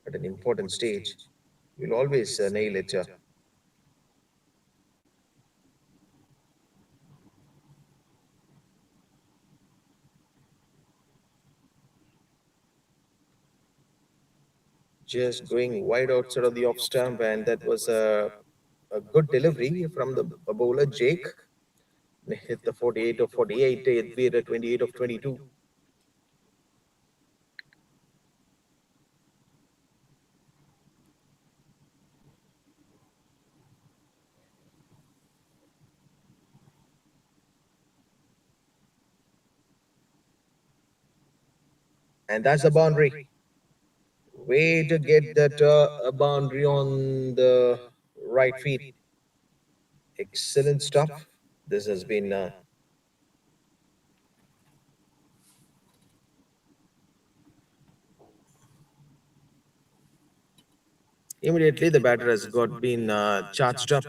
at an important stage, you'll always nail it. Just going wide outside of the off stump, and that was a good delivery from the bowler Jake. Hit the 48 of 48, it beat a 28 of 22. And that's a boundary. Way to get that a boundary on the right feet. Excellent stuff. This has been immediately the batter has got been charged up,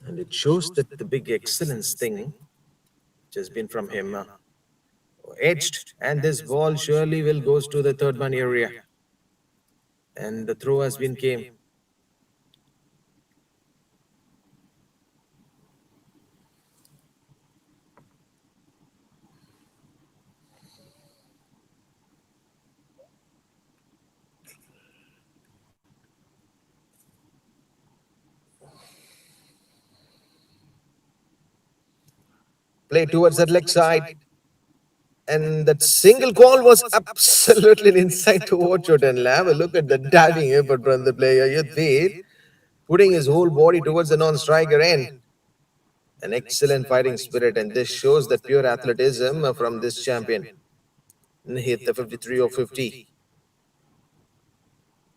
and it shows that the big excellence thing which has been from him edged, and this ball surely will goes to the third man area, and the throw has been came. Play towards that leg side, and that single call was absolutely an insight to watch out and have a look at the diving effort from the player. You'd putting his whole body towards the non-striker end. An excellent fighting spirit, and this shows that pure athleticism from this champion. And hit the 53 or 50.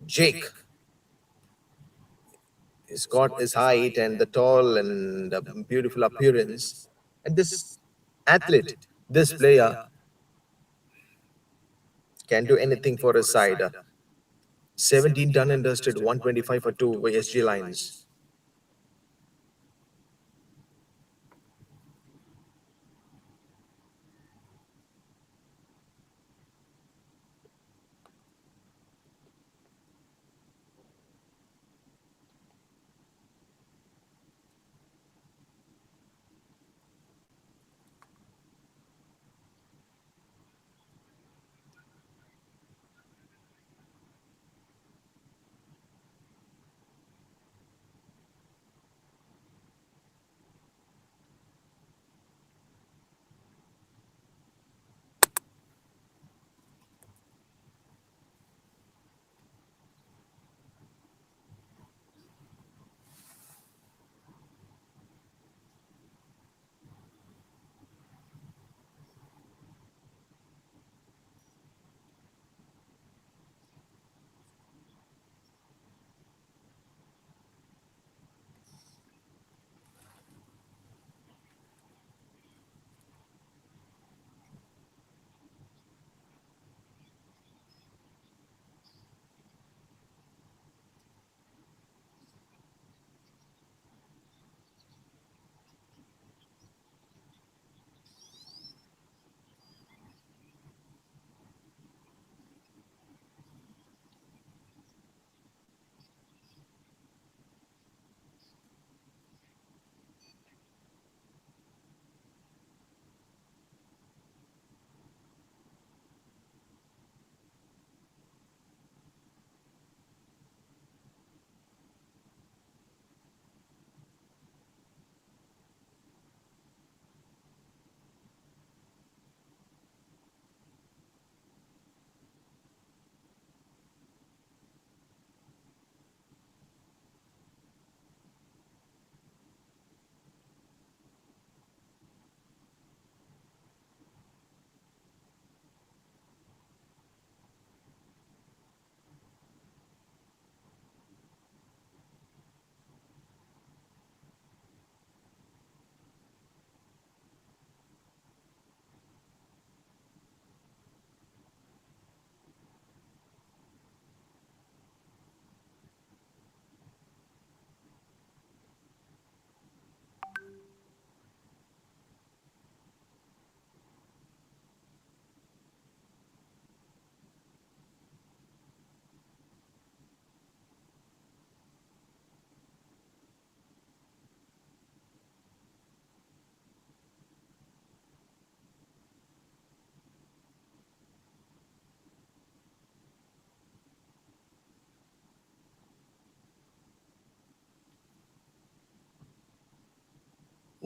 Jake has got his height and the tall and beautiful appearance. And this athlete, this player, can do anything for his side. 17 done and dusted, 125 for 2 by SG Lions.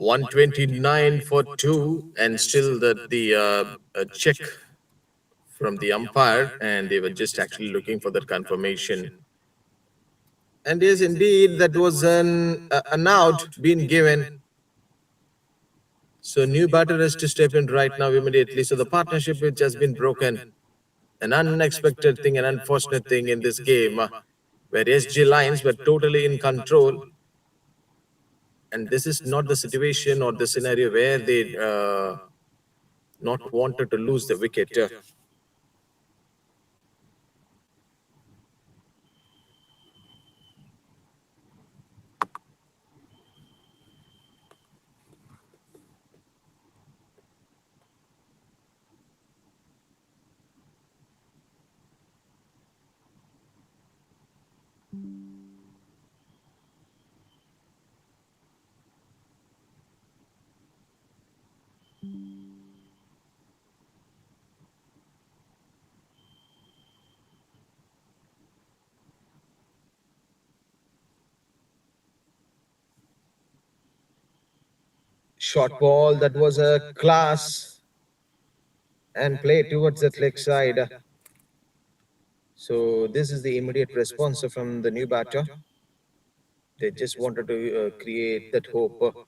129 for two, and still the check from the umpire, and they were just actually looking for that confirmation. And yes, indeed, that was an out being given. So new batter has to step in right now immediately. So the partnership which has been broken, an unexpected thing, an unfortunate thing in this game, where SG Lions were totally in control. And this is not the situation or the scenario where they not wanted to lose the wicket. Short ball, that was a class, and play towards that leg side. So this is the immediate response from the new batter. They just wanted to create that hope.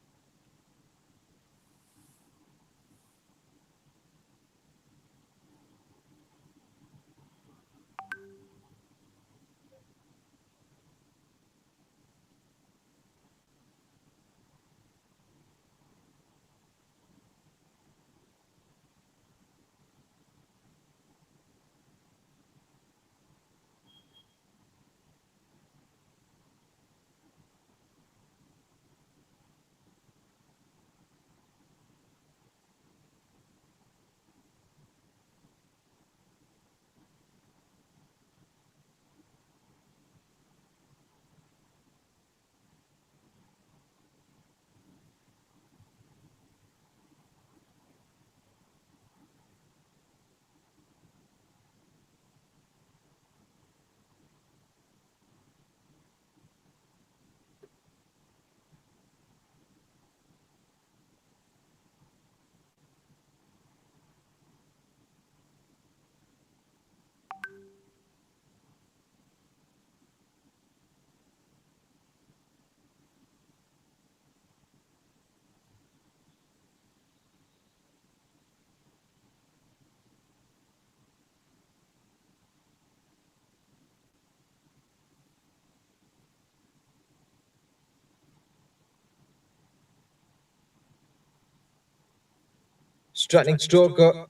Stunning stroke.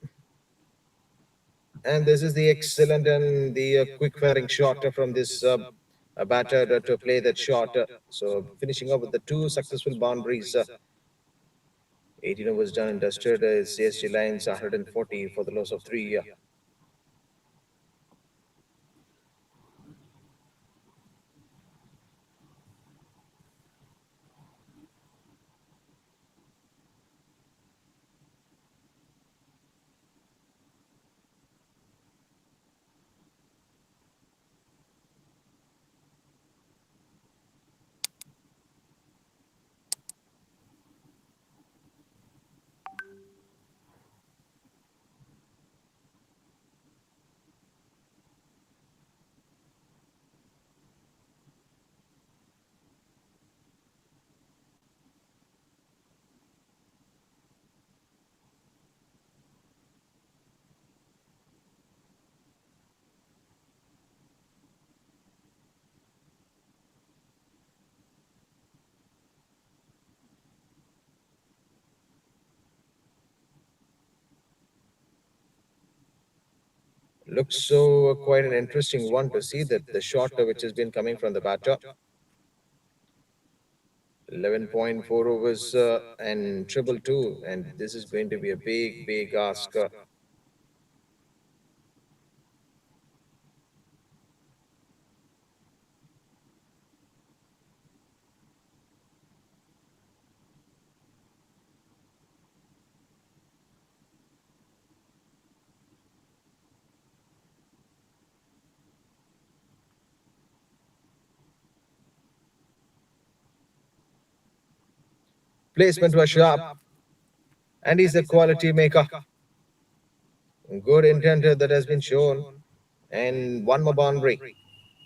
And this is the excellent and the quick firing shot from this batter to play that shot. So finishing up with the two successful boundaries. 18 overs done and dusted. CSG Lions 140 for the loss of three. Looks so quite an interesting one to see that the shot which has been coming from the batter. 11.4 overs and triple two, and this is going to be a big ask. Placement was sharp, and he's a quality maker. Good intent that has been shown, and one more boundary.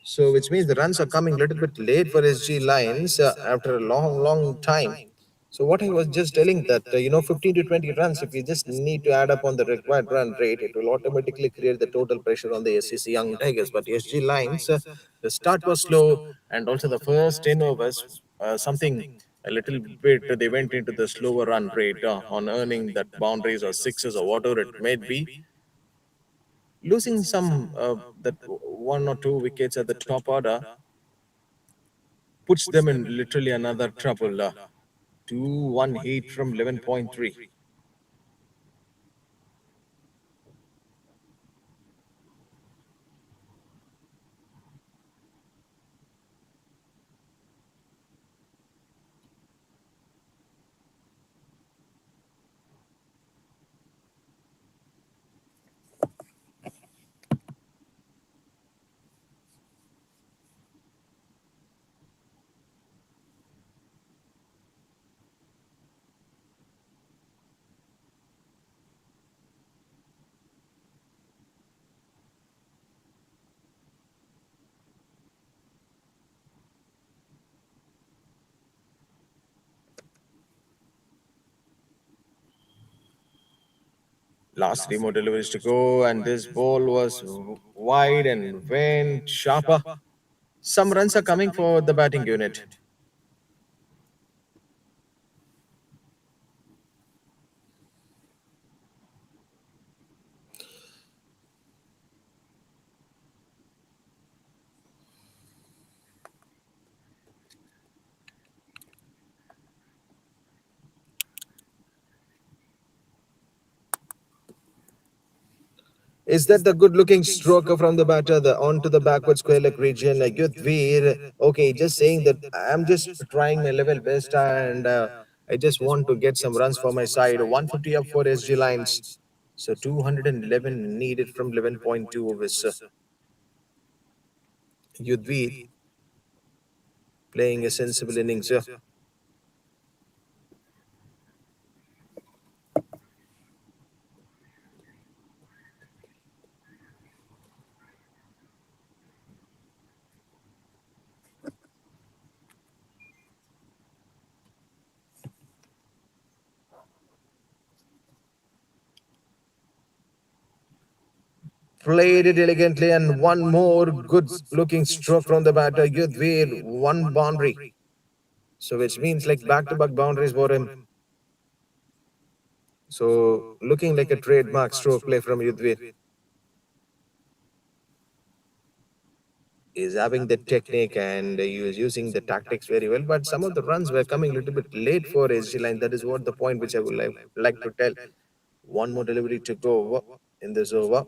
So, which means the runs are coming a little bit late for SG Lions after a long, long time. So, what I was just telling that 15 to 20 runs, if you just need to add up on the required run rate, it will automatically create the total pressure on the SCC Young Tigers. But SG Lions, the start was slow, and also the first 10 overs, something a little bit they went into the slower run rate on earning that boundaries or sixes or whatever it may be, losing some that one or two wickets at the top order puts them in literally another trouble. 218 from 11.3. Last three more deliveries to go, and this ball was wide and went sharper. Some runs are coming for the batting unit. Is that the good looking stroke from the batter the onto the backward square leg region? Yudhvir, okay, just saying that I'm just trying my level best and I just want to get some runs for my side. 150 up for SG Lines. So 211 needed from 11.2 of his Yudhvir playing a sensible innings. Played it elegantly, and one more good looking stroke from the batter. Yudhvir, one boundary. So which means like back to back boundaries for him. So looking like a trademark stroke play from Yudhvir. Is having the technique and he was using the tactics very well. But some of the runs were coming a little bit late for SG Line. That is what the point which I would like to tell. One more delivery to go in this over.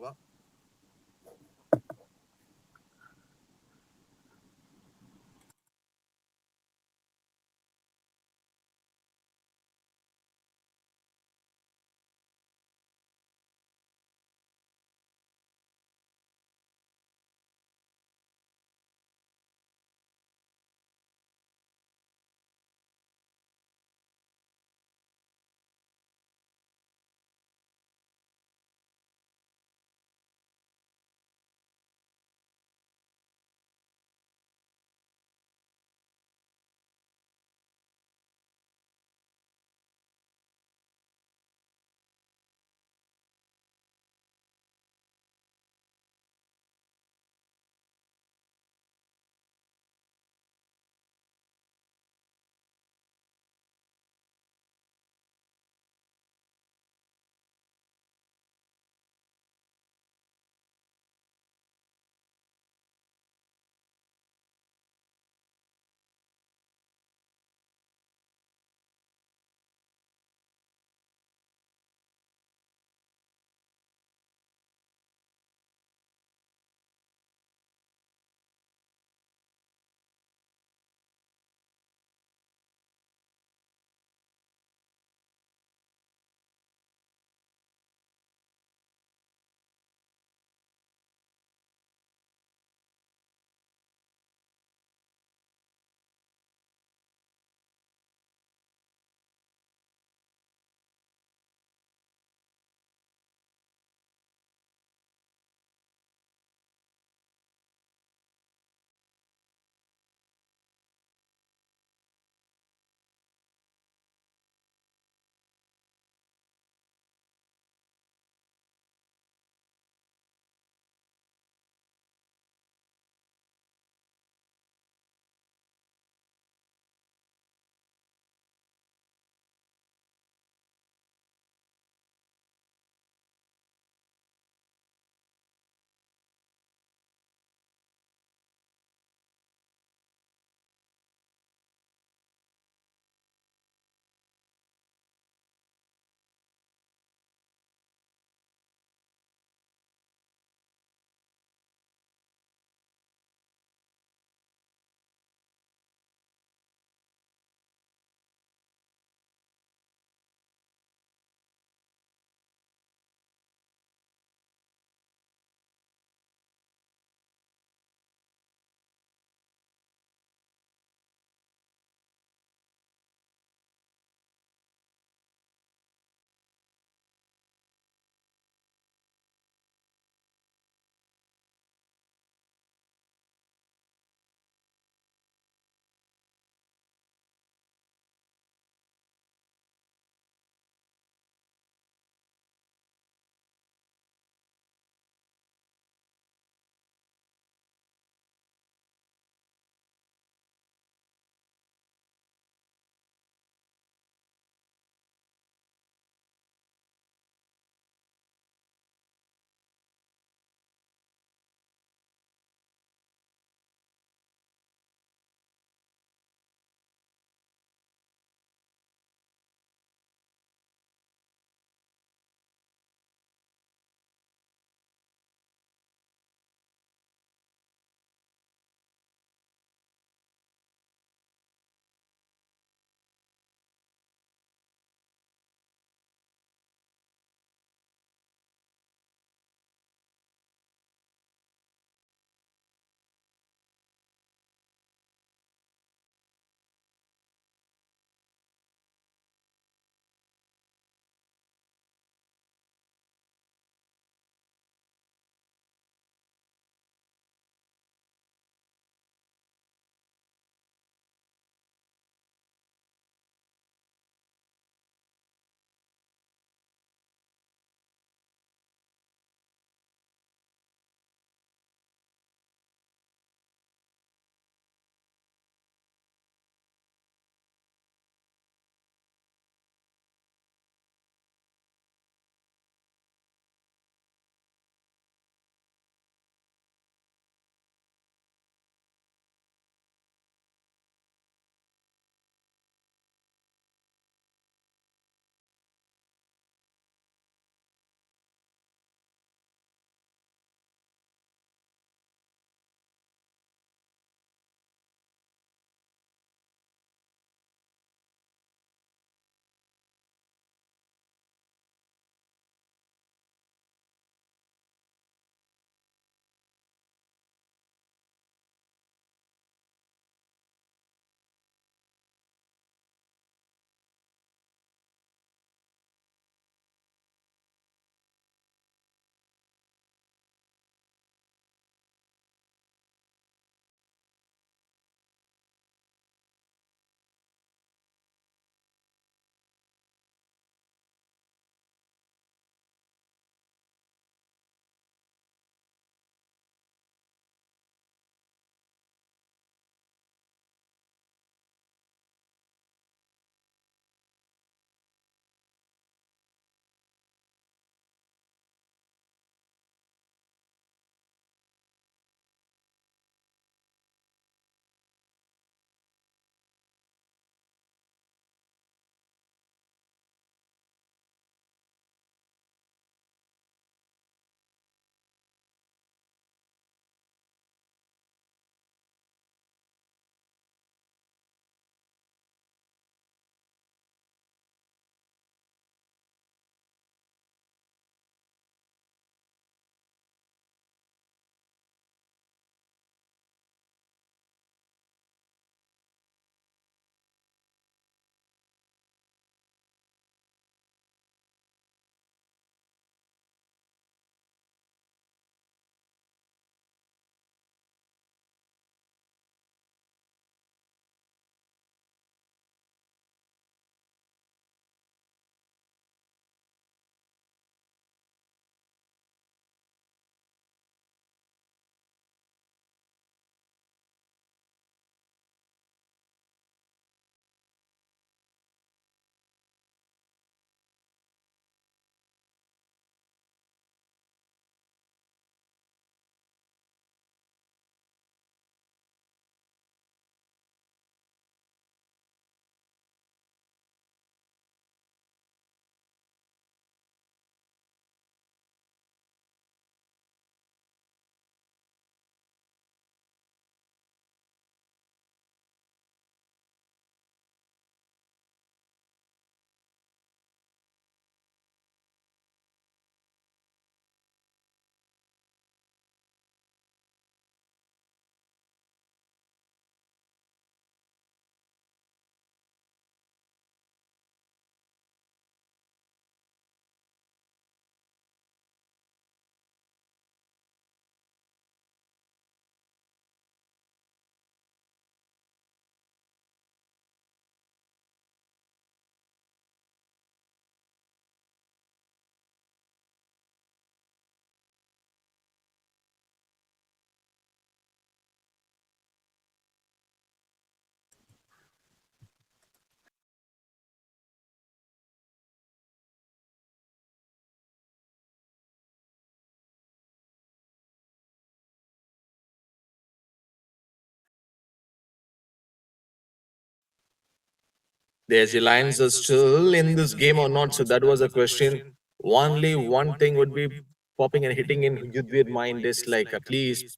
The SG Lions are still in this game or not? So that was a question. Only one thing would be popping and hitting in Yudhvir mind is like at least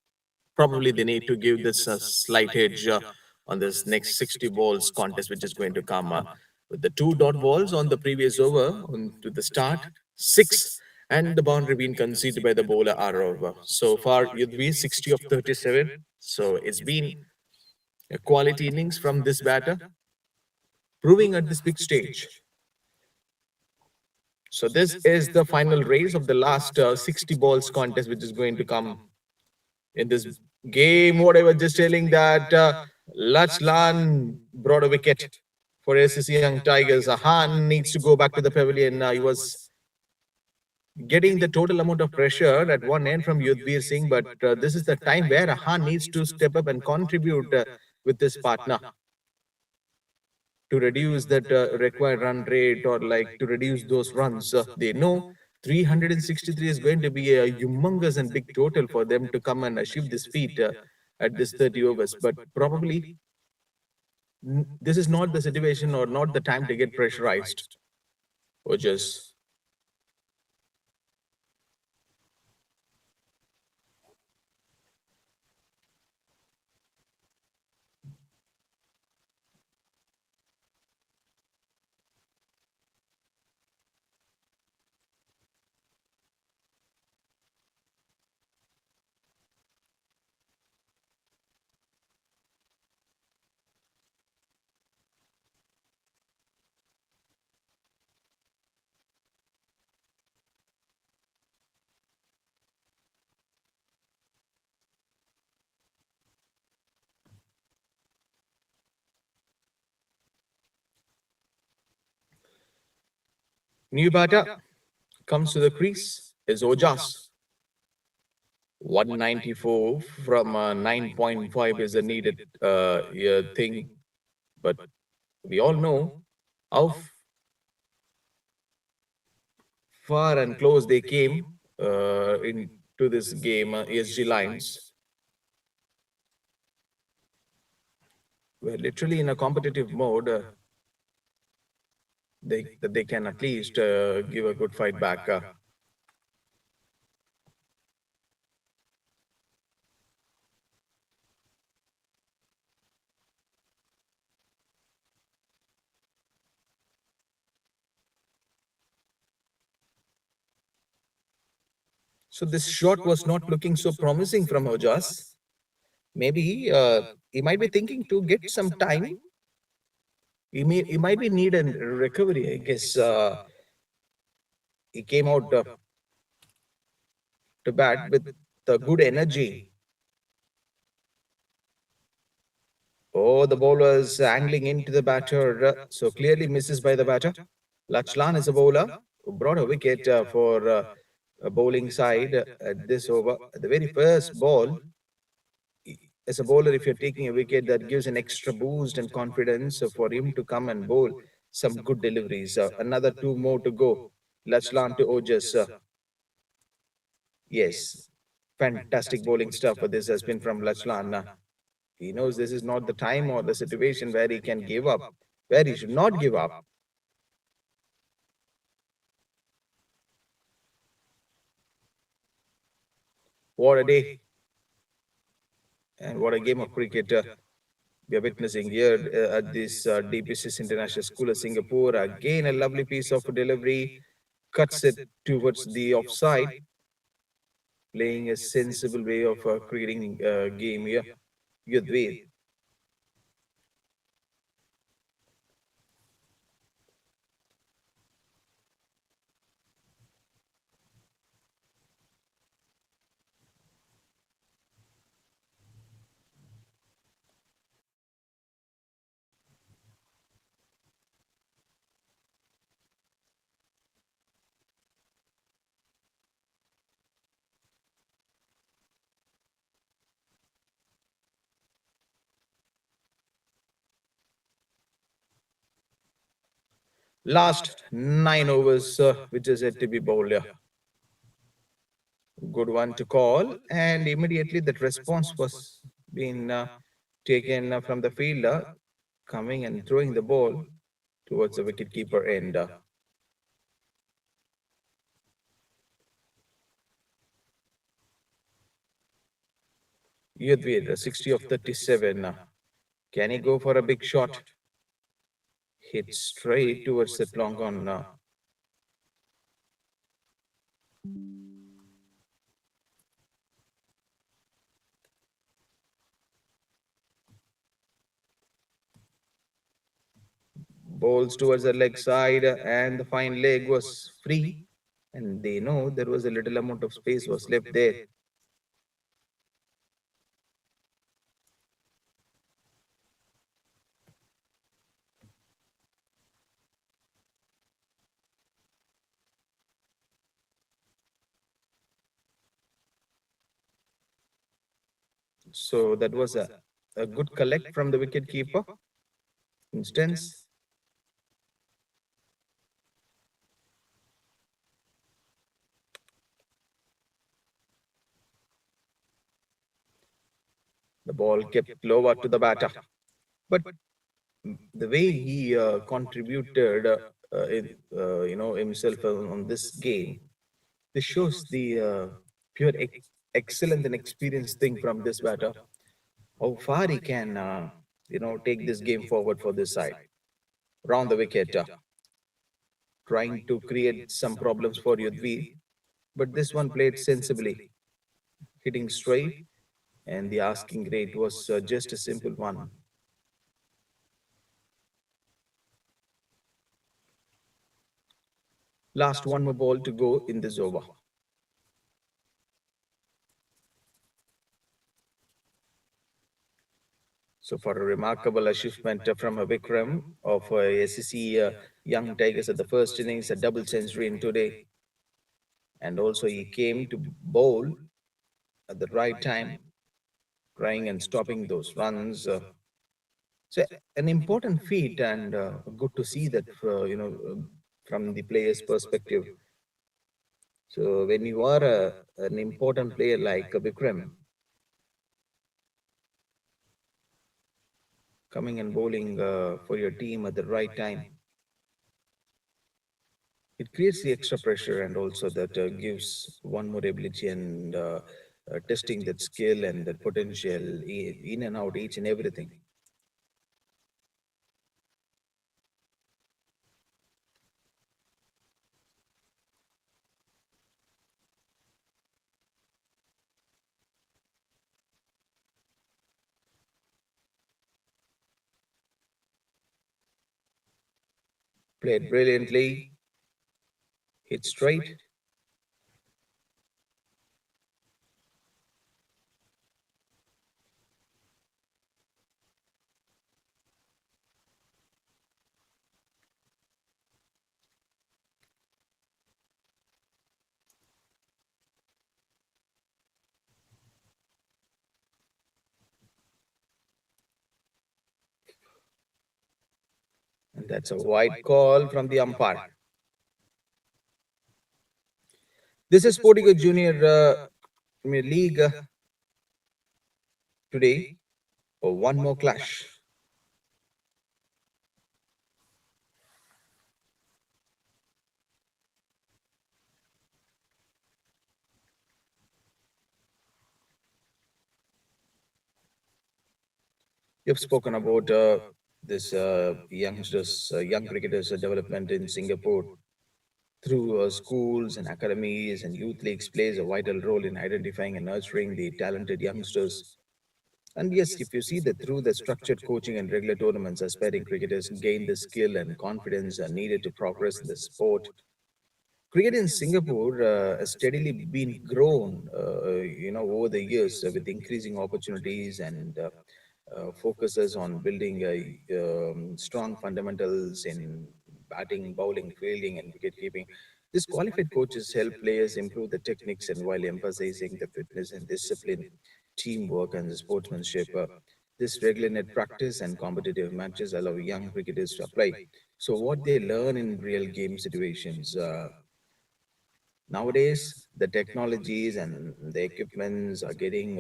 probably they need to give this a slight edge on this next 60 balls contest which is going to come with the two dot balls on the previous over on to the start six and the boundary being conceded by the bowler are over. So far Yudhvir 60 of 37. So it's been a quality innings from this batter proving at this big stage. So this is the final race of the last 60 balls contest which is going to come in this game. What I was just telling that Lachlan brought a wicket for SCC Young Tigers. Han needs to go back to the pavilion. He was getting the total amount of pressure at one end from Yudhvir Singh, but this is the time where Han needs to step up and contribute with his partner to reduce that required run rate or like to reduce those runs. They know 363 is going to be a humongous and big total for them to come and achieve this feat at this 30 overs. But probably this is not the situation or not the time to get pressurized or just. New batter comes to the crease is Ojas. 194 from 9.5 is a needed yeah, thing. But we all know how far and close they came into this game. ESG Lions were literally in a competitive mode. They can at least give a good fight back. So this shot was not looking so promising from Ojas. Maybe he might be thinking to get some time. He might be need a recovery. I guess he came out to bat with the good energy. Oh, the bowler is angling into the batter, so clearly misses by the batter. Lachlan is a bowler who brought a wicket for a bowling side at this over. The very first ball, as a bowler, if you're taking a wicket, that gives an extra boost and confidence for him to come and bowl some good deliveries. Another two more to go. Lachlan to Ojas. Yes, fantastic bowling stuff. This has been from Lachlan. He knows this is not the time or the situation where he can give up, where he should not give up. What a day and what a game of cricket we are witnessing here at this DPS International School of Singapore. Again, a lovely piece of delivery, cuts it towards the offside, playing a sensible way of creating a game here. Yudhvir. Last 9 overs, which is yet to be bowled. Yeah. Good one to call, and immediately that response was being taken from the fielder, coming and throwing the ball. towards the wicketkeeper end. Yudhvir, 60 of 37. Can he go for a big shot? Hit straight towards that long on. Bowls towards the leg side, and the fine leg was free. And they know there was a little amount of space was left there. So that was a good collect from the wicket keeper. Instance, the ball kept lower to the batter. But the way he contributed, himself on this game, this shows the pure excellent and experienced thing from this batter. How far he can, take this game forward for this side. Round the wicket, trying to create some problems for Yudhvi, but this one played sensibly, hitting straight, and the asking rate was just a simple one. Last one more ball to go in this over. So for a remarkable achievement from a Vikram of SCC Young Tigers at the first innings, a double century in today, and also he came to bowl at the right time, trying and stopping those runs. So an important feat, and good to see that from the player's perspective. So when you are an important player like Vikram, coming and bowling for your team at the right time, it creates the extra pressure, and also that gives one more ability, and testing that skill and that potential in and out each and everything. Played brilliantly, hit straight, and that's a wide call from the umpire. This is SportyGo Junior League today. One more clash. You've spoken about this youngsters, young cricketers development in Singapore through schools and academies and youth leagues plays a vital role in identifying and nurturing the talented youngsters. And yes, if you see that through the structured coaching and regular tournaments, aspiring cricketers gain the skill and confidence needed to progress in the sport. Cricket in Singapore has steadily been grown, over the years with increasing opportunities, and focuses on building strong fundamentals in batting, bowling, fielding, and wicket keeping. These qualified coaches help players improve the techniques, and while emphasizing the fitness and discipline, teamwork, and the sportsmanship. This regular net practice and competitive matches allow young cricketers to apply. So what they learn in real game situations. Nowadays, the technologies and the equipments are getting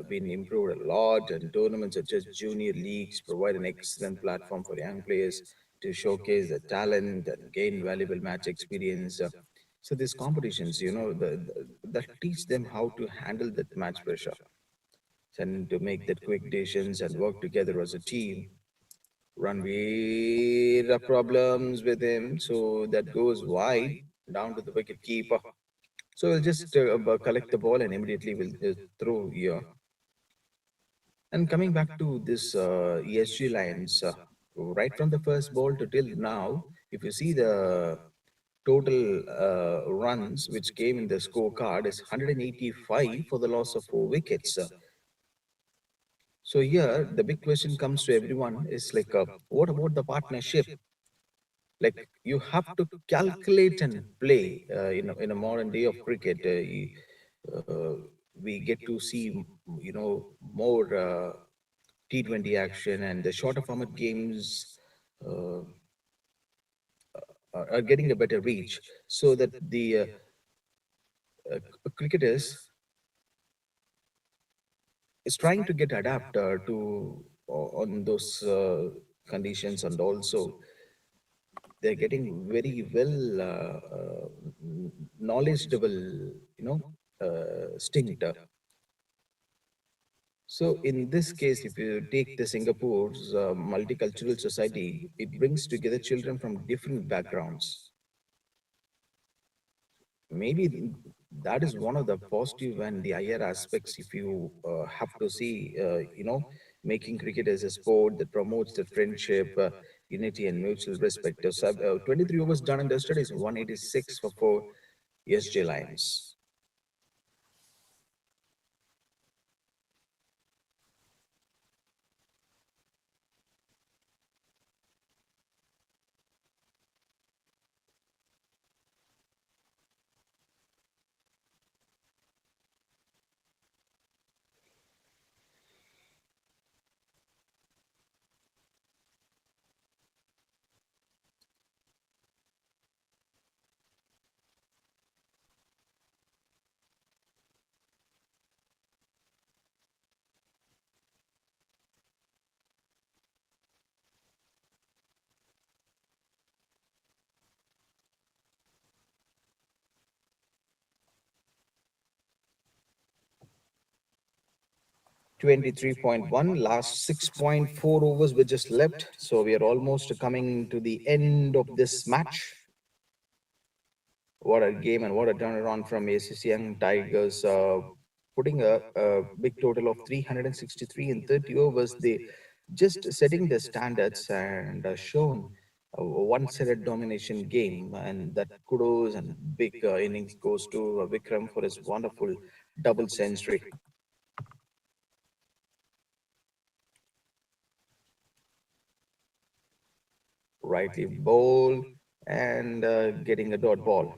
been improved a lot, and tournaments such as junior leagues provide an excellent platform for young players to showcase their talent and gain valuable match experience. So these competitions, that teach them how to handle that match pressure and to make that quick decisions and work together as a team. Ranveer problems with him, so that goes wide down to the wicket keeper. So we'll just collect the ball and immediately we'll throw here. And coming back to this ESG lines, right from the first ball to till now, if you see the total runs which came in the scorecard is 185 for the loss of 4 wickets. So here the big question comes to everyone is like, what about the partnership? Like you have to calculate and play in a modern day of cricket. We get to see, more T20 action, and the shorter format games uh, are getting a better reach, so that the cricketers is trying to get adapt to on those conditions, and also they're getting very well knowledgeable, stint. So in this case, if you take the Singapore's multicultural society, it brings together children from different backgrounds. Maybe that is one of the positive and the higher aspects. If you have to see, making cricket as a sport that promotes the friendship, unity, and mutual respect. So, 23 overs done and dusted is 186 for 4 SJ lines. 23.1, last 6.4 overs were just left. So we are almost coming to the end of this match. What a game and what a turnaround from ACC Young Tigers, putting a big total of 363 in 30 overs. They just setting the standards and shown a one-sided domination game. And that kudos and big innings goes to Vikram for his wonderful double century. Rightly bowled and getting a dot ball.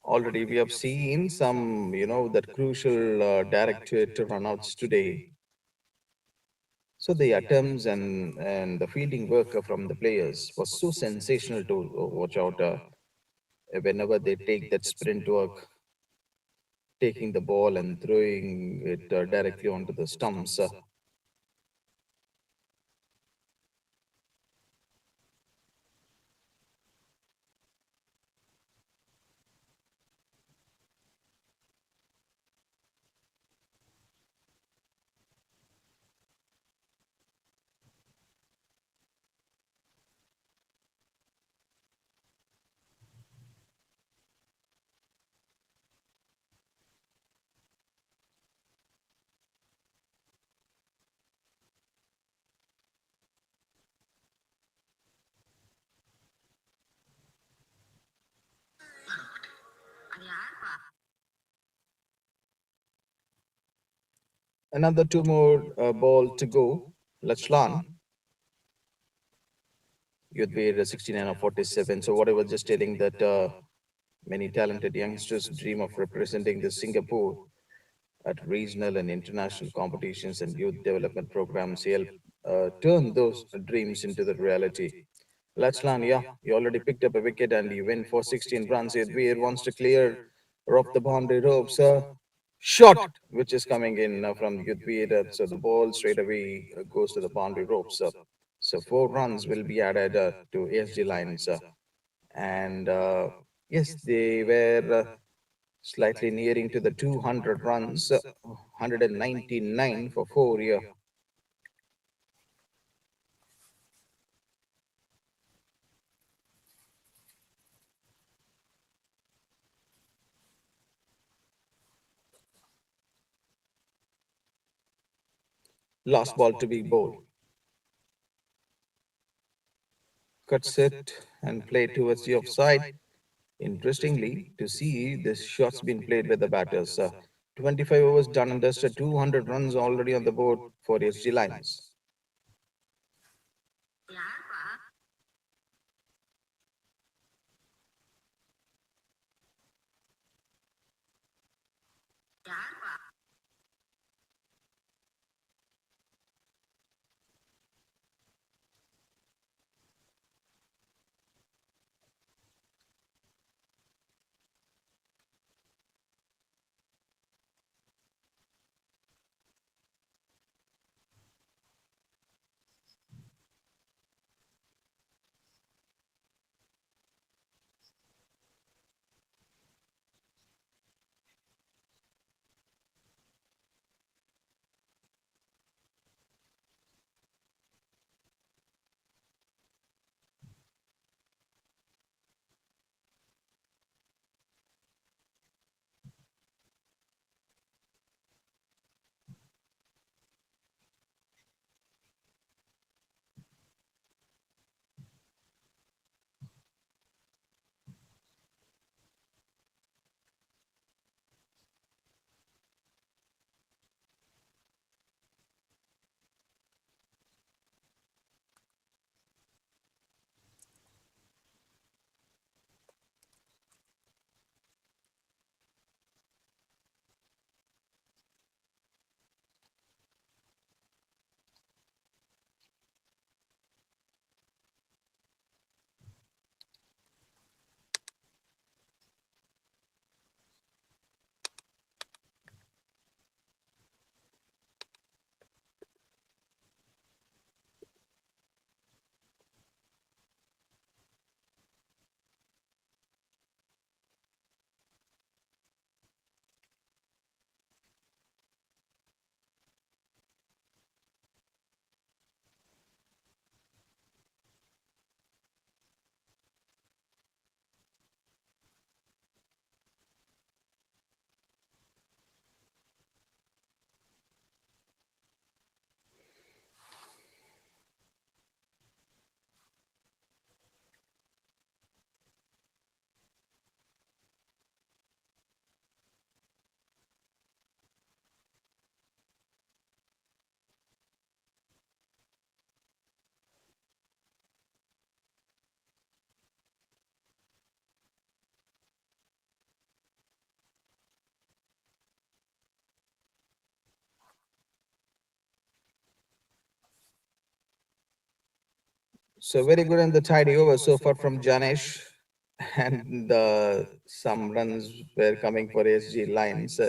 Already, we have seen some, that crucial direct to runouts today. So the attempts and the fielding work from the players was so sensational to watch out. Whenever they take that sprint work, taking the ball and throwing it directly onto the stumps. Another two more ball to go. Lachlan, you'd be at 69 or 47. So what I was just telling that many talented youngsters dream of representing the Singapore at regional and international competitions, and youth development programs help turn those dreams into the reality. Lachlan, yeah, you already picked up a wicket and you win for 16 runs. Yadvir wants to clear off the boundary ropes. Shot, which is coming in from Yudvir. So the ball straight away goes to the boundary ropes. So 4 runs will be added to ASG lines. And yes, they were slightly nearing to the 200 runs, 199 for 4 year. Last ball to be bowled. Cuts it and play towards the offside. Interestingly, to see this shot's been played by the batters. 25 overs done and dusted, 200 runs already on the board for SG Lions. So very good in the tidy over so far from Janesh, and some runs were coming for SG lines.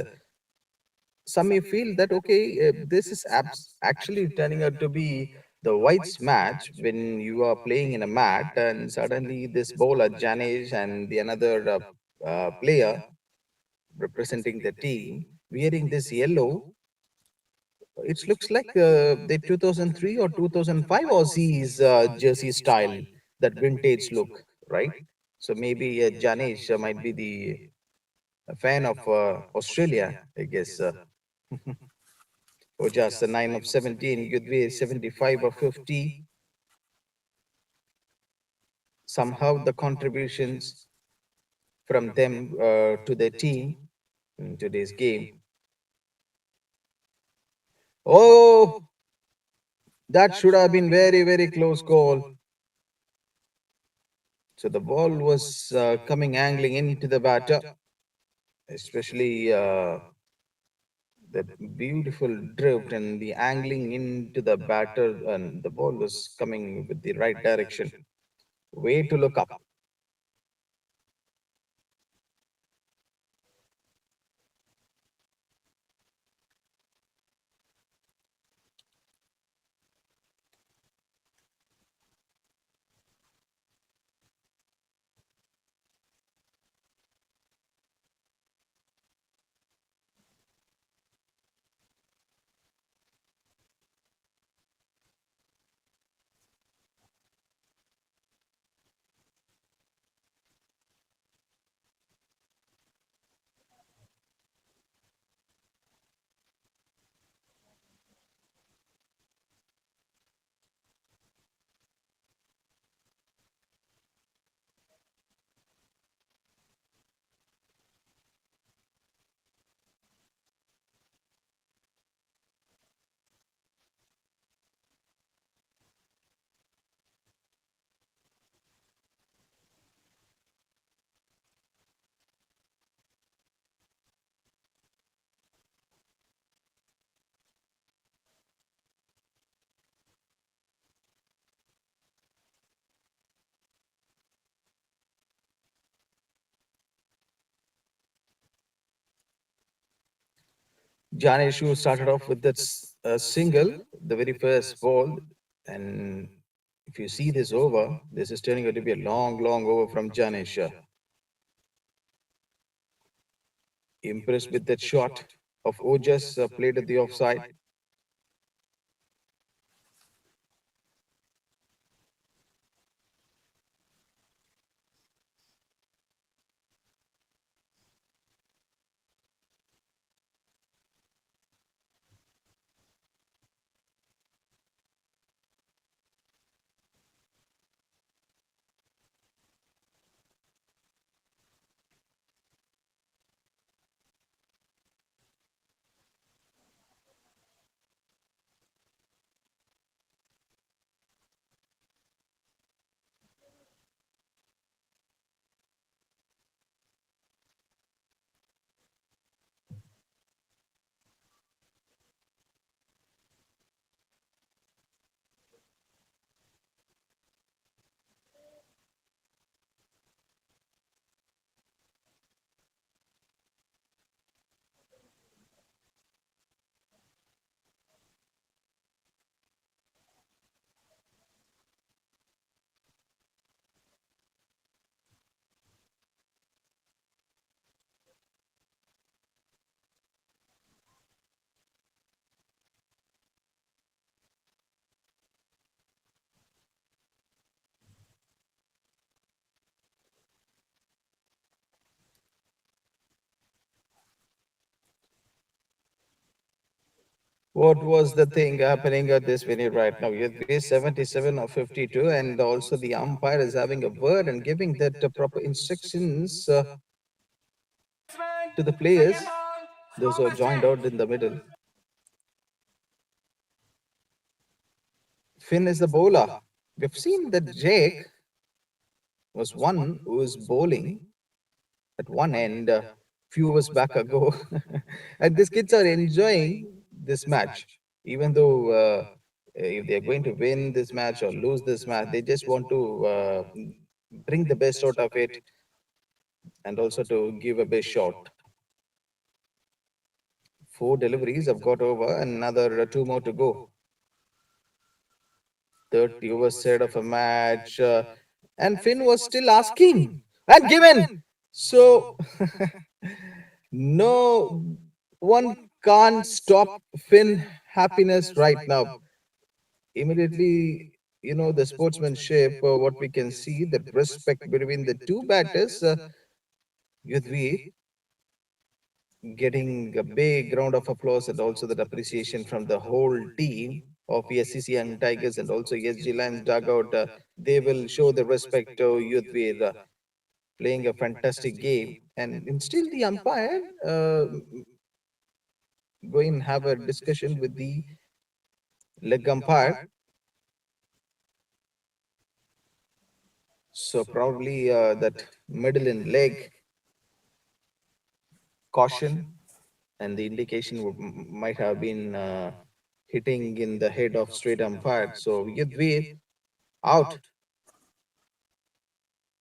Some may feel that okay, this is actually turning out to be the whites match when you are playing in a mat, and suddenly this bowler Janesh and the another player representing the team wearing this yellow. It looks like the 2003 or 2005 Aussies jersey style, that vintage look, right? So maybe Janesh might be the a fan of Australia, I guess. Or just a 9 of 17, he could be 75 or 50. Somehow the contributions from them to the team in today's game. Oh, that should have been very, very close call. So the ball was coming angling into the batter, especially the beautiful drift and the angling into the batter, and the ball was coming with the right direction. Way to look up. Janeshu started off with that single, the very first ball, and if you see this over, this is turning out to be a long, long over from Janesh. Impressed with that shot of Ojas played at the offside. What was the thing happening at this minute right now? You'd be 77 or 52, and also the umpire is having a word and giving that proper instructions to the players, those who are joined out in the middle. Finn is the bowler. We've seen that Jake was one who was bowling at one end few hours back ago. And these kids are enjoying this match, even though If they are going to win this match or lose this match, they just want to bring the best out of it and also to give a best shot. Four deliveries have got over, another two more to go. 30 over set of a match. And Finn was still asking and given. So, no one can't stop Finn happiness right now. Immediately, the sportsmanship, what we can see, the respect between the two batters, Yudhvir getting a big round of applause and also that appreciation from the whole team of SCC Young Tigers and also SG Lions dugout. They will show the respect to Yudhvir playing a fantastic game. And still the umpire go and have a discussion with the leg umpire. So probably that middle and leg caution and the indication might have been hitting in the head of straight umpire. So Yudhvir out.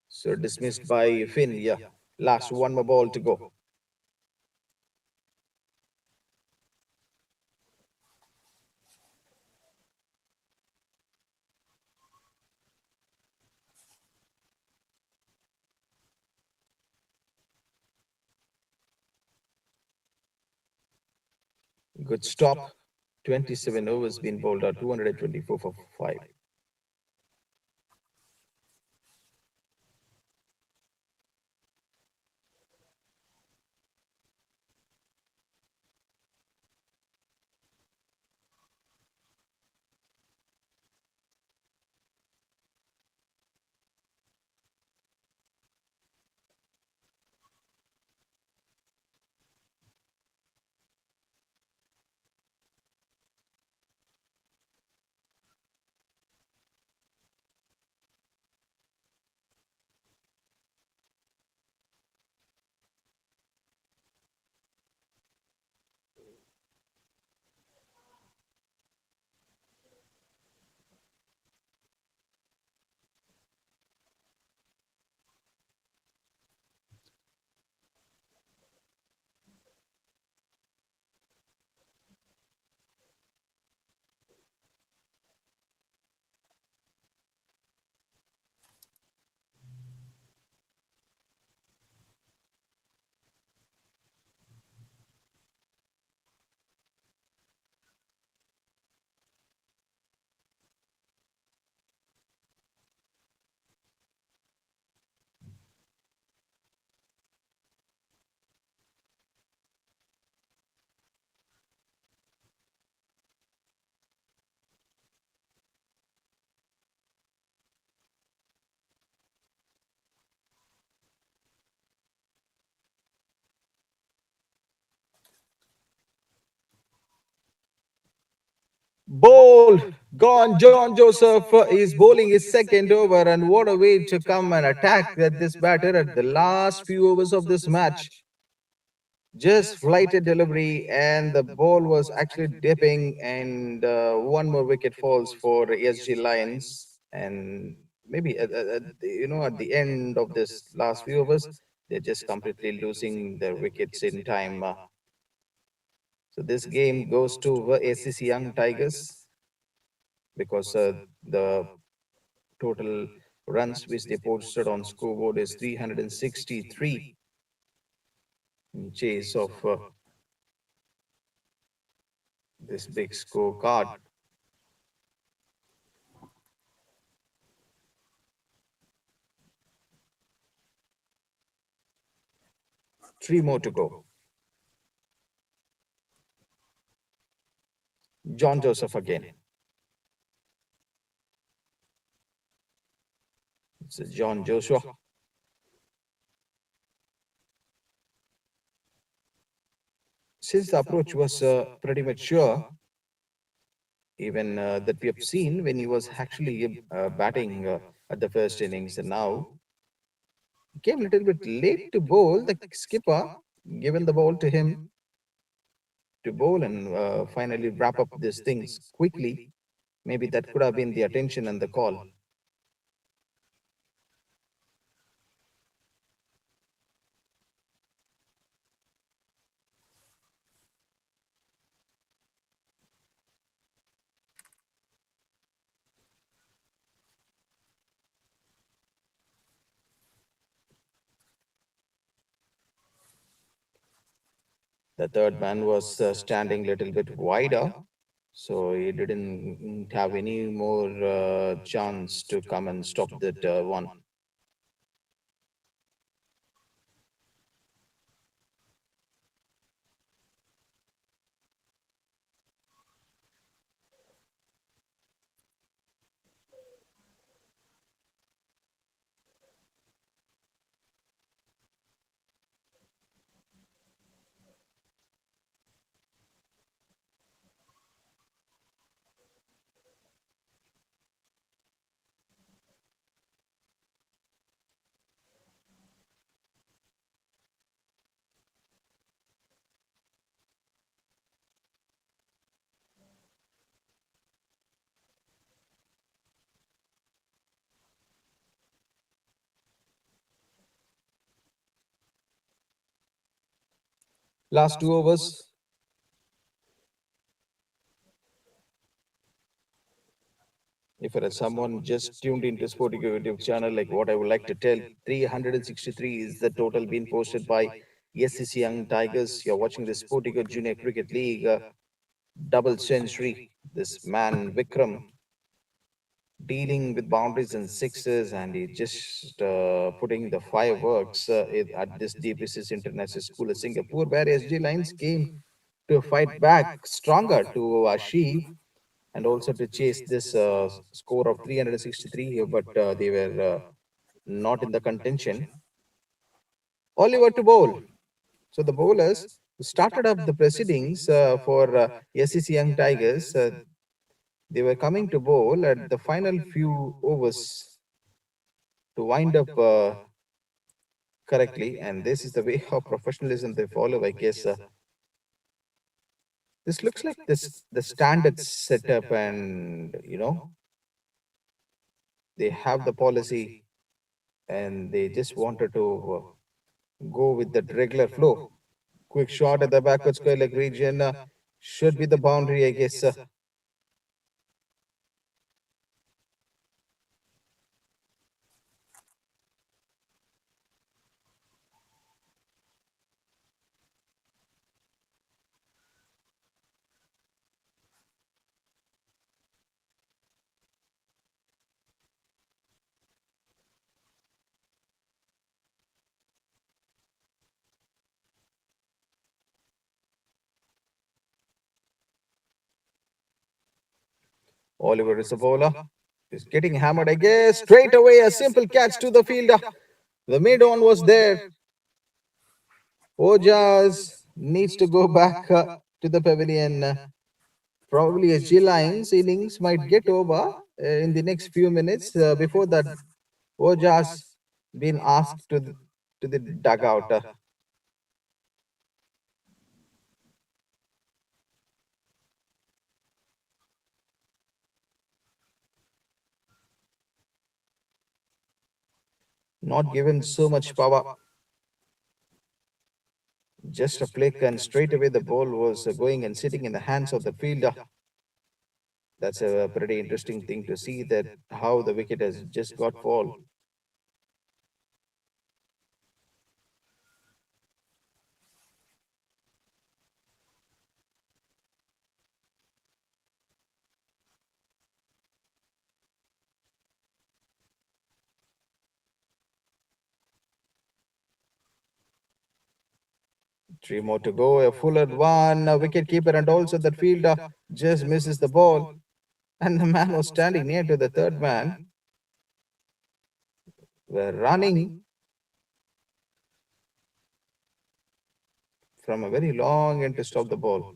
So dismissed by Finn. Yeah, last one more ball to go. Good stop. 27 overs been bowled out. 224 for 5. Ball gone. John Joseph is bowling his second over, and what a way to come and attack at this batter at the last few overs of this match. Just flighted delivery, and the ball was actually dipping, and one more wicket falls for SG Lions. And maybe at the end of this last few overs, they're just completely losing their wickets in time. So this game goes to SCC Young Tigers because the total runs which they posted on scoreboard is 363 in chase of this big scorecard. Three more to go. John Joseph again. It's John Joshua. Since the approach was pretty much sure, even that we have seen when he was actually batting at the first innings, and now came a little bit late to bowl. The skipper given the ball to him to bowl and finally wrap up these things quickly. Maybe that could have been the attention and the call. The third man was standing a little bit wider, so he didn't have any more chance to come and stop that one. Last 2 overs. If there is someone just tuned into SportyGo YouTube channel, like what I would like to tell, 363 is the total being posted by SCC Young Tigers. You're watching the SportyGo Junior Cricket League double century. This man Vikram dealing with boundaries and sixes, and he just putting the fireworks at this DPS International School Singapore, where SG Lions came to fight back stronger to achieve and also to chase this score of 363 here, but they were not in the contention. Oliver to bowl. So the bowlers who started up the proceedings for SCC Young Tigers, they were coming to bowl at the final few overs to wind up correctly, and this is the way of professionalism they follow, I guess. This looks like this the standard setup, and they have the policy, and they just wanted to go with that regular flow. Quick shot at the backward square leg region should be the boundary, I guess. Oliver Isabola is getting hammered, I guess. Straight away, a simple catch to the fielder. The mid on was there. Ojas needs to go back to the pavilion. Probably SG Lions innings might get over in the next few minutes. Before that, Ojas been asked to the dugout. Not given so much power. Just a flick, and straight away the ball was going and sitting in the hands of the fielder. That's a pretty interesting thing to see, that how the wicket has just got fall. Three more to go. A fuller one, a wicket keeper, and also that fielder just misses the ball. And the man was standing near to the third man. Were running from a very long end to stop the ball.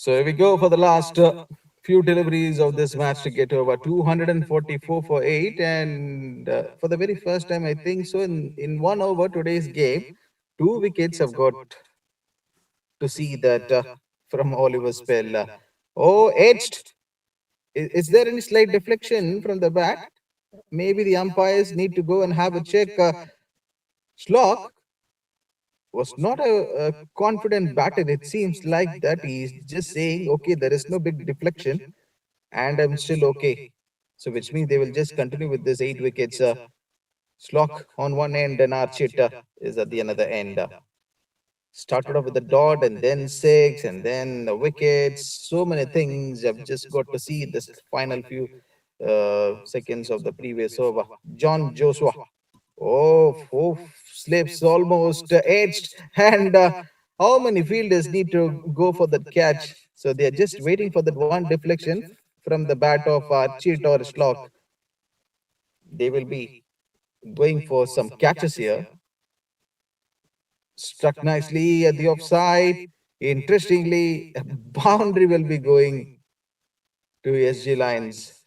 So here we go for the last few deliveries of this match to get over 244 for 8. And for the very first time, I think so, in 1 over today's game, 2 wickets have got to see that from Oliver Spell. Oh, edged. Is there any slight deflection from the bat? Maybe the umpires need to go and have a check. Schlock was not a confident batter. It seems like that he's just saying, okay, there is no big deflection and I'm still okay. So, which means they will just continue with this 8 wickets. Slock on one end and Archit is at the another end. Started off with a dot and then six and then the wickets. So many things. I've just got to see this final few seconds of the previous over. John Joshua. Oh, four slips almost edged. And how many fielders need to go for that catch? So they are just waiting for that one deflection from the bat of Archit or Slock. They will be going for some catches here. Struck nicely at the offside. Interestingly, a boundary will be going to SG lines.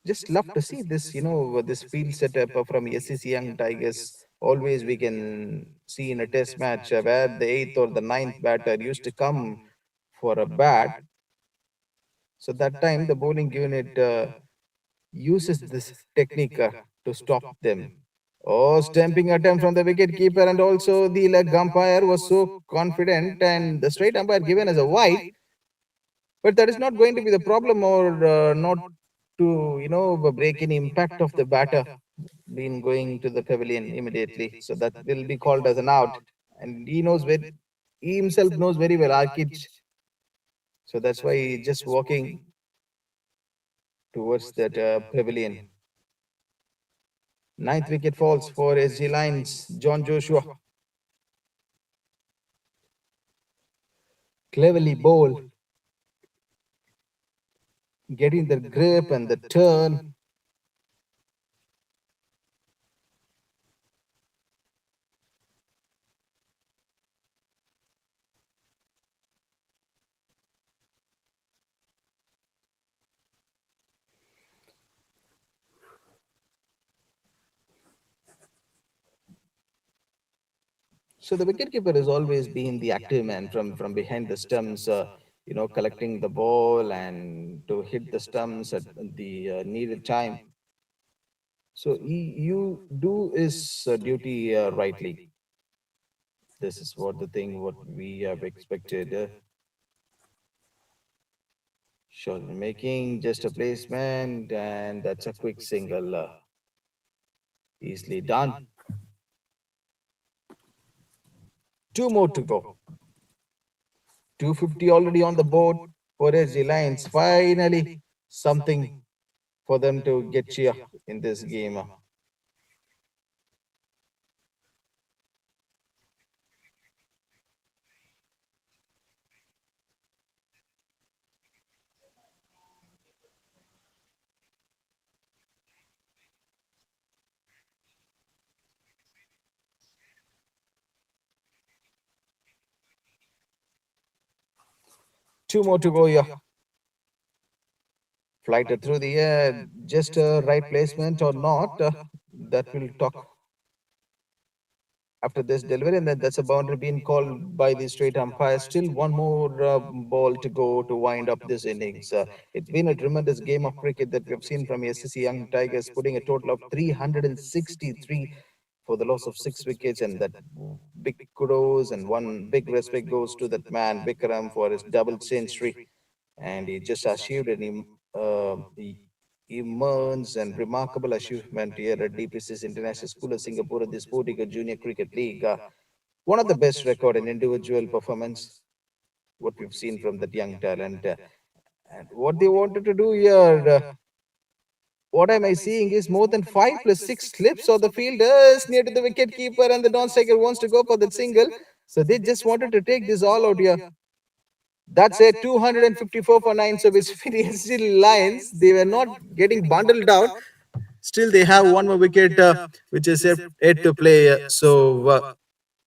Just love to see this, this field setup from SCC Young Tigers. Always we can see in a test match where the eighth or the ninth batter used to come for a bat. So that time the bowling unit uses this technique to stop them. Oh, stamping attempt from the wicket keeper, and also the leg umpire was so confident, and the straight umpire given as a wide. But that is not going to be the problem, or not to break any impact of the batter being going to the pavilion immediately. So that will be called as an out, and he himself knows very well Arkich. So that's why he's just walking towards that pavilion. Ninth wicket falls for SG Lions. John Joshua cleverly bowled, getting the grip and the turn. So the wicketkeeper has always been the active man from behind the stumps, collecting the ball and to hit the stumps at the needed time. So you do his duty rightly. This is what the thing what we have expected. Shot making just a placement, and that's a quick single. Easily done. Two more to go. 250 already on the board for SG Lions. Finally, something for them to get cheer in this game. Two more to go here. Flighted through the air, just a right placement or not, that will talk after this delivery, and then that's a boundary being called by the straight umpire. Still one more ball to go to wind up this innings. It's been a tremendous game of cricket that we've seen from SCC Young Tigers, putting a total of 363 for the loss of 6 wickets, and that big kudos and one big respect goes to that man Vikram for his double century, and he just achieved an immense and remarkable achievement here at DPS International School Singapore, the SportyGo Junior Cricket League. One of the best record in individual performance, what we've seen from that young talent. And what they wanted to do here, what am I seeing is more than 5 plus 6 slips of the fielders near to the wicket keeper, and the non-striker wants to go for that single. So they just wanted to take this all out here. That's it, 254 for 9. So which the Lions, they were not getting bundled out. Still, they have one more wicket, which is yet to play. So,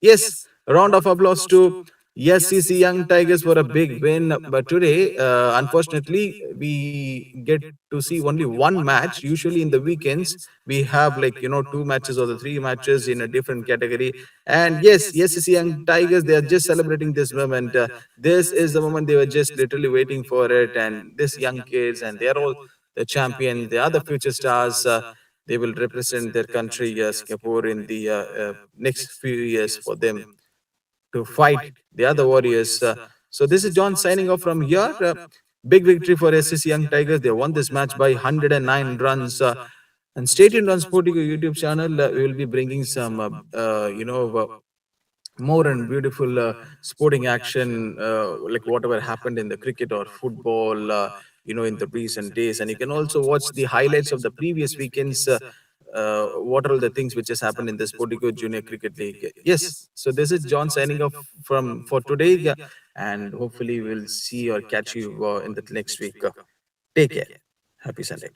yes, A round of applause to SCC Young Tigers for a big win. But today, unfortunately, we get to see only one match. Usually in the weekends, we have like, two matches or the three matches in a different category. And yes, SCC Young Tigers, they are just celebrating this moment. This is the moment they were just literally waiting for it. And this young kids, and they are all the champions. They are the future stars. They will represent their country, Singapore, in the next few years for them to fight the other warriors. So this is John signing off from here. Big victory for SSC Young Tigers. They won this match by 109 runs. And stay tuned on SportyGo YouTube channel. We will be bringing some, more and beautiful sporting action, like whatever happened in the cricket or football, in the recent days. And you can also watch the highlights of the previous weekends. What are all the things which has happened in the SportyGo Junior Cricket League? Yes. So this is John signing off from for today, and hopefully we'll see or catch you in the next week. Take care. Happy Sunday.